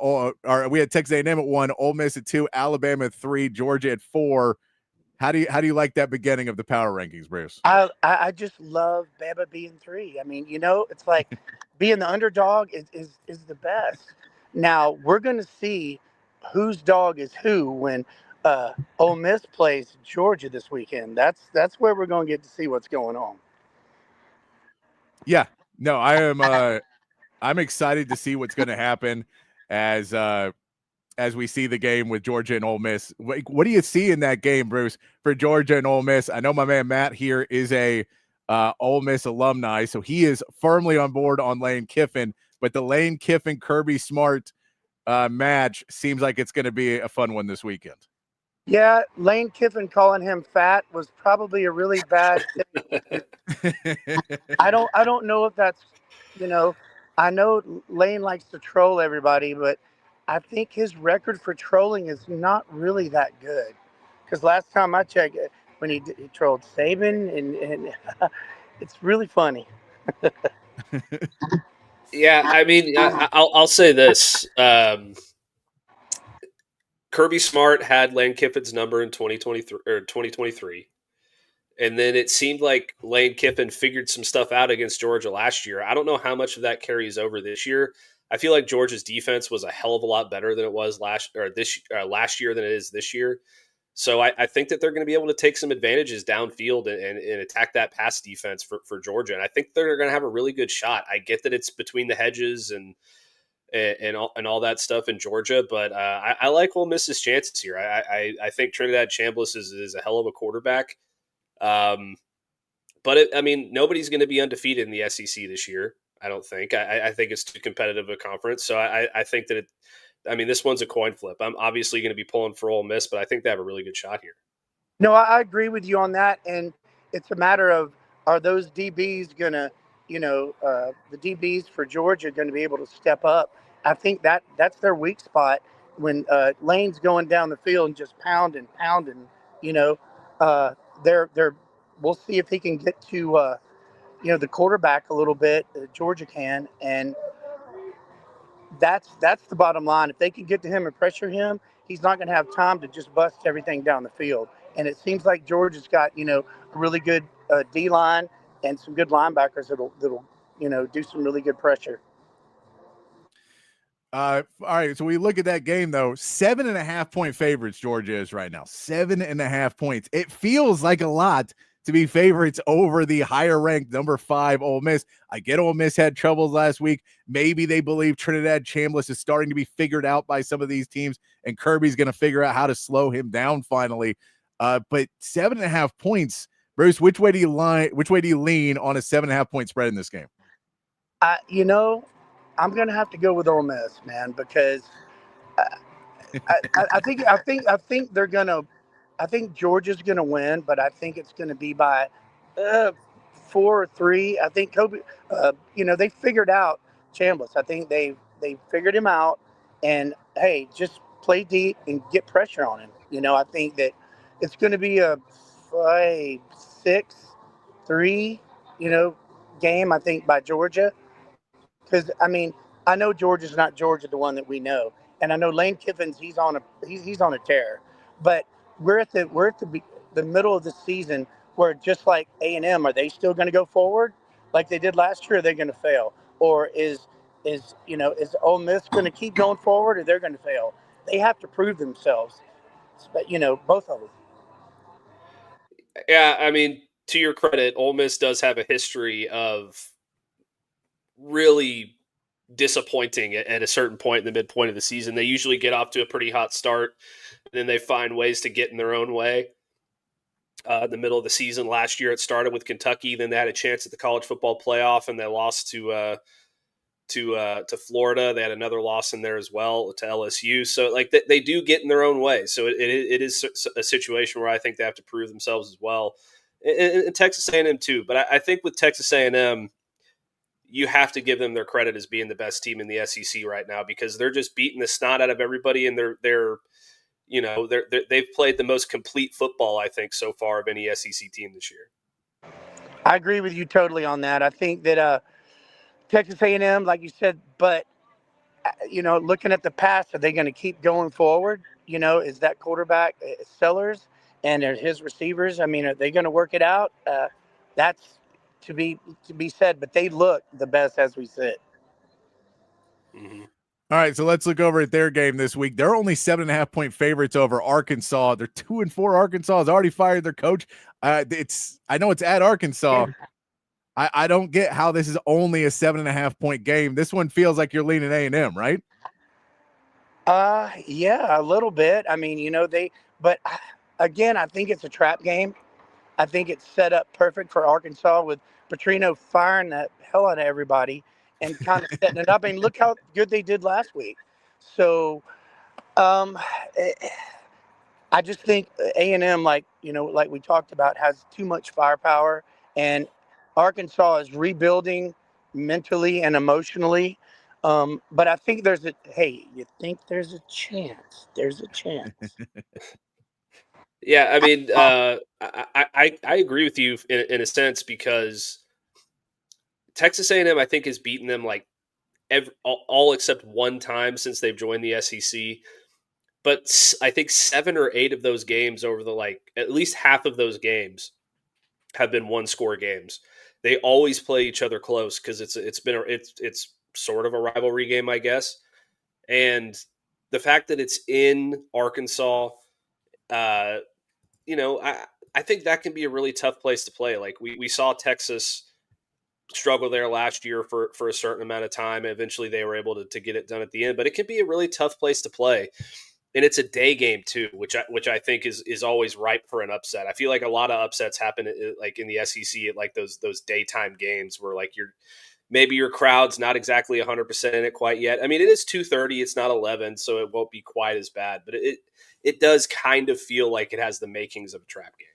Texas A&M at 1, Ole Miss at 2, Alabama at 3, Georgia at 4. How do you like that beginning of the power rankings, Bruce? I just love Bama being 3. It's like being the underdog is the best. Now we're going to see whose dog is who when Ole Miss plays Georgia this weekend. That's where we're going to get to see what's going on. Yeah, no, I am. I'm excited to see what's going to happen as we see the game with Georgia and Ole Miss. What do you see in that game, Bruce, for Georgia and Ole Miss? I know my man Matt here is a Ole Miss alumni, so he is firmly on board on Lane Kiffin. But the Lane Kiffin Kirby Smart match seems like it's going to be a fun one this weekend. Yeah, Lane Kiffin calling him fat was probably a really bad thing. I don't know if that's, I know Lane likes to troll everybody, but I think his record for trolling is not really that good. Because last time I checked, when he trolled Saban, and it's really funny. Yeah, I'll say this. Kirby Smart had Lane Kiffin's number in 2023. And then it seemed like Lane Kiffin figured some stuff out against Georgia last year. I don't know how much of that carries over this year. I feel like Georgia's defense was a hell of a lot better than it was last year than it is this year. So I think that they're going to be able to take some advantages downfield and attack that pass defense for Georgia. And I think they're going to have a really good shot. I get that it's between the hedges and all that stuff in Georgia, but I like Ole Miss's chances here. I think Trinidad Chambliss is a hell of a quarterback. But nobody's going to be undefeated in the SEC this year. I don't think. I think it's too competitive a conference. So I think that this one's a coin flip. I'm obviously going to be pulling for Ole Miss, but I think they have a really good shot here. No, I agree with you on that. And it's a matter of, are those DBs going to, the DBs for Georgia going to be able to step up? I think that's their weak spot when Lane's going down the field and just pounding, we'll see if he can get to, the quarterback a little bit. Georgia can. And that's the bottom line. If they can get to him and pressure him, he's not going to have time to just bust everything down the field. And it seems like Georgia's got, a really good D-line and some good linebackers that'll do some really good pressure. All right. So we look at that game, though. 7.5 point favorites Georgia is right now. 7.5 points. It feels like a lot to be favorites over the higher ranked number 5 Ole Miss. I get Ole Miss had troubles last week. Maybe they believe Trinidad Chambliss is starting to be figured out by some of these teams, and Kirby's going to figure out how to slow him down finally. But 7.5 points, Bruce. Which way do you lean on a 7.5 point spread in this game? I'm going to have to go with Ole Miss, man, because I think they're going to. I think Georgia's going to win, but I think it's going to be by 4 or 3. I think Kobe, they figured out Chambliss. I think they figured him out, and hey, just play deep and get pressure on him. I think that it's going to be a 6-3, game. I think by Georgia, because I know Georgia's not Georgia, the one that we know, and I know Lane Kiffin's he's on a tear, but we're at the middle of the season where, just like A&M, are they still going to go forward like they did last year? Or are they going to fail? Or is Ole Miss going to keep going forward, or they're going to fail? They have to prove themselves, but both of them. Yeah, to your credit, Ole Miss does have a history of really disappointing at a certain point in the midpoint of the season. They usually get off to a pretty hot start, and then they find ways to get in their own way. In the middle of the season last year, it started with Kentucky. Then they had a chance at the college football playoff, and they lost to Florida. They had another loss in there as well to LSU. So they do get in their own way. So it is a situation where I think they have to prove themselves as well. And Texas A&M too. But I think with Texas A&M, you have to give them their credit as being the best team in the SEC right now, because they're just beating the snot out of everybody, and they've played the most complete football, I think, so far of any SEC team this year. I agree with you totally on that. I think that Texas A&M, like you said, but looking at the past, are they going to keep going forward? Is that quarterback Sellers and his receivers? Are they going to work it out? That's to be said, but they look the best as we sit. Mm-hmm. All right, so let's look over at their game this week. They're only 7.5 point favorites over Arkansas. They're 2-4. Arkansas has already fired their coach. I know it's at Arkansas. I don't get how this is only a 7.5 point game. This one feels like you're leaning A&M, right? Yeah, a little bit. But again, I think it's a trap game. I think it's set up perfect for Arkansas with Petrino firing the hell out of everybody and kind of setting it up. Look how good they did last week. So I just think A&M, like we talked about, has too much firepower, and Arkansas is rebuilding mentally and emotionally. But I think you think there's a chance. There's a chance. Yeah, I agree with you in a sense, because Texas A&M, I think, has beaten them all except one time since they've joined the SEC. But I think 7 or 8 of those games over at least half of those games have been 1-score games. They always play each other close because it's sort of a rivalry game, I guess. And the fact that it's in Arkansas, you know, I think that can be a really tough place to play. Like we saw Texas struggle there last year for a certain amount of time. Eventually they were able to get it done at the end, but it can be a really tough place to play. And it's a day game too, which I think is always ripe for an upset. I feel like a lot of upsets happen like in the SEC at like those daytime games where like maybe your crowd's not exactly 100% in it quite yet. I mean, it is 2:30, it's not 11, so it won't be quite as bad, but it does kind of feel like it has the makings of a trap game.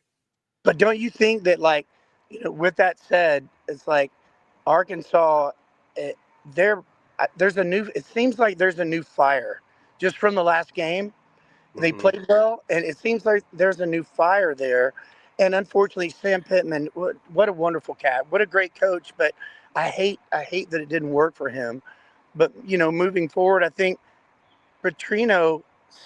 But don't you think that, like, with that said, it's like Arkansas, it seems like there's a new fire just from the last game. They played well, and it seems like there's a new fire there. And unfortunately, Sam Pittman, what a wonderful cat, what a great coach. But I hate that it didn't work for him. But moving forward, I think Petrino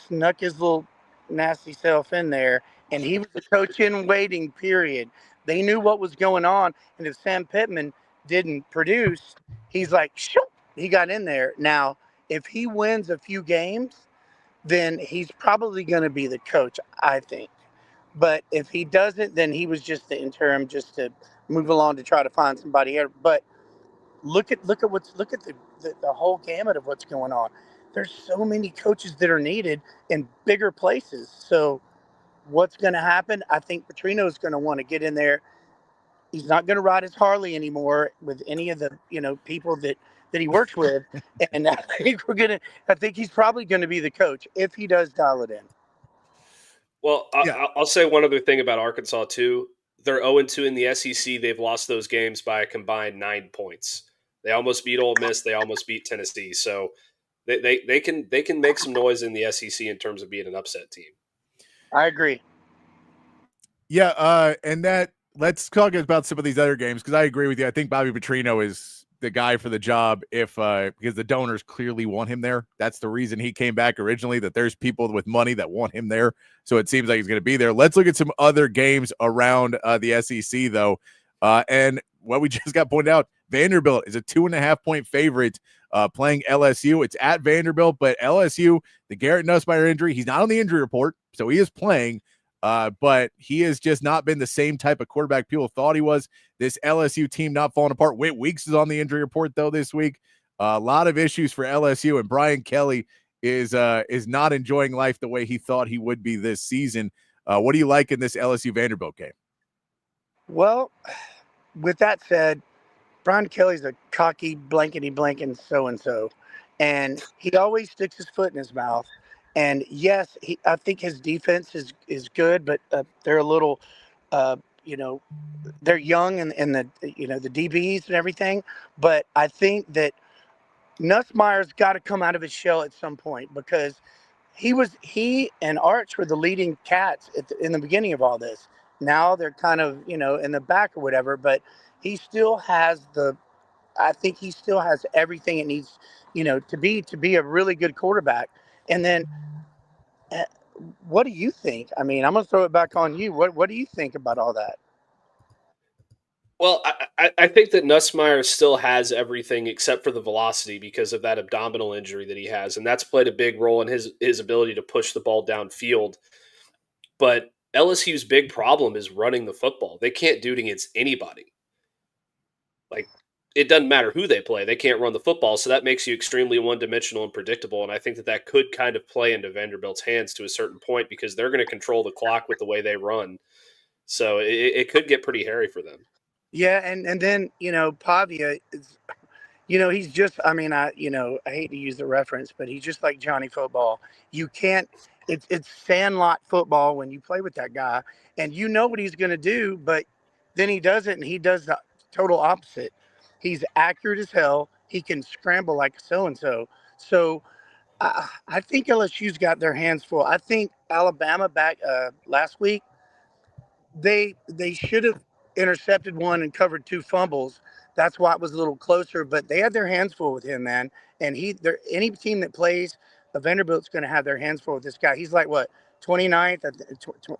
snuck his little nasty self in there, and he was the coach in waiting. Period. They knew what was going on, and if Sam Pittman didn't produce, he's like, shoop, he got in there. Now, if he wins a few games, then he's probably going to be the coach, I think. But if he doesn't, then he was just the interim, just to move along to try to find somebody here. But look at the whole gamut of what's going on. There's so many coaches that are needed in bigger places. So what's going to happen? I think Petrino is going to want to get in there. He's not going to ride his Harley anymore with any of the people that he works with, and I think he's probably going to be the coach if he does dial it in. Well, I'll say one other thing about Arkansas too. They're 0-2 in the SEC. They've lost those games by a combined 9 points. They almost beat Ole Miss. They almost beat Tennessee. So they can make some noise in the SEC in terms of being an upset team. I agree. Yeah, and let's talk about some of these other games, because I agree with you. I think Bobby Petrino is the guy for the job because the donors clearly want him there. That's the reason he came back originally, that there's people with money that want him there. So it seems like he's going to be there. Let's look at some other games around the SEC, though. And what we just got pointed out, Vanderbilt is a 2.5-point favorite playing LSU. It's at Vanderbilt, but LSU, the Garrett Nussmeier injury, he's not on the injury report, so he is playing. But he has just not been the same type of quarterback people thought he was. This LSU team not falling apart. Whit Weeks is on the injury report, though, this week. A lot of issues for LSU, and Brian Kelly is not enjoying life the way he thought he would be this season. What do you like in this LSU Vanderbilt game? Well, with that said, Brian Kelly's a cocky, blankety-blanking so-and-so, and he always sticks his foot in his mouth. And yes, I think his defense is good, but they're a little, they're young and the DBs and everything. But I think that Nussmeier's got to come out of his shell at some point, because he and Arch were the leading cats in the beginning of all this. Now they're kind of in the back or whatever, but he still has I think he still has everything it needs to be a really good quarterback. And then, what do you think? I mean, I'm going to throw it back on you. What do you think about all that? Well, I think that Nussmeier still has everything except for the velocity because of that abdominal injury that he has, and that's played a big role in his ability to push the ball downfield. But LSU's big problem is running the football. They can't do it against anybody. Like, it doesn't matter who they play. They can't run the football, so that makes you extremely one-dimensional and predictable, and I think that could kind of play into Vanderbilt's hands to a certain point because they're going to control the clock with the way they run. So it could get pretty hairy for them. Yeah, and then, Pavia is, he's just, I mean, I hate to use the reference, but he's just like Johnny Football. You can't, it's sandlot football when you play with that guy, and you know what he's going to do, but then he does it, and he does the total opposite. He's accurate as hell. He can scramble like so-and-so. So I think LSU's got their hands full. I think Alabama back last week, they should have intercepted one and covered 2 fumbles. That's why it was a little closer, but they had their hands full with him, man. And any team that plays, Vanderbilt's going to have their hands full with this guy. He's like, what, 29th?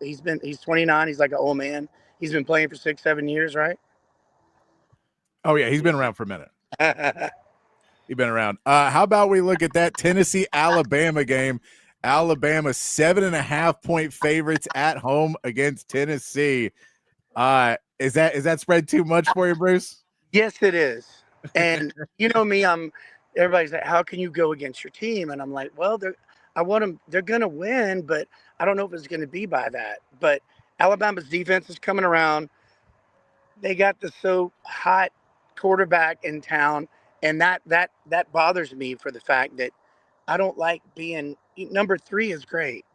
He's 29. He's like an old man. He's been playing for 6-7 years, right? Oh, yeah, he's been around for a minute. He's been around. How about we look at that Tennessee-Alabama game? Alabama 7.5-point favorites at home against Tennessee. Is that spread too much for you, Bruce? Yes, it is. And you know me, everybody's like, how can you go against your team? And I'm like, well, they're going to win, but I don't know if it's going to be by that. But Alabama's defense is coming around. They got the so hot quarterback in town, and that bothers me for the fact that I don't like being number 3 is great.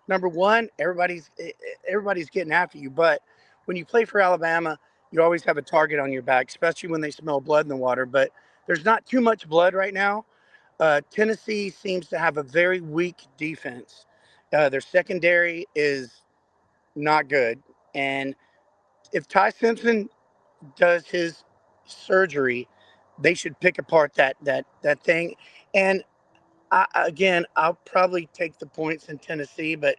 Number 1, everybody's getting after you, but when you play for Alabama, you always have a target on your back, especially when they smell blood in the water. But there's not too much blood right now. Tennessee seems to have a very weak defense. Their secondary is not good, and if Ty Simpson does his surgery, they should pick apart that thing. And I'll probably take the points in Tennessee, but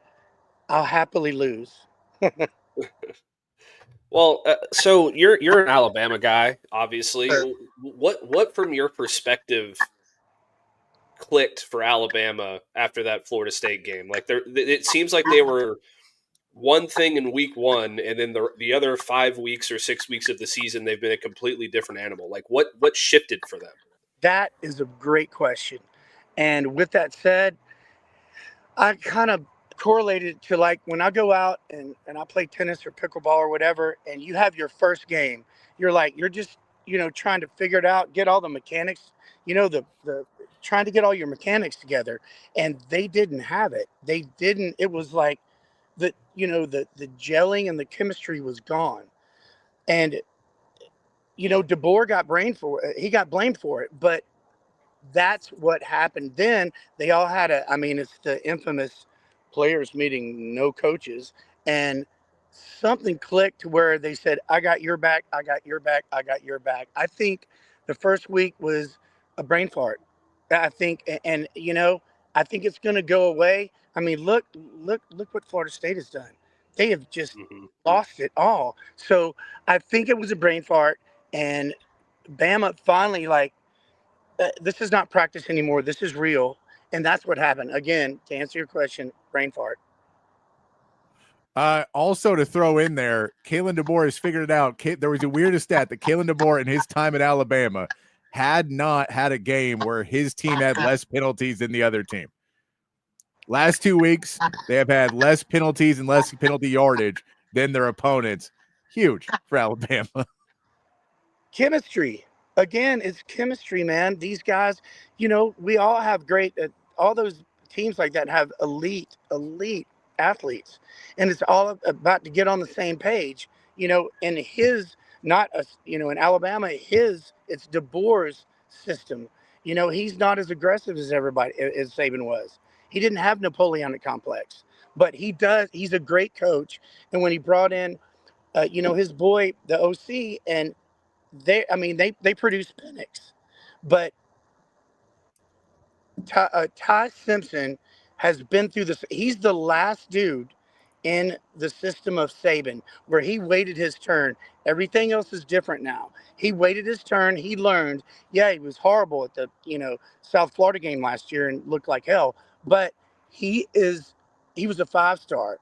I'll happily lose. Well, so you're an Alabama guy, obviously. What from your perspective clicked for Alabama after that Florida State game? Like it seems like they were one thing in week 1, and then the other 5 weeks or 6 weeks of the season, they've been a completely different animal. Like what shifted for them? That is a great question. And with that said, I kind of correlated to like when I go out and I play tennis or pickleball or whatever, and you have your first game, you're just, trying to figure it out, get all the mechanics, the trying to get all your mechanics together. And they didn't have it. It was like the gelling and the chemistry was gone. And, DeBoer got blamed for it, but that's what happened. Then they all had it's the infamous players meeting, no coaches, and something clicked to where they said, I got your back, I got your back, I got your back. I think the first week was a brain fart. I think, and I think it's going to go away. I mean, look what Florida State has done. They have just lost it all. So I think it was a brain fart, and Bama finally this is not practice anymore. This is real. And that's what happened. Again, to answer your question, brain fart. Also to throw in there, Kalen DeBoer has figured it out. There was a weirdest stat that Kalen DeBoer in his time at Alabama had not had a game where his team had less penalties than the other team. Last 2 weeks, they have had less penalties and less penalty yardage than their opponents. Huge for Alabama. Chemistry. Again, it's chemistry, man. These guys, we all have great, all those teams like that have elite athletes. And it's all about to get on the same page, in his, not a, in Alabama, it's DeBoer's system. He's not as aggressive as as Saban was. He didn't have Napoleonic complex, but he's a great coach. And when he brought in, his boy, the OC, and they produce Penix, but Ty Simpson has been through this. He's the last dude in the system of Saban where he waited his turn. Everything else is different now. He waited his turn. He learned. Yeah, he was horrible at the South Florida game last year and looked like hell. But he was a 5-star.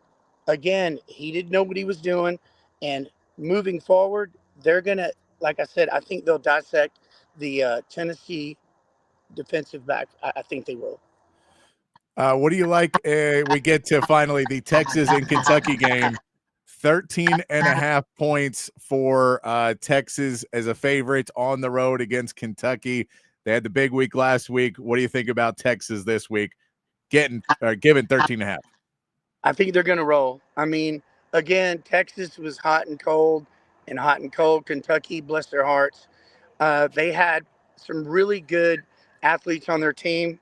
Again, he didn't know what he was doing, and moving forward, they're gonna. Like I said, I think they'll dissect the Tennessee defensive back. I think they will. What do you like? We get to finally the Texas and Kentucky game. 13.5 points for Texas as a favorite on the road against Kentucky. They had the big week last week. What do you think about Texas this week? Given 13.5. I think they're going to roll. I mean, again, Texas was hot and cold. And hot and cold. Kentucky, bless their hearts. They had some really good athletes on their team,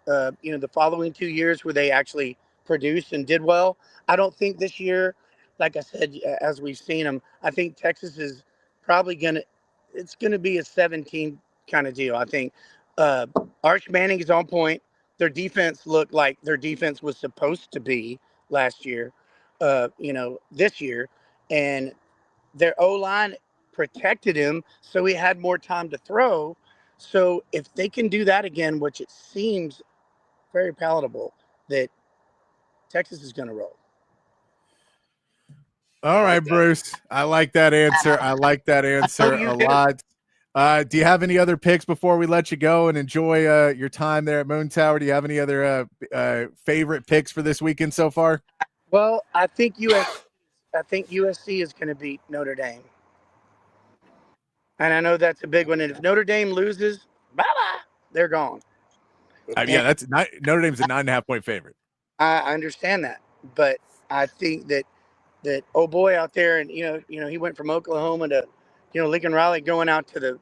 the following 2 years where they actually produced and did well. I don't think this year, like I said, as we've seen them, I think Texas is probably it's going to be a 17 kind of deal. I think Arch Manning is on point. Their defense looked like their defense was supposed to be last year, this year. And their O-line protected him, so he had more time to throw. So if they can do that again, which it seems very palatable, that Texas is going to roll. All right, Bruce. I like that answer. I like that answer a lot. Do you have any other picks before we let you go and enjoy your time there at Moon Tower? Do you have any other favorite picks for this weekend so far? Well, I think USC is going to beat Notre Dame. And I know that's a big one. And if Notre Dame loses, bye-bye, they're gone. Yeah, Notre Dame's a 9.5-point favorite. I understand that. But I think that old boy out there, and he went from Oklahoma to Lincoln Riley going out to the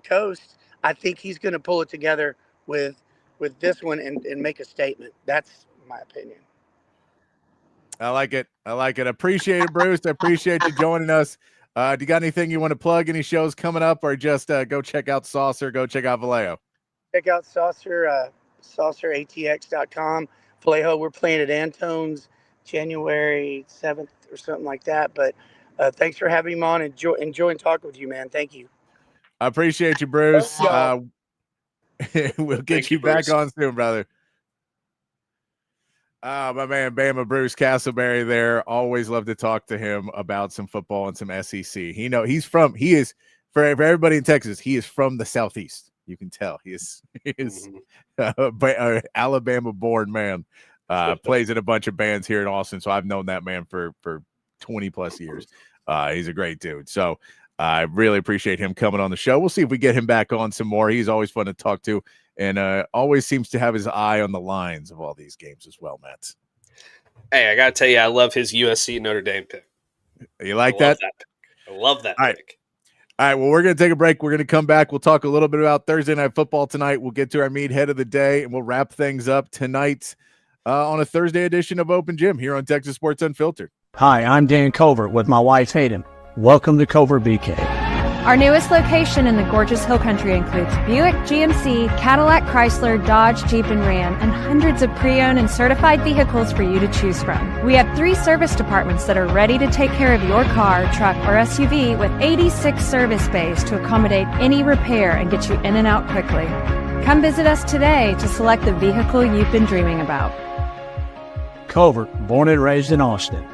coast. I think he's going to pull it together with this one and make a statement. That's my opinion. I like it. Appreciate it, Bruce. I appreciate you joining us. Do you got anything you want to plug? Any shows coming up, or just go check out Saucer, go check out Vallejo? Check out Saucer, sauceratx.com. Vallejo, we're playing at Antone's January 7th or something like that. But thanks for having me on. Enjoying talking with you, man. Thank you. I appreciate you, Bruce. We'll get you back on soon, brother. My man, Bama Bruce Castleberry there. Always love to talk to him about some football and some SEC. He is for everybody in Texas, he is from the Southeast. You can tell he is Alabama born man. Plays in a bunch of bands here in Austin. So I've known that man for 20 plus years. He's a great dude. So I really appreciate him coming on the show. We'll see if we get him back on some more. He's always fun to talk to, and always seems to have his eye on the lines of all these games as well, Matt. Hey, I got to tell you, I love his USC Notre Dame pick. You like that? I love that pick. All right, well, we're going to take a break. We're going to come back. We'll talk a little bit about Thursday Night Football tonight. We'll get to our meathead of the day, and we'll wrap things up tonight on a Thursday edition of Open Gym here on Texas Sports Unfiltered. Hi, I'm Dan Covert with my wife Hayden. Welcome to Covert BK. Our newest location in the gorgeous Hill Country includes Buick, GMC, Cadillac, Chrysler, Dodge, Jeep, and Ram, and hundreds of pre-owned and certified vehicles for you to choose from. We have 3 service departments that are ready to take care of your car, truck, or SUV with 86 service bays to accommodate any repair and get you in and out quickly. Come visit us today to select the vehicle you've been dreaming about. Covert, born and raised in Austin.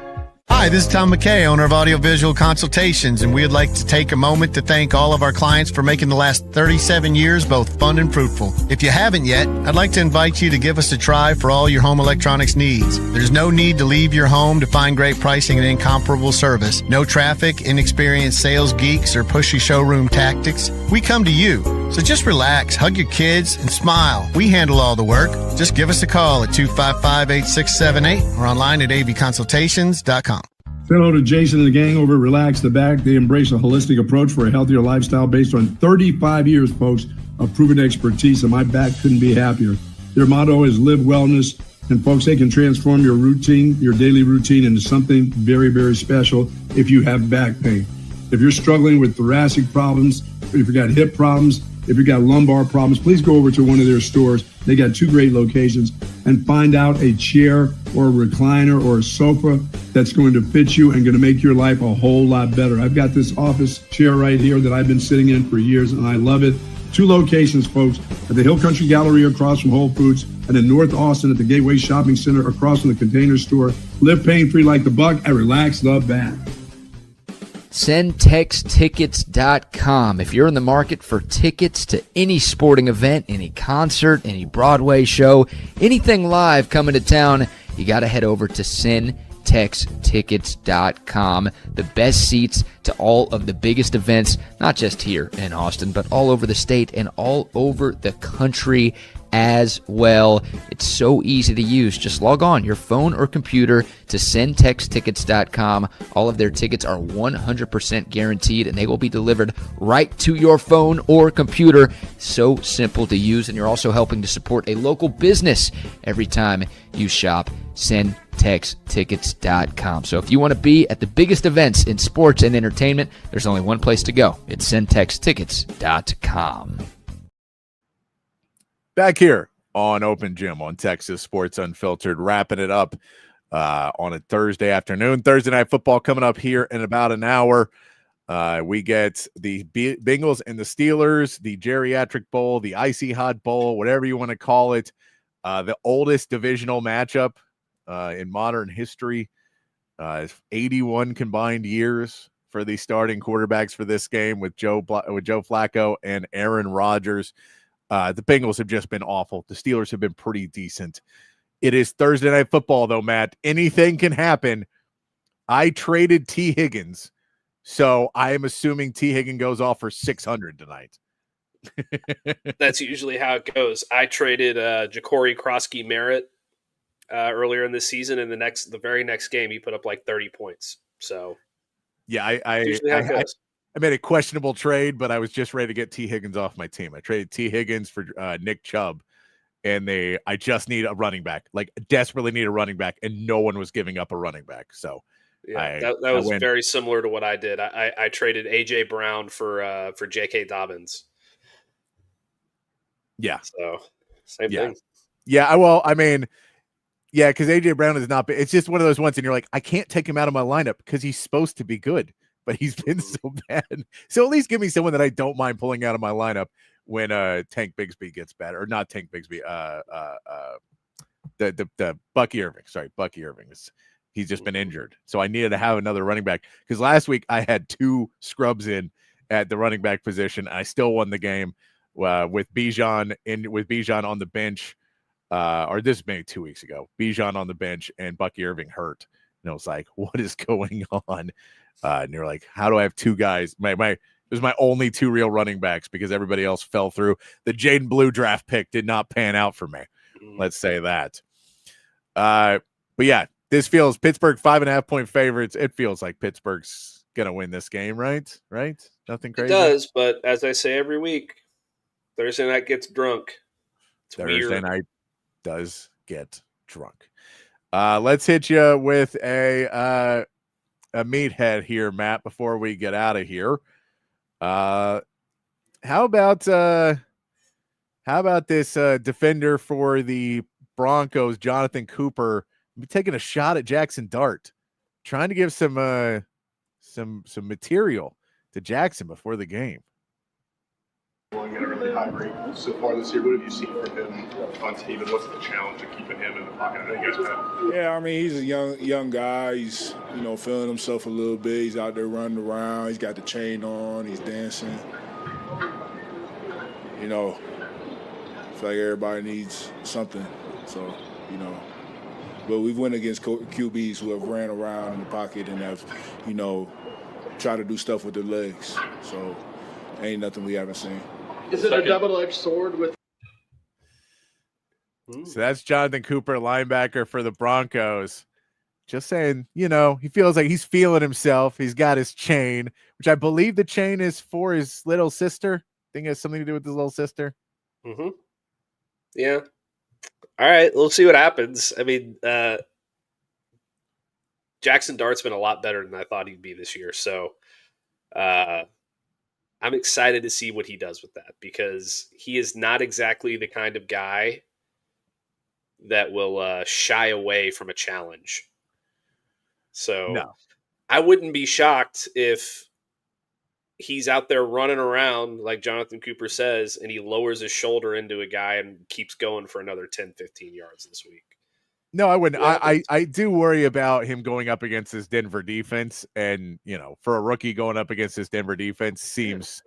Hi, this is Tom McKay, owner of Audiovisual Consultations, and we'd like to take a moment to thank all of our clients for making the last 37 years both fun and fruitful. If you haven't yet, I'd like to invite you to give us a try for all your home electronics needs. There's no need to leave your home to find great pricing and incomparable service. No traffic, inexperienced sales geeks, or pushy showroom tactics. We come to you. So just relax, hug your kids, and smile. We handle all the work. Just give us a call at 255-8678 or online at avconsultations.com. Say hello to Jason and the gang over at Relax the Back. They embrace a holistic approach for a healthier lifestyle based on 35 years, folks, of proven expertise, and my back couldn't be happier. Their motto is live wellness, and folks, they can transform your routine, your daily routine, into something very, very special if you have back pain. If you're struggling with thoracic problems, if you've got hip problems, if you've got lumbar problems, please go over to one of their stores. They got 2 great locations, and find out a chair or a recliner or a sofa that's going to fit you and going to make your life a whole lot better. I've got this office chair right here that I've been sitting in for years, and I love it. 2 locations, folks, at the Hill Country Gallery across from Whole Foods, and in North Austin at the Gateway Shopping Center across from the Container Store. Live pain-free like the Buck and Relax the Back. SendTexTickets.com. If you're in the market for tickets to any sporting event, any concert, any Broadway show, anything live coming to town, you got to head over to SendTexTickets.com. The best seats to all of the biggest events, not just here in Austin, but all over the state and all over the country as well. It's so easy to use. Just log on your phone or computer to SendTexTickets.com. All of their tickets are 100% guaranteed, and they will be delivered right to your phone or computer. So simple to use, and you're also helping to support a local business every time you shop. SendTexTickets.com. So if you want to be at the biggest events in sports and entertainment, there's only one place to go. It's SendTexTickets.com. Back here on Open Gym on Texas Sports Unfiltered, wrapping it up on a Thursday afternoon. Thursday Night Football coming up here in about an hour. We get the Bengals and the Steelers, the Geriatric Bowl, the Icy Hot Bowl, whatever you want to call it. The oldest divisional matchup in modern history. 81 combined years for the starting quarterbacks for this game with Joe Flacco and Aaron Rodgers. The Bengals have just been awful. The Steelers have been pretty decent. It is Thursday Night Football, though, Matt. Anything can happen. I traded T. Higgins, so I am assuming T. Higgins goes off for 600 tonight. That's usually how it goes. I traded Ja'Cory Krosky-Merritt earlier in the season, and the very next game he put up like 30 points. So yeah, I made a questionable trade, but I was just ready to get T. Higgins off my team. I traded T. Higgins for Nick Chubb, and I just need a running back, like desperately need a running back, and no one was giving up a running back. So yeah, that was very similar to what I did. I traded AJ Brown for J.K. Dobbins. Yeah. So same thing. Yeah. Well, I mean, yeah, because AJ Brown is not. It's just one of those ones, and you're like, I can't take him out of my lineup because he's supposed to be good, but he's been so bad. So at least give me someone that I don't mind pulling out of my lineup when Tank Bigsby gets bad, or not Tank Bigsby. The Bucky Irving. Sorry, Bucky Irving. He's just been injured, so I needed to have another running back because last week I had 2 scrubs in at the running back position. I still won the game. With Bijan on the bench, or this maybe 2 weeks ago, Bijan on the bench and Bucky Irving hurt, and I was like, "What is going on?" And you're like, "How do I have 2 guys?" It was my only 2 real running backs because everybody else fell through. The Jaden Blue draft pick did not pan out for me. Let's say that. But yeah, this feels Pittsburgh 5.5-point favorites. It feels like Pittsburgh's gonna win this game, right? Nothing crazy. It does, but as I say every week, Thursday night gets drunk. It's Thursday weird. night does get drunk. Let's hit you with a meathead here, Matt, before we get out of here. How about this defender for the Broncos, Jonathan Cooper, taking a shot at Jackson Dart, trying to give some material to Jackson before the game. At a really high rate so far this year. What have you seen from him on tape, and what's the challenge of keeping him in the pocket? I know you guys have. Yeah, I mean, he's a young guy. He's feeling himself a little bit. He's out there running around. He's got the chain on. He's dancing. I feel like everybody needs something. So but we've went against QBs who have ran around in the pocket and have tried to do stuff with their legs. So ain't nothing we haven't seen. Is it a double-edged sword with? So that's Jonathan Cooper, linebacker for the Broncos. Just saying, he feels like he's feeling himself. He's got his chain, which I believe the chain is for his little sister. I think it has something to do with his little sister. Mm-hmm. Yeah. All right, we'll see what happens. I mean, Jackson Dart's been a lot better than I thought he'd be this year. So I'm excited to see what he does with that because he is not exactly the kind of guy that will shy away from a challenge. So no. I wouldn't be shocked if he's out there running around like Jonathan Cooper says, and he lowers his shoulder into a guy and keeps going for another 10, 15 yards this week. No, I wouldn't. I do worry about him going up against this Denver defense, and for a rookie going up against this Denver defense seems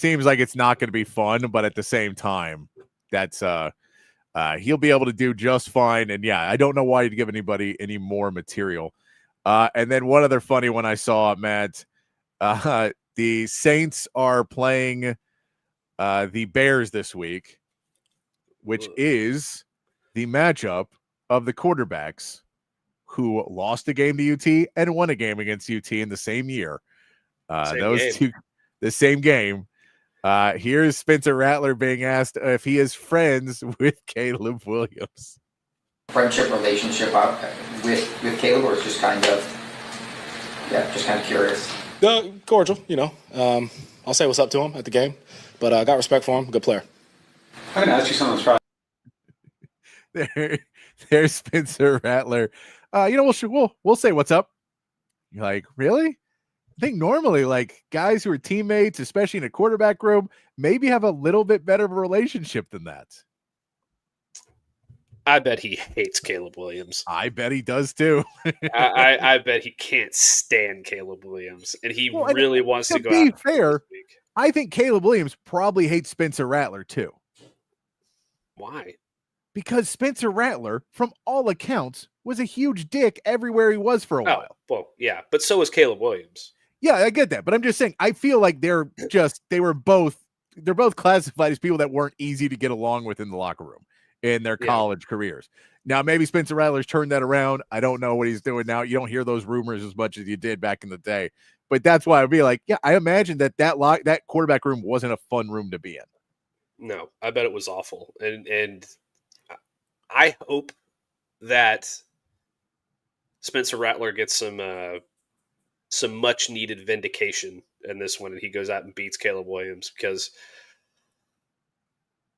like it's not going to be fun. But at the same time, that's he'll be able to do just fine. And yeah, I don't know why you'd give anybody any more material. And then one other funny one I saw, Matt. The Saints are playing the Bears this week, which is the matchup of the quarterbacks who lost a game to UT and won a game against UT in the same year. The same game. Here's Spencer Rattler being asked if he is friends with Caleb Williams. Friendship relationship with Caleb, or just kind of curious? Cordial, I'll say what's up to him at the game, but I got respect for him. Good player. I'm going to ask you something. There's Spencer Rattler. We'll say what's up. You're like, really? I think normally, like, guys who are teammates, especially in a quarterback room, maybe have a little bit better of a relationship than that. I bet he hates Caleb Williams. I bet he does too. I bet he can't stand Caleb Williams, and he really wants to go be out. fair, I think Caleb Williams probably hates Spencer Rattler too. Why? Because Spencer Rattler, from all accounts, was a huge dick everywhere he was for a while. Well, yeah, but so was Caleb Williams. Yeah, I get that, but I'm just saying, I feel like they're both classified as people that weren't easy to get along with in the locker room in their college careers. Now, maybe Spencer Rattler's turned that around. I don't know what he's doing now. You don't hear those rumors as much as you did back in the day, but that's why I'd be like, yeah, I imagine that quarterback room wasn't a fun room to be in. No, I bet it was awful, and I hope that Spencer Rattler gets some much needed vindication in this one, and he goes out and beats Caleb Williams, because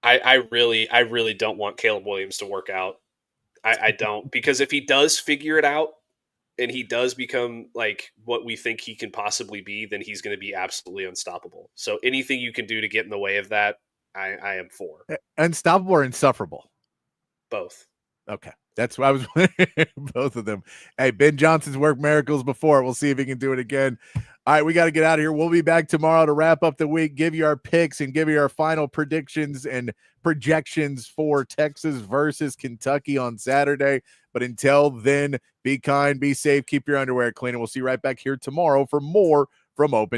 I really don't want Caleb Williams to work out. I don't, because if he does figure it out and he does become like what we think he can possibly be, then he's going to be absolutely unstoppable. So anything you can do to get in the way of that, I am for. Unstoppable or insufferable? Both. Okay. That's what I was both of them. Hey, Ben Johnson's worked miracles before. We'll see if he can do it again. All right, we got to get out of here. We'll be back tomorrow to wrap up the week, give you our picks, and give you our final predictions and projections for Texas versus Kentucky on Saturday. But until then, be kind, be safe, keep your underwear clean, and we'll see you right back here tomorrow for more from Open.